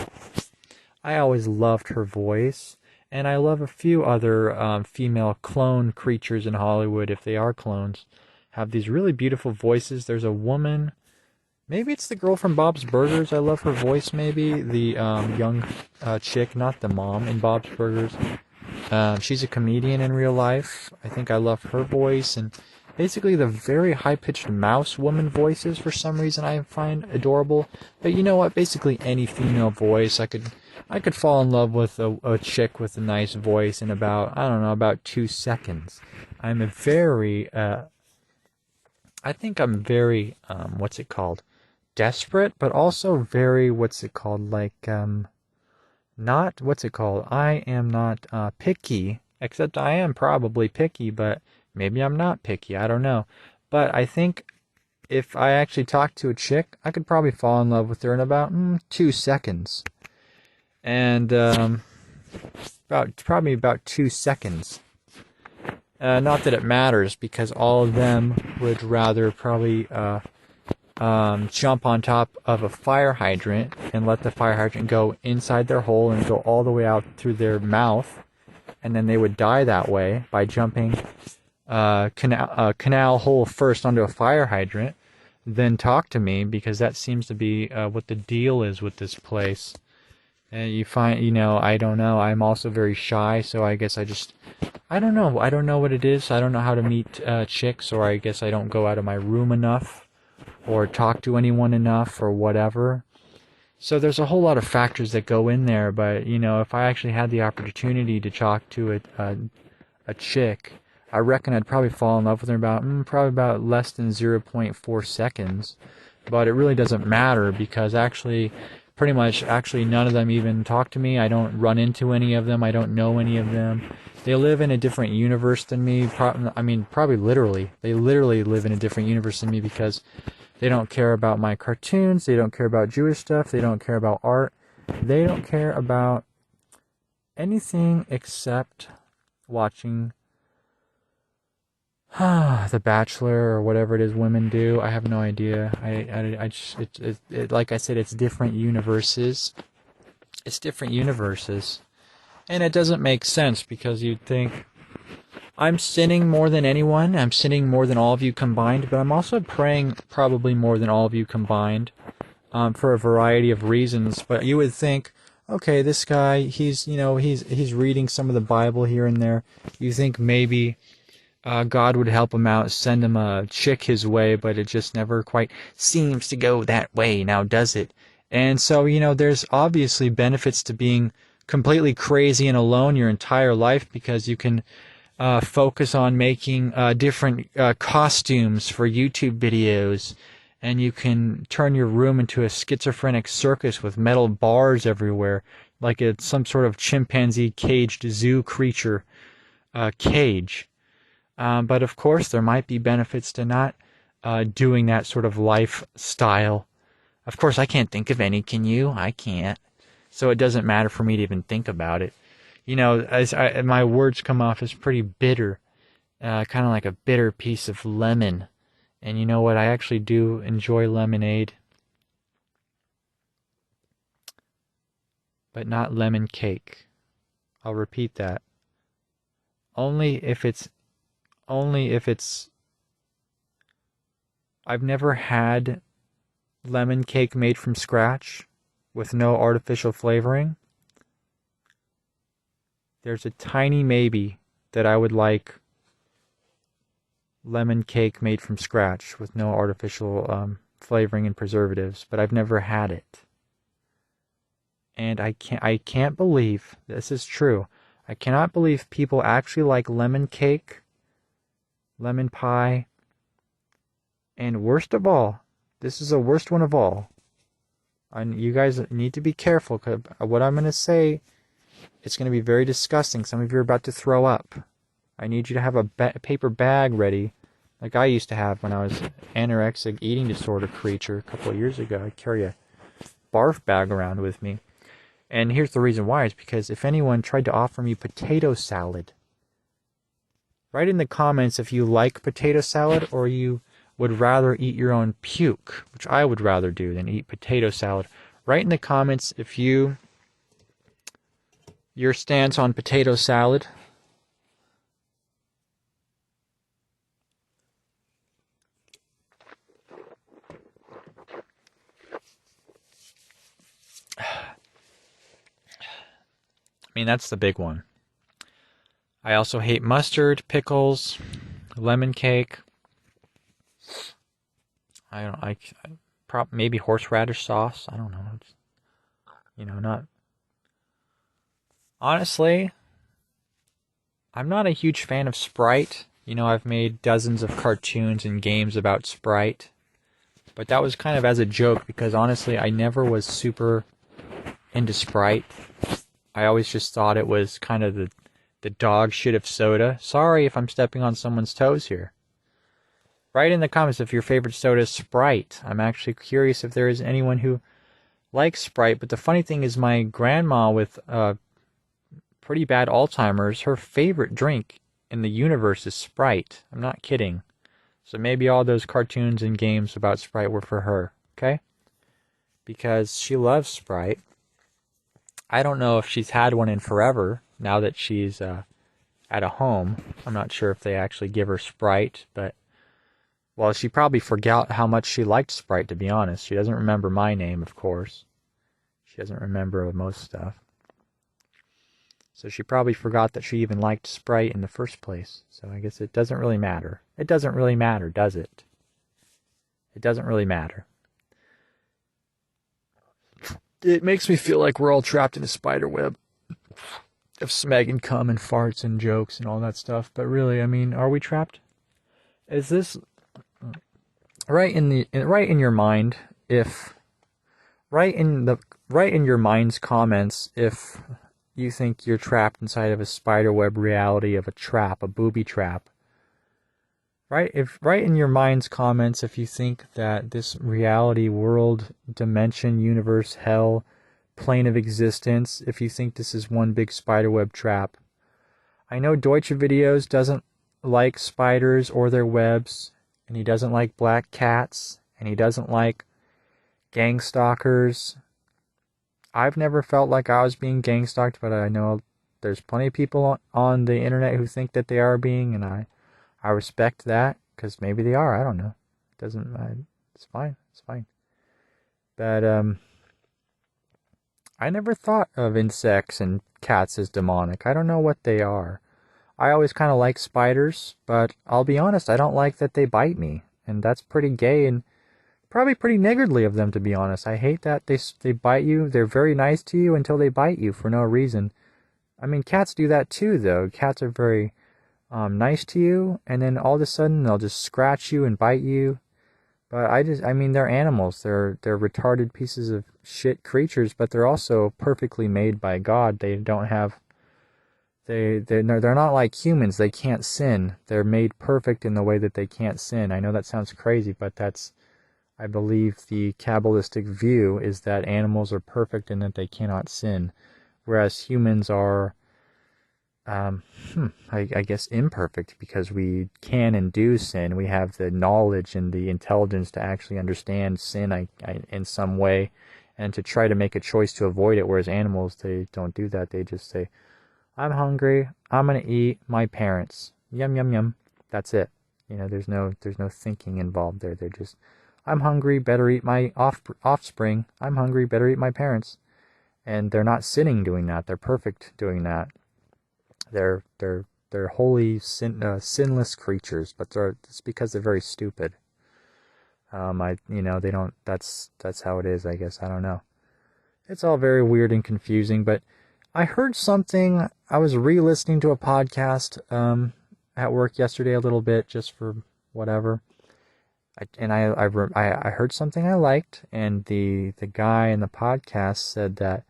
I always loved her voice, and I love a few other female clone creatures in Hollywood, if they are clones, have these really beautiful voices. There's a woman, maybe it's the girl from Bob's Burgers. I love her voice, maybe. The young chick, not the mom in Bob's Burgers. She's a comedian in real life. I think I love her voice. And Basically, the very high-pitched mouse woman voices, for some reason, I find adorable. But you know what? Basically, any female voice, I could fall in love with a chick with a nice voice in about 2 seconds. I'm a very, I think I'm very, what's it called? Desperate, but also very, not, I am not picky, except I am probably picky, but maybe I'm not picky, I don't know. But I think if I actually talk to a chick, I could probably fall in love with her in about 2 seconds. And probably about 2 seconds. Not that it matters, because all of them would rather probably jump on top of a fire hydrant and let the fire hydrant go inside their hole and go all the way out through their mouth, and then they would die that way by jumping canal hole first onto a fire hydrant, then talk to me, because that seems to be what the deal is with this place. And you find, I don't know, I'm also very shy, so I guess I don't know what it is. I don't know how to meet chicks, or I guess I don't go out of my room enough, or talk to anyone enough, or whatever. So there's a whole lot of factors that go in there, but, if I actually had the opportunity to talk to a chick, I reckon I'd probably fall in love with her probably about less than 0.4 seconds. But it really doesn't matter, because pretty much none of them even talk to me. I don't run into any of them. I don't know any of them. They live in a different universe than me. Probably literally. They literally live in a different universe than me, because they don't care about my cartoons. They don't care about Jewish stuff. They don't care about art. They don't care about anything except watching The Bachelor, or whatever it is women do. I have no idea. Like I said, it's different universes. It's different universes. And it doesn't make sense, because you'd think, I'm sinning more than anyone. I'm sinning more than all of you combined, but I'm also praying probably more than all of you combined, for a variety of reasons. But you would think, okay, this guy, he's reading some of the Bible here and there. You think maybe God would help him out, send him a chick his way, but it just never quite seems to go that way, now does it? And so, there's obviously benefits to being completely crazy and alone your entire life, because you can focus on making different costumes for YouTube videos, and you can turn your room into a schizophrenic circus with metal bars everywhere, like it's some sort of chimpanzee caged zoo creature cage. But of course, there might be benefits to not doing that sort of lifestyle. Of course, I can't think of any. Can you? I can't. So it doesn't matter for me to even think about it. My words come off as pretty bitter, kind of like a bitter piece of lemon. And you know what? I actually do enjoy lemonade, but not lemon cake. I'll repeat that. Only if it's I've never had lemon cake made from scratch with no artificial flavoring. There's a tiny maybe that I would like lemon cake made from scratch with no artificial flavoring and preservatives, but I've never had it. And I can't believe this is true. I cannot believe people actually like lemon cake, lemon pie, and worst of all, this is the worst one of all. And you guys need to be careful, because what I'm going to say, it's going to be very disgusting. Some of you are about to throw up. I need you to have a paper bag ready, like I used to have when I was an anorexic eating disorder creature a couple of years ago. I carry a barf bag around with me. And here's the reason why. It's because if anyone tried to offer me potato salad, write in the comments if you like potato salad, or you would rather eat your own puke, which I would rather do than eat potato salad. Write in the comments if your stance on potato salad. I mean, that's the big one. I also hate mustard, pickles, lemon cake, I don't like, maybe horseradish sauce. I don't know. It's, not. Honestly, I'm not a huge fan of Sprite. I've made dozens of cartoons and games about Sprite. But that was kind of as a joke because honestly, I never was super into Sprite. I always just thought it was kind of the dog shit of soda. Sorry if I'm stepping on someone's toes here. Write in the comments if your favorite soda is Sprite. I'm actually curious if there is anyone who likes Sprite. But the funny thing is my grandma with pretty bad Alzheimer's, her favorite drink in the universe is Sprite. I'm not kidding. So maybe all those cartoons and games about Sprite were for her, okay? Because she loves Sprite. I don't know if she's had one in forever now that she's at a home. I'm not sure if they actually give her Sprite, but well, she probably forgot how much she liked Sprite, to be honest. She doesn't remember my name, of course. She doesn't remember most stuff. So she probably forgot that she even liked Sprite in the first place. So I guess it doesn't really matter. It doesn't really matter, does it? It doesn't really matter. It makes me feel like we're all trapped in a spider web of smeg and cum and farts and jokes and all that stuff. But really, I mean, are we trapped? Is this right in your mind? If right in your mind's comments, if you think you're trapped inside of a spiderweb reality of a trap, a booby trap. Right in your mind's comments if you think that this reality, world, dimension, universe, hell, plane of existence, if you think this is one big spiderweb trap. I know Deutsche Videos doesn't like spiders or their webs, and he doesn't like black cats, and he doesn't like gang stalkers. I've never felt like I was being gang stalked, but I know there's plenty of people on the internet who think that they are being, and I respect that, because maybe they are, I don't know. It's fine. But, I never thought of insects and cats as demonic. I don't know what they are. I always kind of like spiders, but I'll be honest, I don't like that they bite me, and that's pretty gay and probably pretty niggardly of them, to be honest. I hate that they bite you. They're very nice to you until they bite you for no reason. I mean, cats do that too, though. Cats are very nice to you, and then all of a sudden they'll just scratch you and bite you. But I mean, they're animals. They're retarded pieces of shit creatures, but they're also perfectly made by God. They don't have... They're not like humans. They can't sin. They're made perfect in the way that they can't sin. I know that sounds crazy, but that's... I believe the Kabbalistic view is that animals are perfect and that they cannot sin, whereas humans are, I guess, imperfect because we can and do sin. We have the knowledge and the intelligence to actually understand sin in some way and to try to make a choice to avoid it, whereas animals, they don't do that. They just say, I'm hungry, I'm going to eat my parents. Yum, yum, yum. That's it. There's no thinking involved there. They're just... I'm hungry, better eat my offspring. I'm hungry, better eat my parents. And they're not sinning doing that. They're perfect doing that. They're holy, sinless creatures, but it's because they're very stupid. They don't. That's how it is, I guess. I don't know. It's all very weird and confusing. But I heard something. I was re-listening to a podcast at work yesterday a little bit, just for whatever. I heard something I liked, and the guy in the podcast said that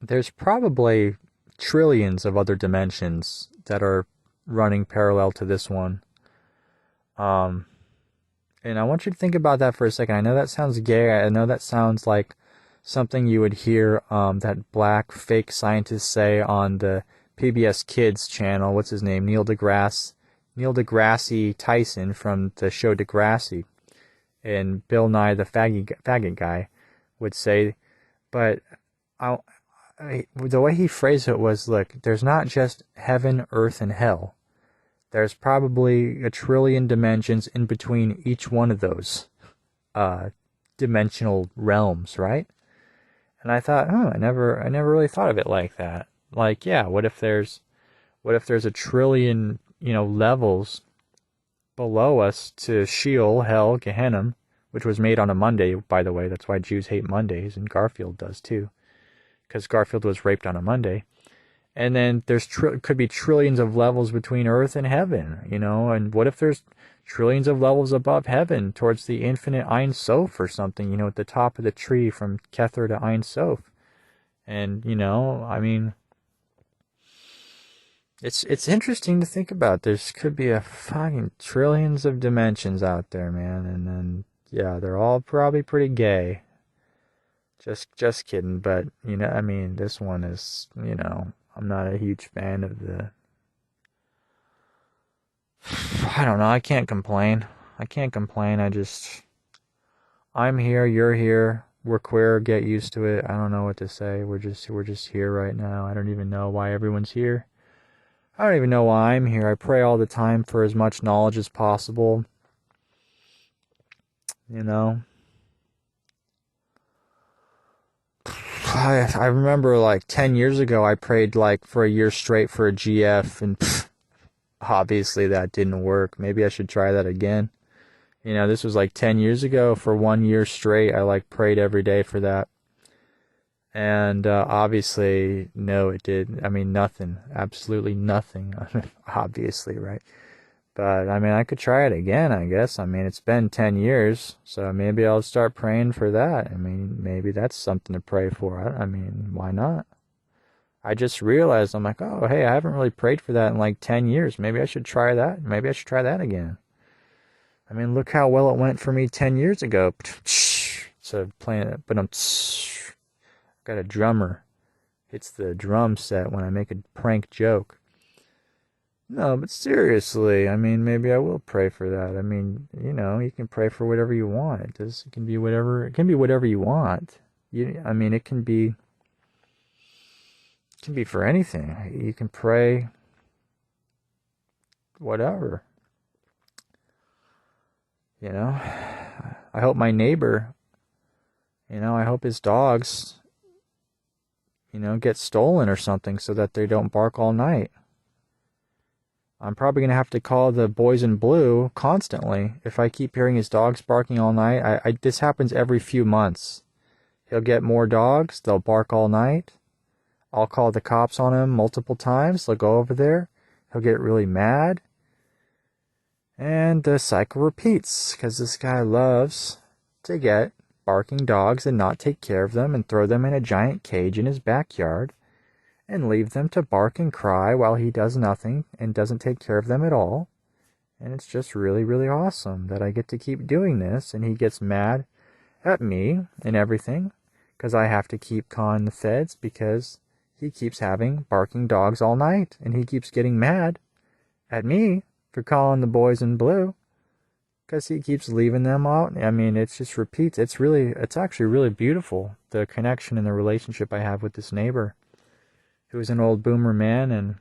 there's probably trillions of other dimensions that are running parallel to this one. And I want you to think about that for a second. I know that sounds gay. I know that sounds like something you would hear that black fake scientists say on the PBS Kids channel. What's his name? Neil deGrasse Tyson from the show Degrassi, and Bill Nye the faggot guy would say, but the way he phrased it was, look, there's not just heaven, earth, and hell. There's probably a trillion dimensions in between each one of those dimensional realms, right? And I thought, I never really thought of it like that. Like, yeah, what if there's a trillion levels below us to Sheol, hell, Gehenna, which was made on a Monday, by the way. That's why Jews hate Mondays, and Garfield does too, because Garfield was raped on a Monday. And then there's could be trillions of levels between earth and heaven, and what if there's trillions of levels above heaven towards the infinite Ein Sof or something, at the top of the tree from Kether to Ein Sof. And, it's interesting to think about. There could be a fucking trillions of dimensions out there, man. And then, yeah, they're all probably pretty gay. Just kidding. But, this one is, I'm not a huge fan of the... I don't know. I can't complain. I'm here. You're here. We're queer. Get used to it. I don't know what to say. We're just here right now. I don't even know why everyone's here. I don't even know why I'm here. I pray all the time for as much knowledge as possible. I remember like 10 years ago, I prayed like for a year straight for a GF, and obviously that didn't work. Maybe I should try that again. This was like 10 years ago. For 1 year straight, I like prayed every day for that. And obviously, no, it did. Nothing. Absolutely nothing. Obviously, right? But, I could try it again, I guess. It's been 10 years, so maybe I'll start praying for that. Maybe that's something to pray for. Why not? I just realized, I'm like, oh, hey, I haven't really prayed for that in like 10 years. Maybe I should try that. Maybe I should try that again. Look how well it went for me 10 years ago. So playing it, but got a drummer. Hits the drum set when I make a prank joke. No, but seriously, maybe I will pray for that. You can pray for whatever you want. It can be whatever you want. It can be for anything. You can pray whatever. I hope my neighbor, I hope his dogs, get stolen or something so that they don't bark all night. I'm probably going to have to call the boys in blue constantly if I keep hearing his dogs barking all night. This happens every few months. He'll get more dogs. They'll bark all night. I'll call the cops on him multiple times. They'll go over there. He'll get really mad. And the cycle repeats because this guy loves to get barking dogs and not take care of them and throw them in a giant cage in his backyard and leave them to bark and cry while he does nothing and doesn't take care of them at all. And it's just really, really awesome that I get to keep doing this, and he gets mad at me and everything because I have to keep calling the feds because he keeps having barking dogs all night, and he keeps getting mad at me for calling the boys in blue because he keeps leaving them out. It just repeats. It's actually really beautiful, the connection and the relationship I have with this neighbor who is an old boomer man, and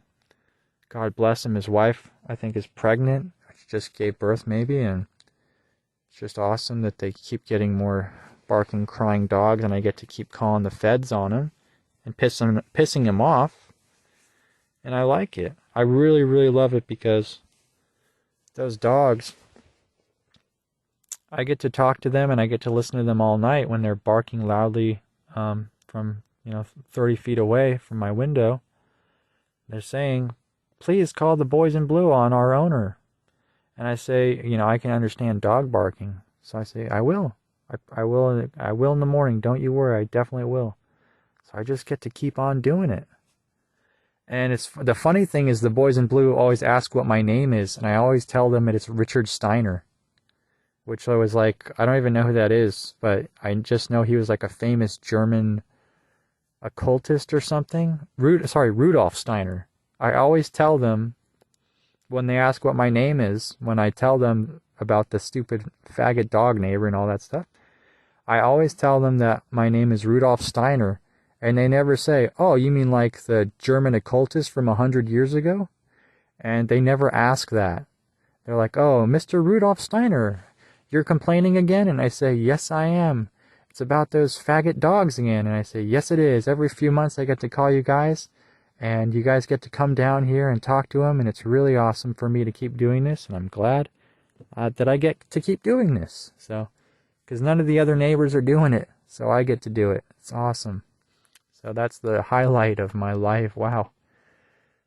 God bless him, his wife, I think, is pregnant. She just gave birth maybe, and it's just awesome that they keep getting more barking, crying dogs, and I get to keep calling the feds on him and pissing him off, and I like it. I really, really love it because those dogs, I get to talk to them and I get to listen to them all night when they're barking loudly from 30 feet away from my window. They're saying, please call the boys in blue on our owner. And I say, I can understand dog barking. So I say, I will. I will in the morning. Don't you worry. I definitely will. So I just get to keep on doing it. And the funny thing is the boys in blue always ask what my name is, and I always tell them that it's Richard Steiner, which I was like, I don't even know who that is, but I just know he was like a famous German occultist or something. Rudolf Steiner. I always tell them when they ask what my name is, when I tell them about the stupid faggot dog neighbor and all that stuff, I always tell them that my name is Rudolf Steiner. And they never say, oh, you mean like the German occultist from 100 years ago? And they never ask that. They're like, oh, Mr. Rudolf Steiner, you're complaining again? And I say, yes, I am. It's about those faggot dogs again. And I say, yes, it is. Every few months I get to call you guys, and you guys get to come down here and talk to them, and it's really awesome for me to keep doing this, and I'm glad that I get to keep doing this. So, because none of the other neighbors are doing it, so I get to do it. It's awesome. So that's the highlight of my life. Wow.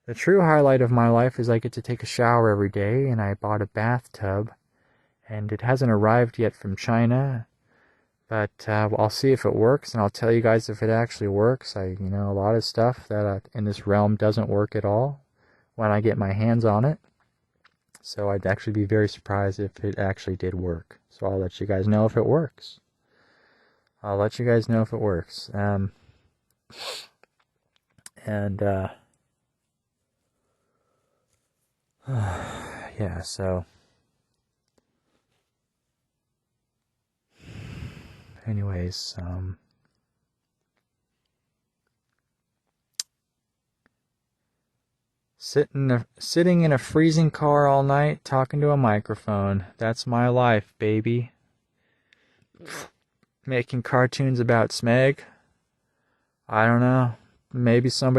The true highlight of my life is I get to take a shower every day, and I bought a bathtub, and it hasn't arrived yet from China, but I'll see if it works, and I'll tell you guys if it actually works. A lot of stuff that in this realm doesn't work at all when I get my hands on it. So I'd actually be very surprised if it actually did work. So I'll let you guys know if it works. Yeah, so anyways, sitting in a freezing car all night talking to a microphone. That's my life, baby. Making cartoons about Smeg. I don't know. Maybe some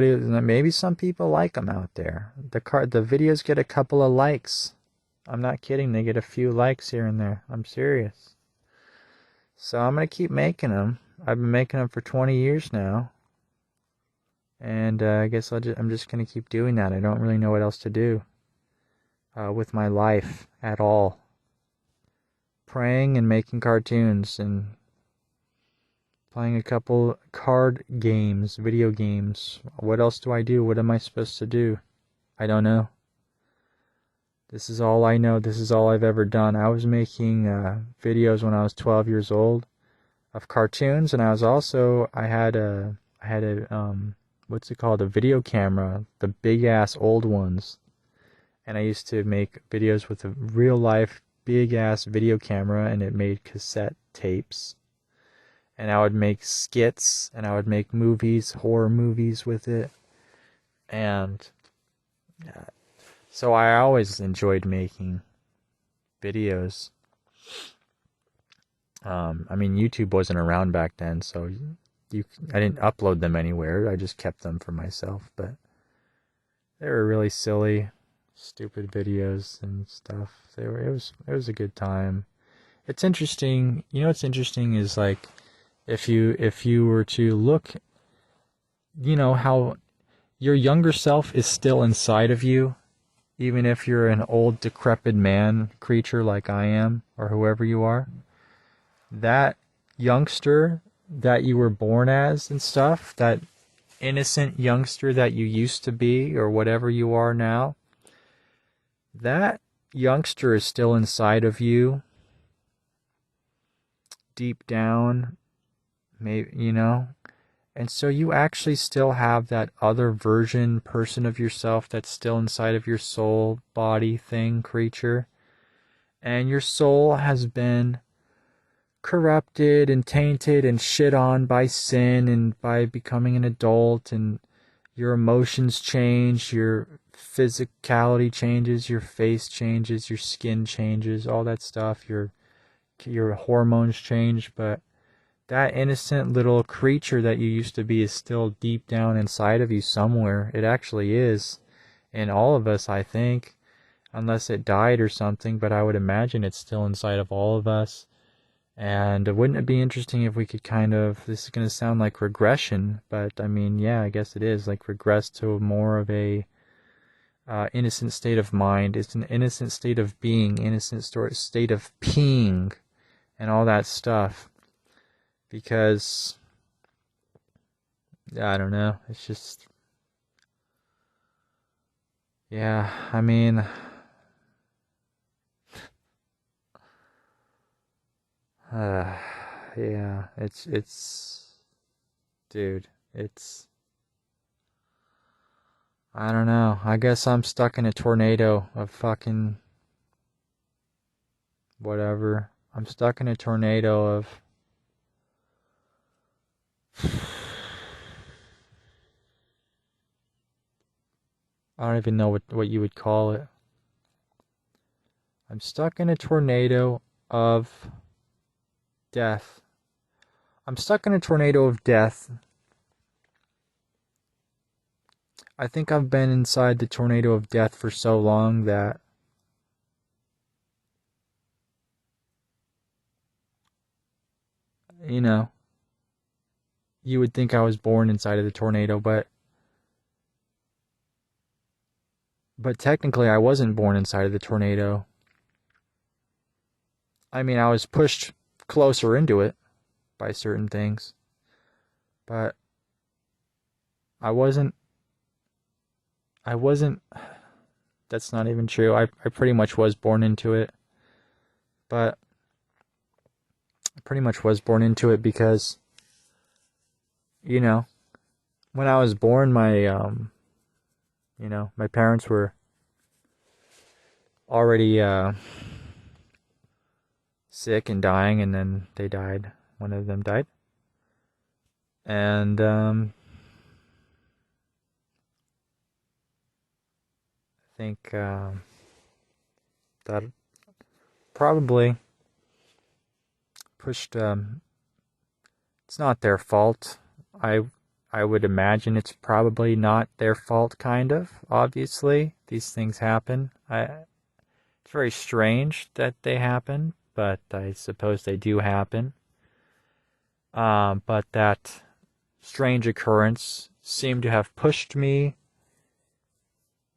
people like them out there. The videos get a couple of likes. I'm not kidding. They get a few likes here and there. I'm serious. So I'm going to keep making them. I've been making them for 20 years now. And I guess I'm just going to keep doing that. I don't really know what else to do with my life at all. Praying and making cartoons and playing a couple card games, video games. What else do I do? What am I supposed to do? I don't know. This is all I know. This is all I've ever done. I was making videos when I was 12 years old of cartoons, and I had a what's it called? A video camera, the big ass old ones. And I used to make videos with a real life big ass video camera, and it made cassette tapes. And I would make skits, and I would make movies, horror movies with it. And so I always enjoyed making videos. YouTube wasn't around back then, so I didn't upload them anywhere. I just kept them for myself. But they were really silly, stupid videos and stuff. It was a good time. It's interesting. What's interesting is like, if you were to look, how your younger self is still inside of you, even if you're an old decrepit man creature like I am, or whoever you are. That youngster that you were born as and stuff, that innocent youngster that you used to be, or whatever you are now, that youngster is still inside of you, deep down, maybe, and so you actually still have that other person of yourself that's still inside of your soul, body, thing, creature, and your soul has been corrupted and tainted and shit on by sin and by becoming an adult, and your emotions change, your physicality changes, your face changes, your skin changes, all that stuff, your hormones change, but that innocent little creature that you used to be is still deep down inside of you somewhere. It actually is. In all of us, I think. Unless it died or something, but I would imagine it's still inside of all of us. And wouldn't it be interesting if we could this is going to sound like regression, but yeah, I guess it is, like regress to more of a innocent state of mind. It's an innocent state of being, innocent state of peeing, and all that stuff. Because, I don't know, it's just, yeah, yeah, dude, I don't know, I guess I'm stuck in a tornado of fucking whatever. I'm stuck in a tornado of I don't even know what you would call it. I'm stuck in a tornado of death. I'm stuck in a tornado of death. I think I've been inside the tornado of death for so long that you know, you would think I was born inside of the tornado, but technically I wasn't born inside of the tornado. I mean, I was pushed closer into it by certain things, but I wasn't, that's not even true. I pretty much was born into it, but I pretty much was born into it because, you know, when I was born, my parents were already sick and dying, and then they died. One of them died. And I think that probably pushed. It's not their fault. I would imagine it's probably not their fault, kind of. Obviously, these things happen. It's very strange that they happen, but I suppose they do happen. But that strange occurrence seemed to have pushed me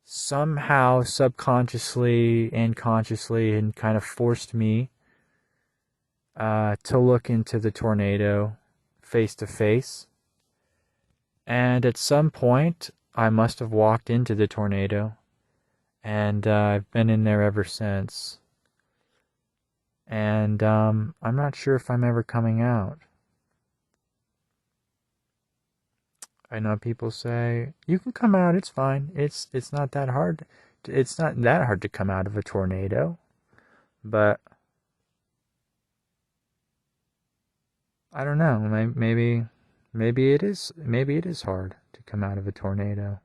somehow, subconsciously and consciously, and kind of forced me to look into the tornado face to face. And at some point, I must have walked into the tornado, and I've been in there ever since. And I'm not sure if I'm ever coming out. I know people say, you can come out, it's fine. It's not that hard. It's not that hard to come out of a tornado. But I don't know, maybe it is hard to come out of a tornado.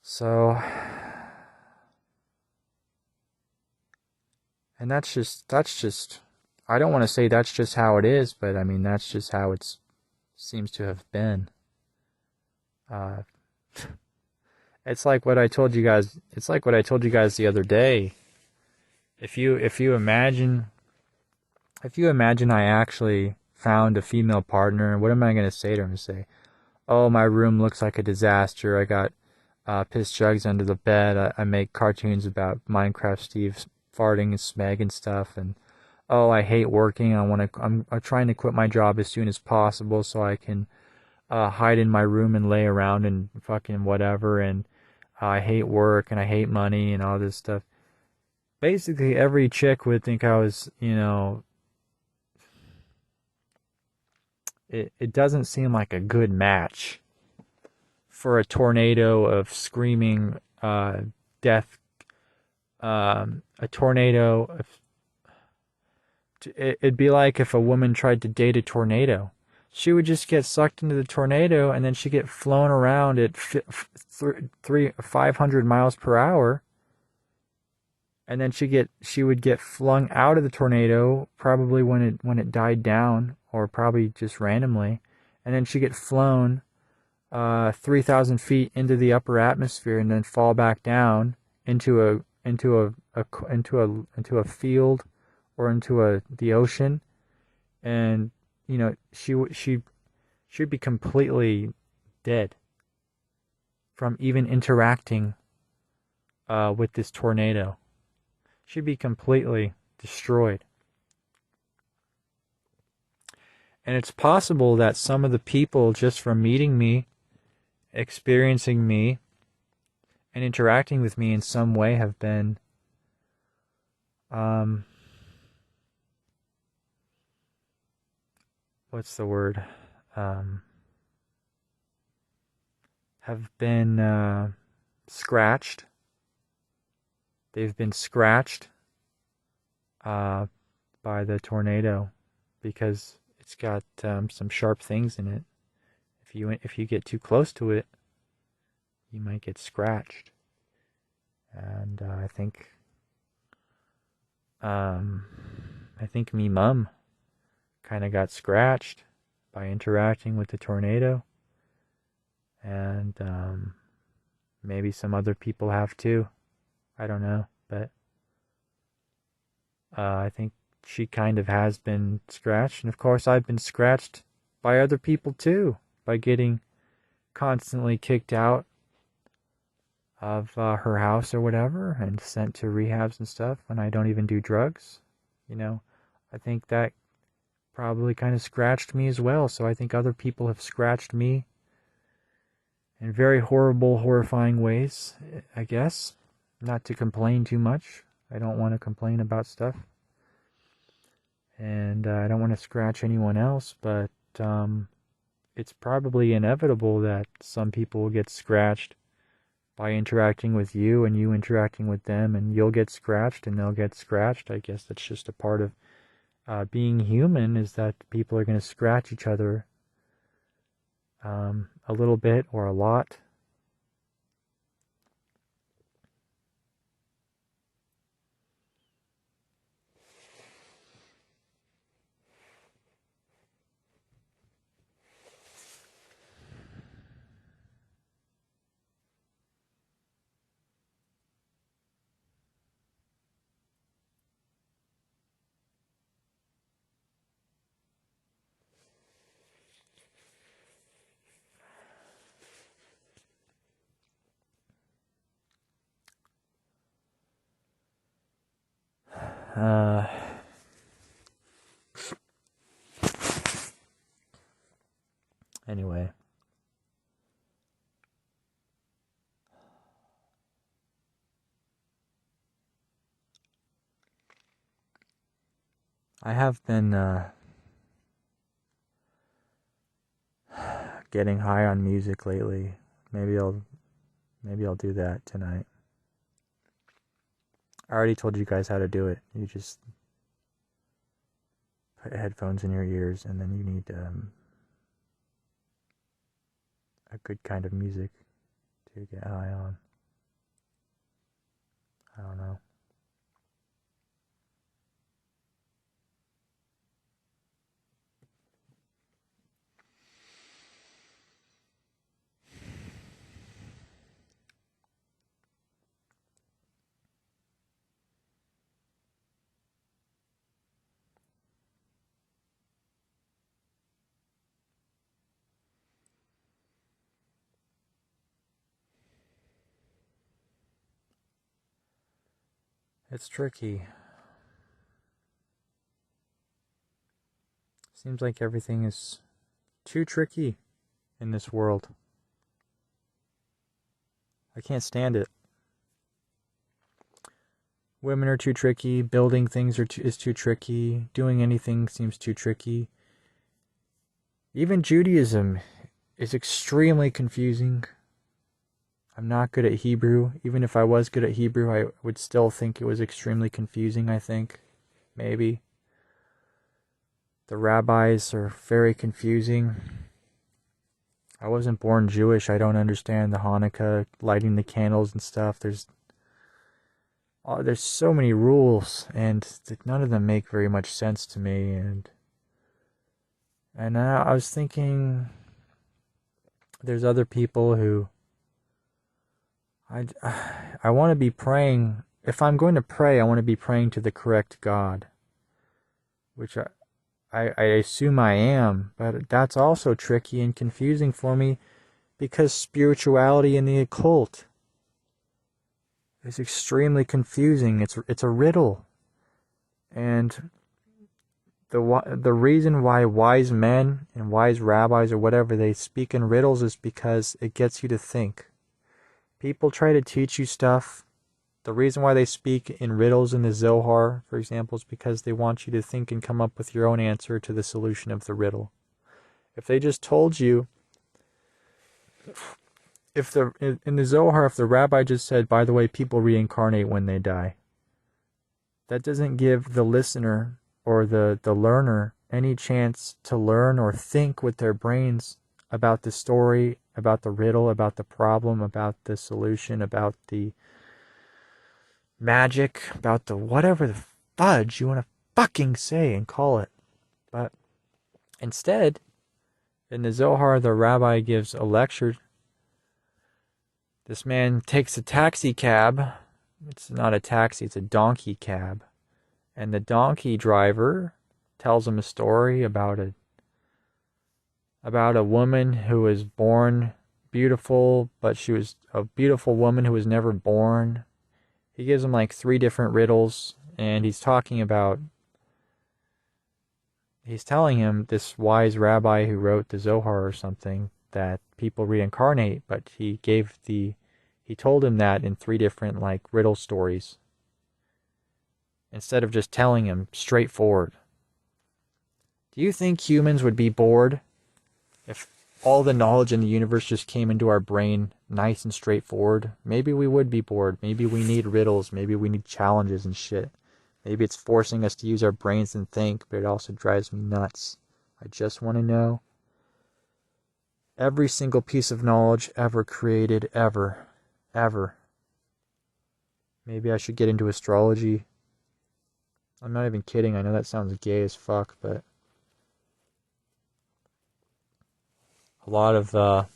So, and that's just I don't want to say that's just how it is, but I mean that's just how it seems to have been. It's like what I told you guys. It's like what I told you guys the other day. If you imagine I actually found a female partner, what am I going to say to her? Say, oh, my room looks like a disaster. I got piss jugs under the bed. I make cartoons about Minecraft Steve farting and smeg and stuff. And oh, I hate working. I'm trying to quit my job as soon as possible so I can hide in my room and lay around and fucking whatever. And I hate work and I hate money and all this stuff. Basically, every chick would think I was, it doesn't seem like a good match for a tornado of screaming death. A tornado of... It'd be like if a woman tried to date a tornado. She would just get sucked into the tornado, and then she'd get flown around at 500 miles per hour. And then she would get flung out of the tornado, probably when it died down, or probably just randomly. And then she'd get flown 3,000 feet into the upper atmosphere, and then fall back down into a field or into the ocean, and she'd be completely dead from even interacting with this tornado. She'd be completely destroyed. And it's possible that some of the people, just from meeting me, experiencing me, and interacting with me in some way, have been what's the word? Have been scratched. They've been scratched by the tornado because it's got some sharp things in it. If you get too close to it, you might get scratched. And I think me mum kind of got scratched by interacting with the tornado, and maybe some other people have too. I don't know, but I think she kind of has been scratched. And of course, I've been scratched by other people too, by getting constantly kicked out of her house or whatever and sent to rehabs and stuff when I don't even do drugs. I think that probably kind of scratched me as well. So I think other people have scratched me in very horrible, horrifying ways, I guess. Not to complain too much. I don't want to complain about stuff. And I don't want to scratch anyone else, but it's probably inevitable that some people will get scratched by interacting with you and you interacting with them, and you'll get scratched and they'll get scratched. I guess that's just a part of being human, is that people are going to scratch each other a little bit or a lot. Anyway. I have been getting high on music lately. Maybe I'll do that tonight. I already told you guys how to do it. You just put headphones in your ears, and then you need a good kind of music to get high on. I don't know. It's tricky. Seems like everything is too tricky in this world. I can't stand it. Women are too tricky. Building things is too tricky. Doing anything seems too tricky. Even Judaism is extremely confusing. I'm not good at Hebrew. Even if I was good at Hebrew, I would still think it was extremely confusing, I think. Maybe. The rabbis are very confusing. I wasn't born Jewish. I don't understand the Hanukkah, lighting the candles and stuff. There's so many rules, and none of them make very much sense to me. And I was thinking, there's other people who I want to be praying. If I'm going to pray, I want to be praying to the correct God, which I assume I am, but that's also tricky and confusing for me, because spirituality and the occult is extremely confusing. It's a riddle, and the reason why wise men and wise rabbis or whatever, they speak in riddles, is because it gets you to think. People try to teach you stuff. The reason why they speak in riddles in the Zohar, for example, is because they want you to think and come up with your own answer to the solution of the riddle. If they just told you, in the Zohar, if the rabbi just said, by the way, people reincarnate when they die, that doesn't give the listener or the learner any chance to learn or think with their brains about the story, about the riddle, about the problem, about the solution, about the magic, about the whatever the fudge you want to fucking say and call it. But instead, in the Zohar, the rabbi gives a lecture. This man takes a taxi cab. It's not a taxi, it's a donkey cab. And the donkey driver tells him a story about a woman who was born beautiful, but she was a beautiful woman who was never born. He gives him like 3 different riddles, and he's telling him, this wise rabbi who wrote the Zohar or something, that people reincarnate, but he told him that in 3 different like riddle stories, instead of just telling him straightforward. Do you think humans would be bored if all the knowledge in the universe just came into our brain nice and straightforward? Maybe we would be bored. Maybe we need riddles. Maybe we need challenges and shit. Maybe it's forcing us to use our brains and think, but it also drives me nuts. I just want to know every single piece of knowledge ever created, ever. Maybe I should get into astrology. I'm not even kidding. I know that sounds gay as fuck, but a lot of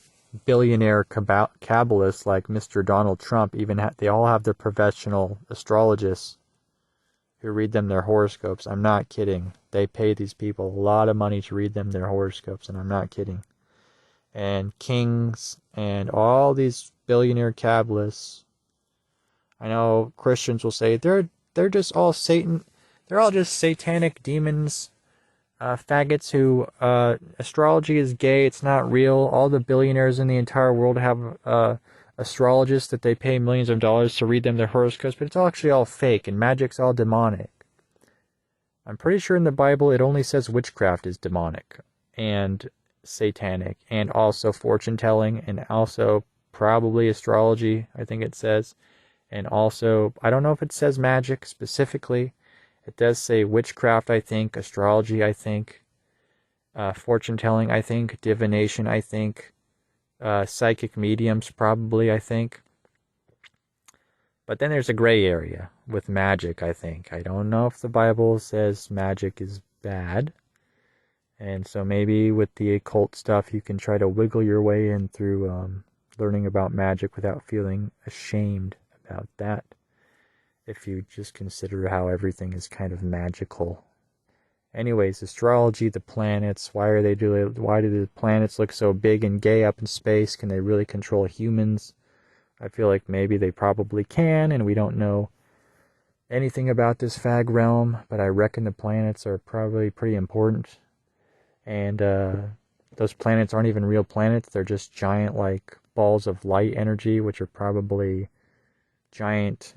billionaire Kabbalists like Mr. Donald Trump they all have their professional astrologists who read them their horoscopes. I'm not kidding. They pay these people a lot of money to read them their horoscopes, and I'm not kidding. And kings and all these billionaire Kabbalists, I know Christians will say they're just all Satan. They're all just satanic demons, faggots who, astrology is gay, it's not real. All the billionaires in the entire world have astrologists that they pay millions of dollars to read them their horoscopes, but it's actually all fake, and magic's all demonic. I'm pretty sure in the Bible it only says witchcraft is demonic and satanic, and also fortune telling, and also probably astrology, I think it says. And also, I don't know if it says magic specifically. It does say witchcraft, I think, astrology, I think, fortune telling, I think, divination, I think, psychic mediums, probably, I think. But then there's a gray area with magic, I think. I don't know if the Bible says magic is bad. And so maybe with the occult stuff, you can try to wiggle your way in through learning about magic without feeling ashamed about that. If you just consider how everything is kind of magical. Anyways, astrology, the planets, why do the planets look so big and gay up in space? Can they really control humans? I feel like maybe they probably can, and we don't know anything about this fag realm, but I reckon the planets are probably pretty important. And those planets aren't even real planets. They're just giant, like, balls of light energy, which are probably giant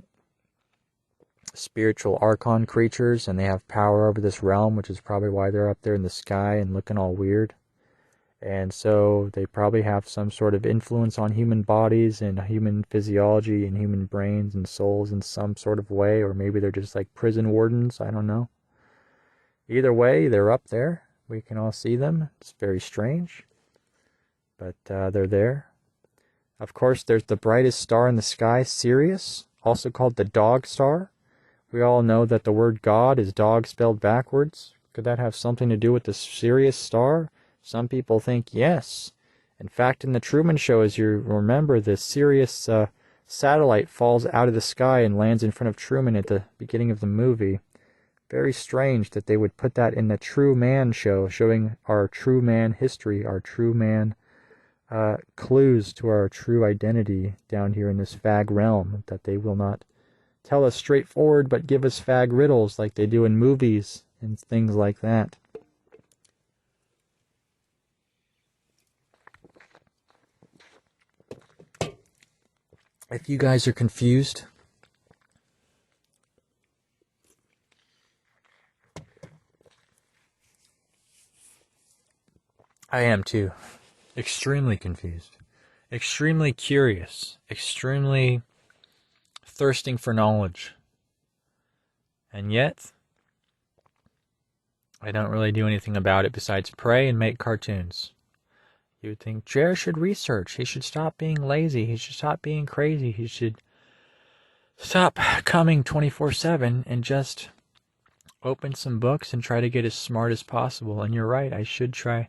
spiritual archon creatures, and they have power over this realm, which is probably why they're up there in the sky and looking all weird. And so they probably have some sort of influence on human bodies and human physiology and human brains and souls in some sort of way, or maybe they're just like prison wardens, I don't know. Either way, they're up there. We can all see them. It's very strange, but they're there. Of course, there's the brightest star in the sky, Sirius, also called the dog star. We all know that the word God is dog spelled backwards. Could that have something to do with the Sirius star? Some people think yes. In fact, in the Truman Show, as you remember, the Sirius satellite falls out of the sky and lands in front of Truman at the beginning of the movie. Very strange that they would put that in the True Man show, showing our true man history, our true man clues to our true identity down here in this fag realm, that they will not tell us straightforward, but give us fag riddles like they do in movies and things like that. If you guys are confused, I am too. Extremely confused. Extremely curious. Extremely thirsting for knowledge. And yet, I don't really do anything about it besides pray and make cartoons. You would think Jer should research. He should stop being lazy. He should stop being crazy. He should stop coming 24/7 and just open some books and try to get as smart as possible. And you're right, I should try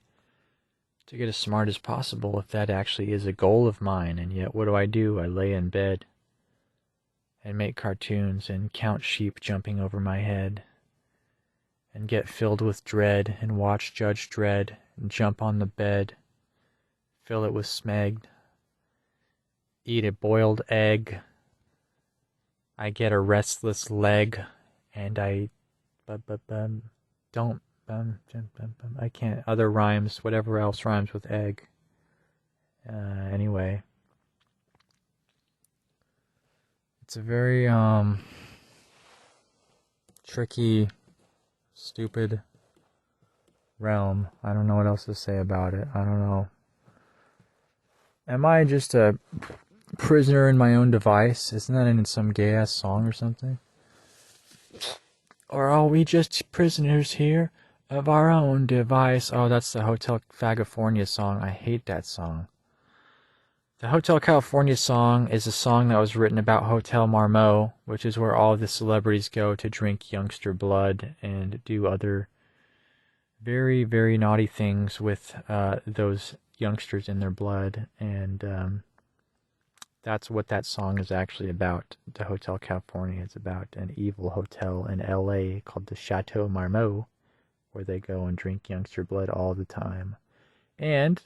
to get as smart as possible if that actually is a goal of mine. And yet what do? I lay in bed and make cartoons and count sheep jumping over my head and get filled with dread and watch Judge Dredd and jump on the bed, fill it with smeg, eat a boiled egg. I get a restless leg, and I don't I can't other rhymes, whatever else rhymes with egg. Anyway, it's a very tricky, stupid realm. I don't know what else to say about it. I don't know. Am I just a prisoner in my own device? Isn't that in some gay ass song or something? Or are we just prisoners here of our own device? Oh, that's the Hotel California song. I hate that song. The Hotel California song is a song that was written about Hotel Marmot, which is where all the celebrities go to drink youngster blood and do other very, very naughty things with those youngsters in their blood. And that's what that song is actually about. The Hotel California is about an evil hotel in LA called the Chateau Marmot, where they go and drink youngster blood all the time. And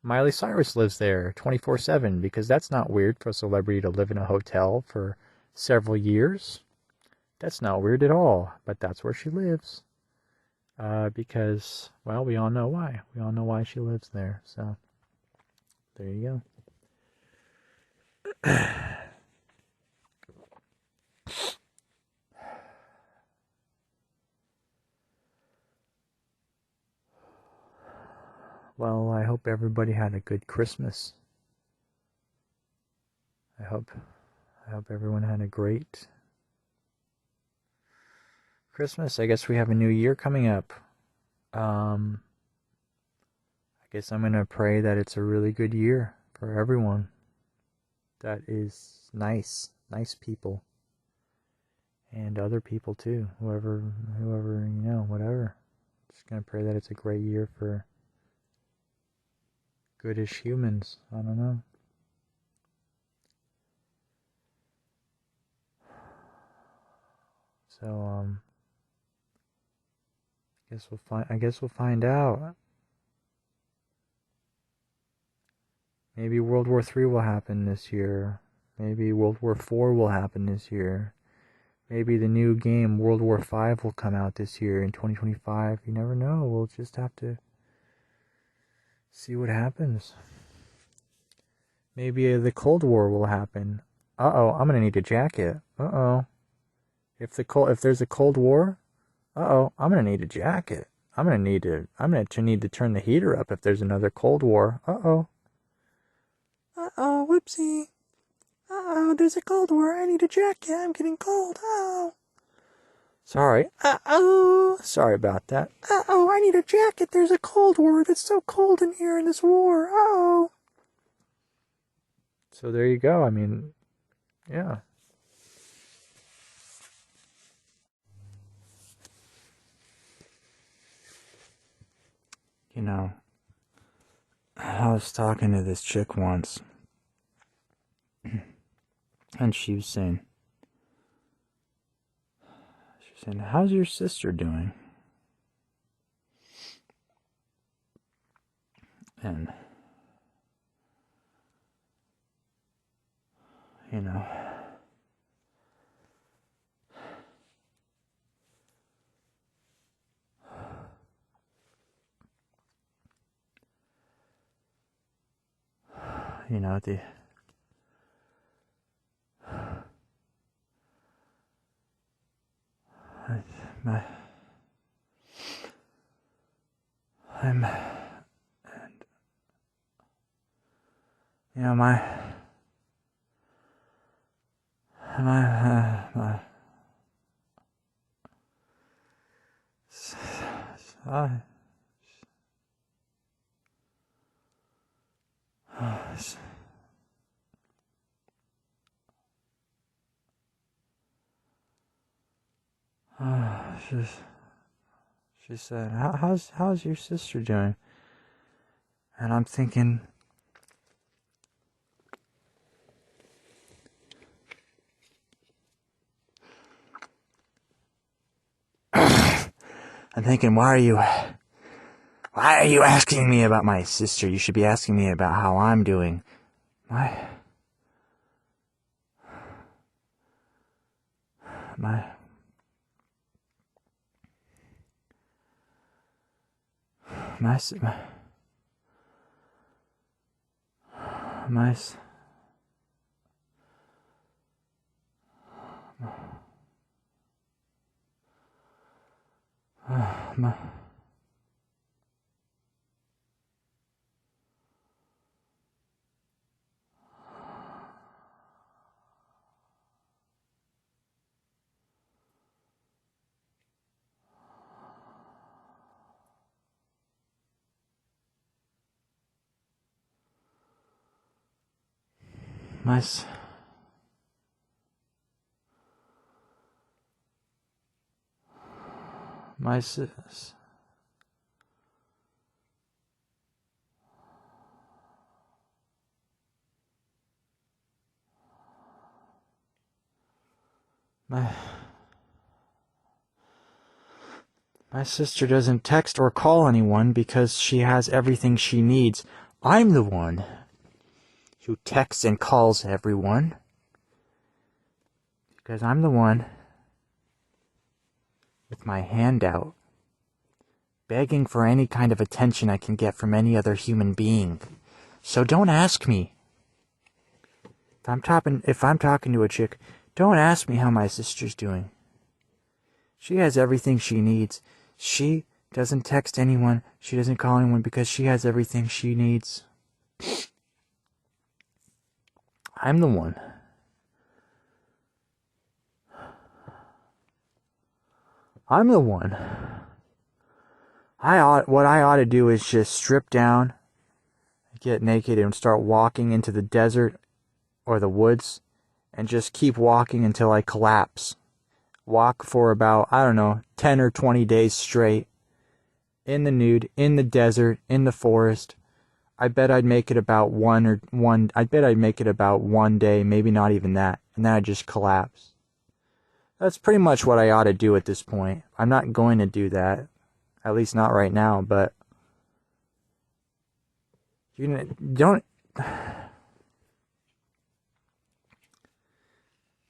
Miley Cyrus lives there 24/7, because that's not weird for a celebrity to live in a hotel for several years. That's not weird at all, but that's where she lives. Because, well, we all know why. We all know why she lives there, so there you go. Well, I hope everybody had a good Christmas. I hope everyone had a great Christmas. I guess we have a new year coming up. I guess I'm going to pray that it's a really good year for everyone. That is nice people. And other people too. Whoever, whatever. Just going to pray that it's a great year for goodish humans. I don't know. So, I guess we'll find out. Maybe World War III will happen this year. Maybe World War IV will happen this year. Maybe the new game World War V will come out this year in 2025. You never know. We'll just have to see what happens. Maybe the Cold War will happen. Uh-oh, I'm gonna need a jacket. Uh-oh. If there's a Cold War, uh-oh, I'm gonna need a jacket. I'm gonna need to turn the heater up if there's another Cold War. Uh-oh. Uh-oh, whoopsie. Uh-oh, there's a Cold War. I need a jacket. I'm getting cold. Oh. Sorry. Uh-oh. Sorry about that. Uh-oh, I need a jacket. There's a Cold War. It's so cold in here in this war. Uh-oh. So there you go. I mean, yeah. You know, I was talking to this chick once, and she was saying, how's your sister doing? And, you know, the I'm and you know my she said, how's your sister doing? And I'm thinking, I'm thinking, why are you asking me about my sister? You should be asking me about how I'm doing. My sister doesn't text or call anyone because she has everything she needs. I'm the one who texts and calls everyone. Because I'm the one with my hand out, begging for any kind of attention I can get from any other human being. So don't ask me. If I'm talking to a chick, don't ask me how my sister's doing. She has everything she needs. She doesn't text anyone. She doesn't call anyone because she has everything she needs. I'm the one. I'm the one. What I ought to do is just strip down, get naked, and start walking into the desert or the woods, and just keep walking until I collapse. Walk for about, 10 or 20 days straight, in the nude, in the desert, in the forest. I bet I'd make it about one day, maybe not even that, and then I'd just collapse. That's pretty much what I ought to do at this point. I'm not going to do that. At least not right now, but don't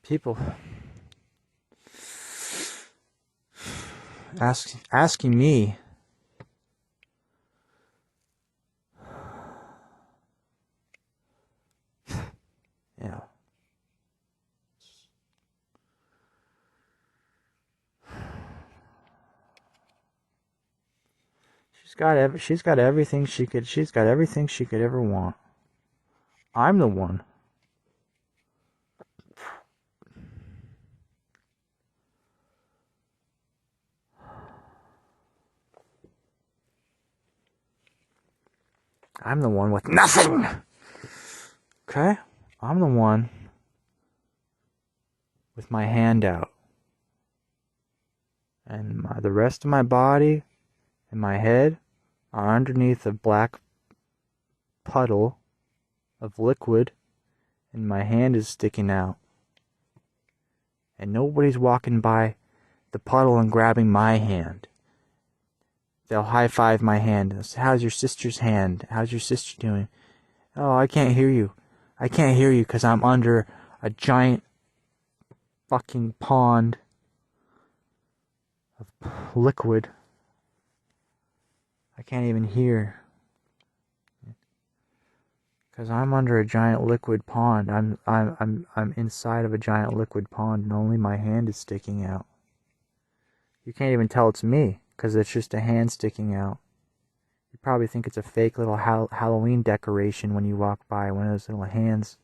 people asking me yeah. She's got everything she could ever want. I'm the one. I'm the one with nothing. Okay? I'm the one with my hand out. And the rest of my body and my head are underneath a black puddle of liquid, and my hand is sticking out. And nobody's walking by the puddle and grabbing my hand. They'll high-five my hand. They'll say, how's your sister's hand? How's your sister doing? Oh, I can't hear you. I can't hear you because I'm under a giant fucking pond of liquid. I can't even hear. Because I'm under a giant liquid pond. I'm inside of a giant liquid pond, and only my hand is sticking out. You can't even tell it's me, because it's just a hand sticking out. You probably think it's a fake little Halloween decoration when you walk by, one of those little hands.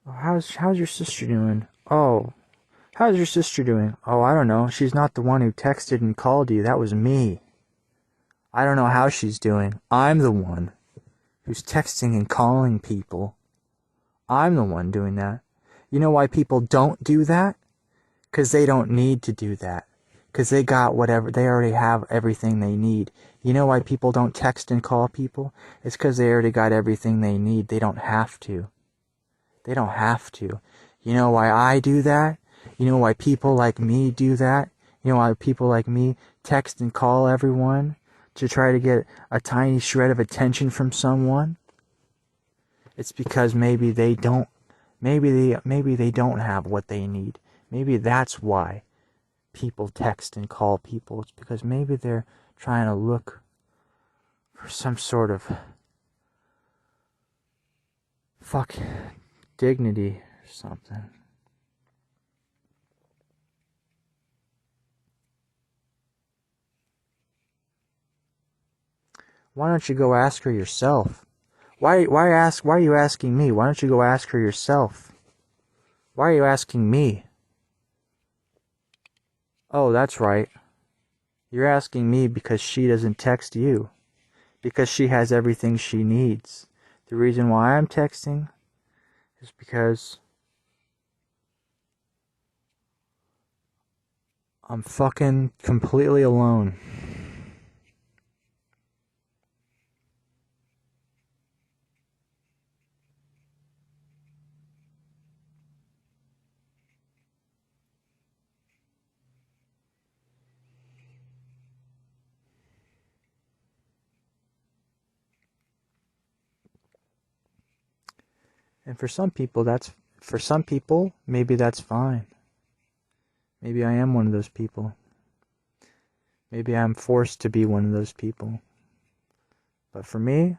Oh, how's your sister doing? Oh, how's your sister doing? Oh, I don't know. She's not the one who texted and called you. That was me. I don't know how she's doing. I'm the one who's texting and calling people. I'm the one doing that. You know why people don't do that? Because they don't need to do that. Because they got whatever, they already have everything they need. You know why people don't text and call people? It's because they already got everything they need. They don't have to. They don't have to. You know why I do that? You know why people like me do that? You know why people like me text and call everyone to try to get a tiny shred of attention from someone? It's because maybe they don't have what they need. Maybe that's why people text and call people. It's because maybe they're trying to look for some sort of dignity or something. Why don't you go ask her yourself? Why are you asking me? Why don't you go ask her yourself? Why are you asking me? Oh, that's right. You're asking me because she doesn't text you. Because she has everything she needs. The reason why I'm texting is because I'm fucking completely alone. And for some people, maybe that's fine. Maybe I am one of those people. Maybe I'm forced to be one of those people. But for me,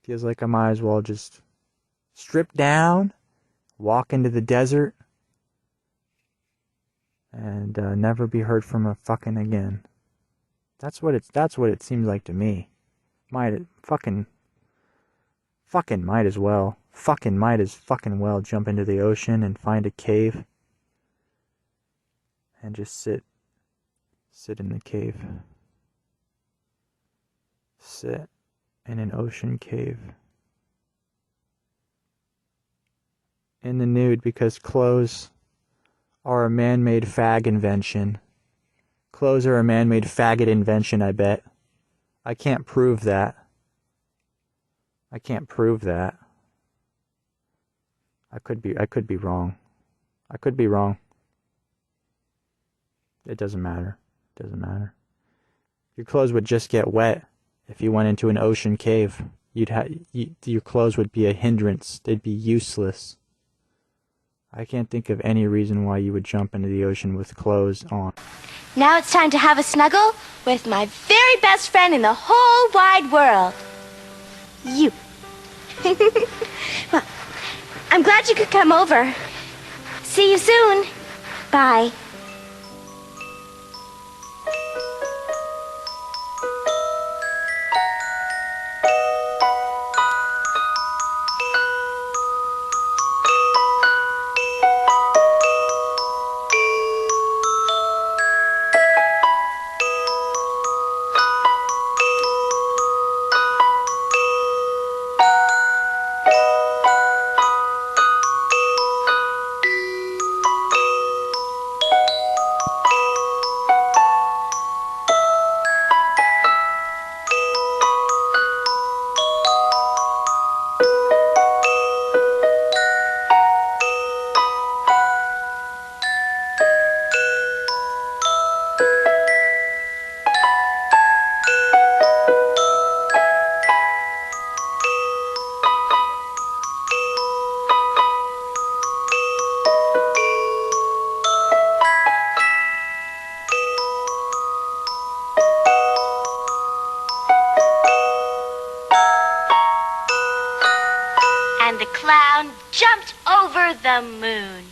feels like I might as well just strip down, walk into the desert, and never be heard from her fucking again. That's what it seems like to me. Fucking might as well. Might as well jump into the ocean and find a cave and just sit in the cave. Sit in an ocean cave. In the nude, because clothes are a man-made fag invention. Clothes are a man-made faggot invention, I bet. I can't prove that. I could be wrong. It doesn't matter. Your clothes would just get wet if you went into an ocean cave. Your clothes would be a hindrance. They'd be useless. I can't think of any reason why you would jump into the ocean with clothes on. Now it's time to have a snuggle with my very best friend in the whole wide world. You. Well, I'm glad you could come over. See you soon. Bye. And the clown jumped over the moon.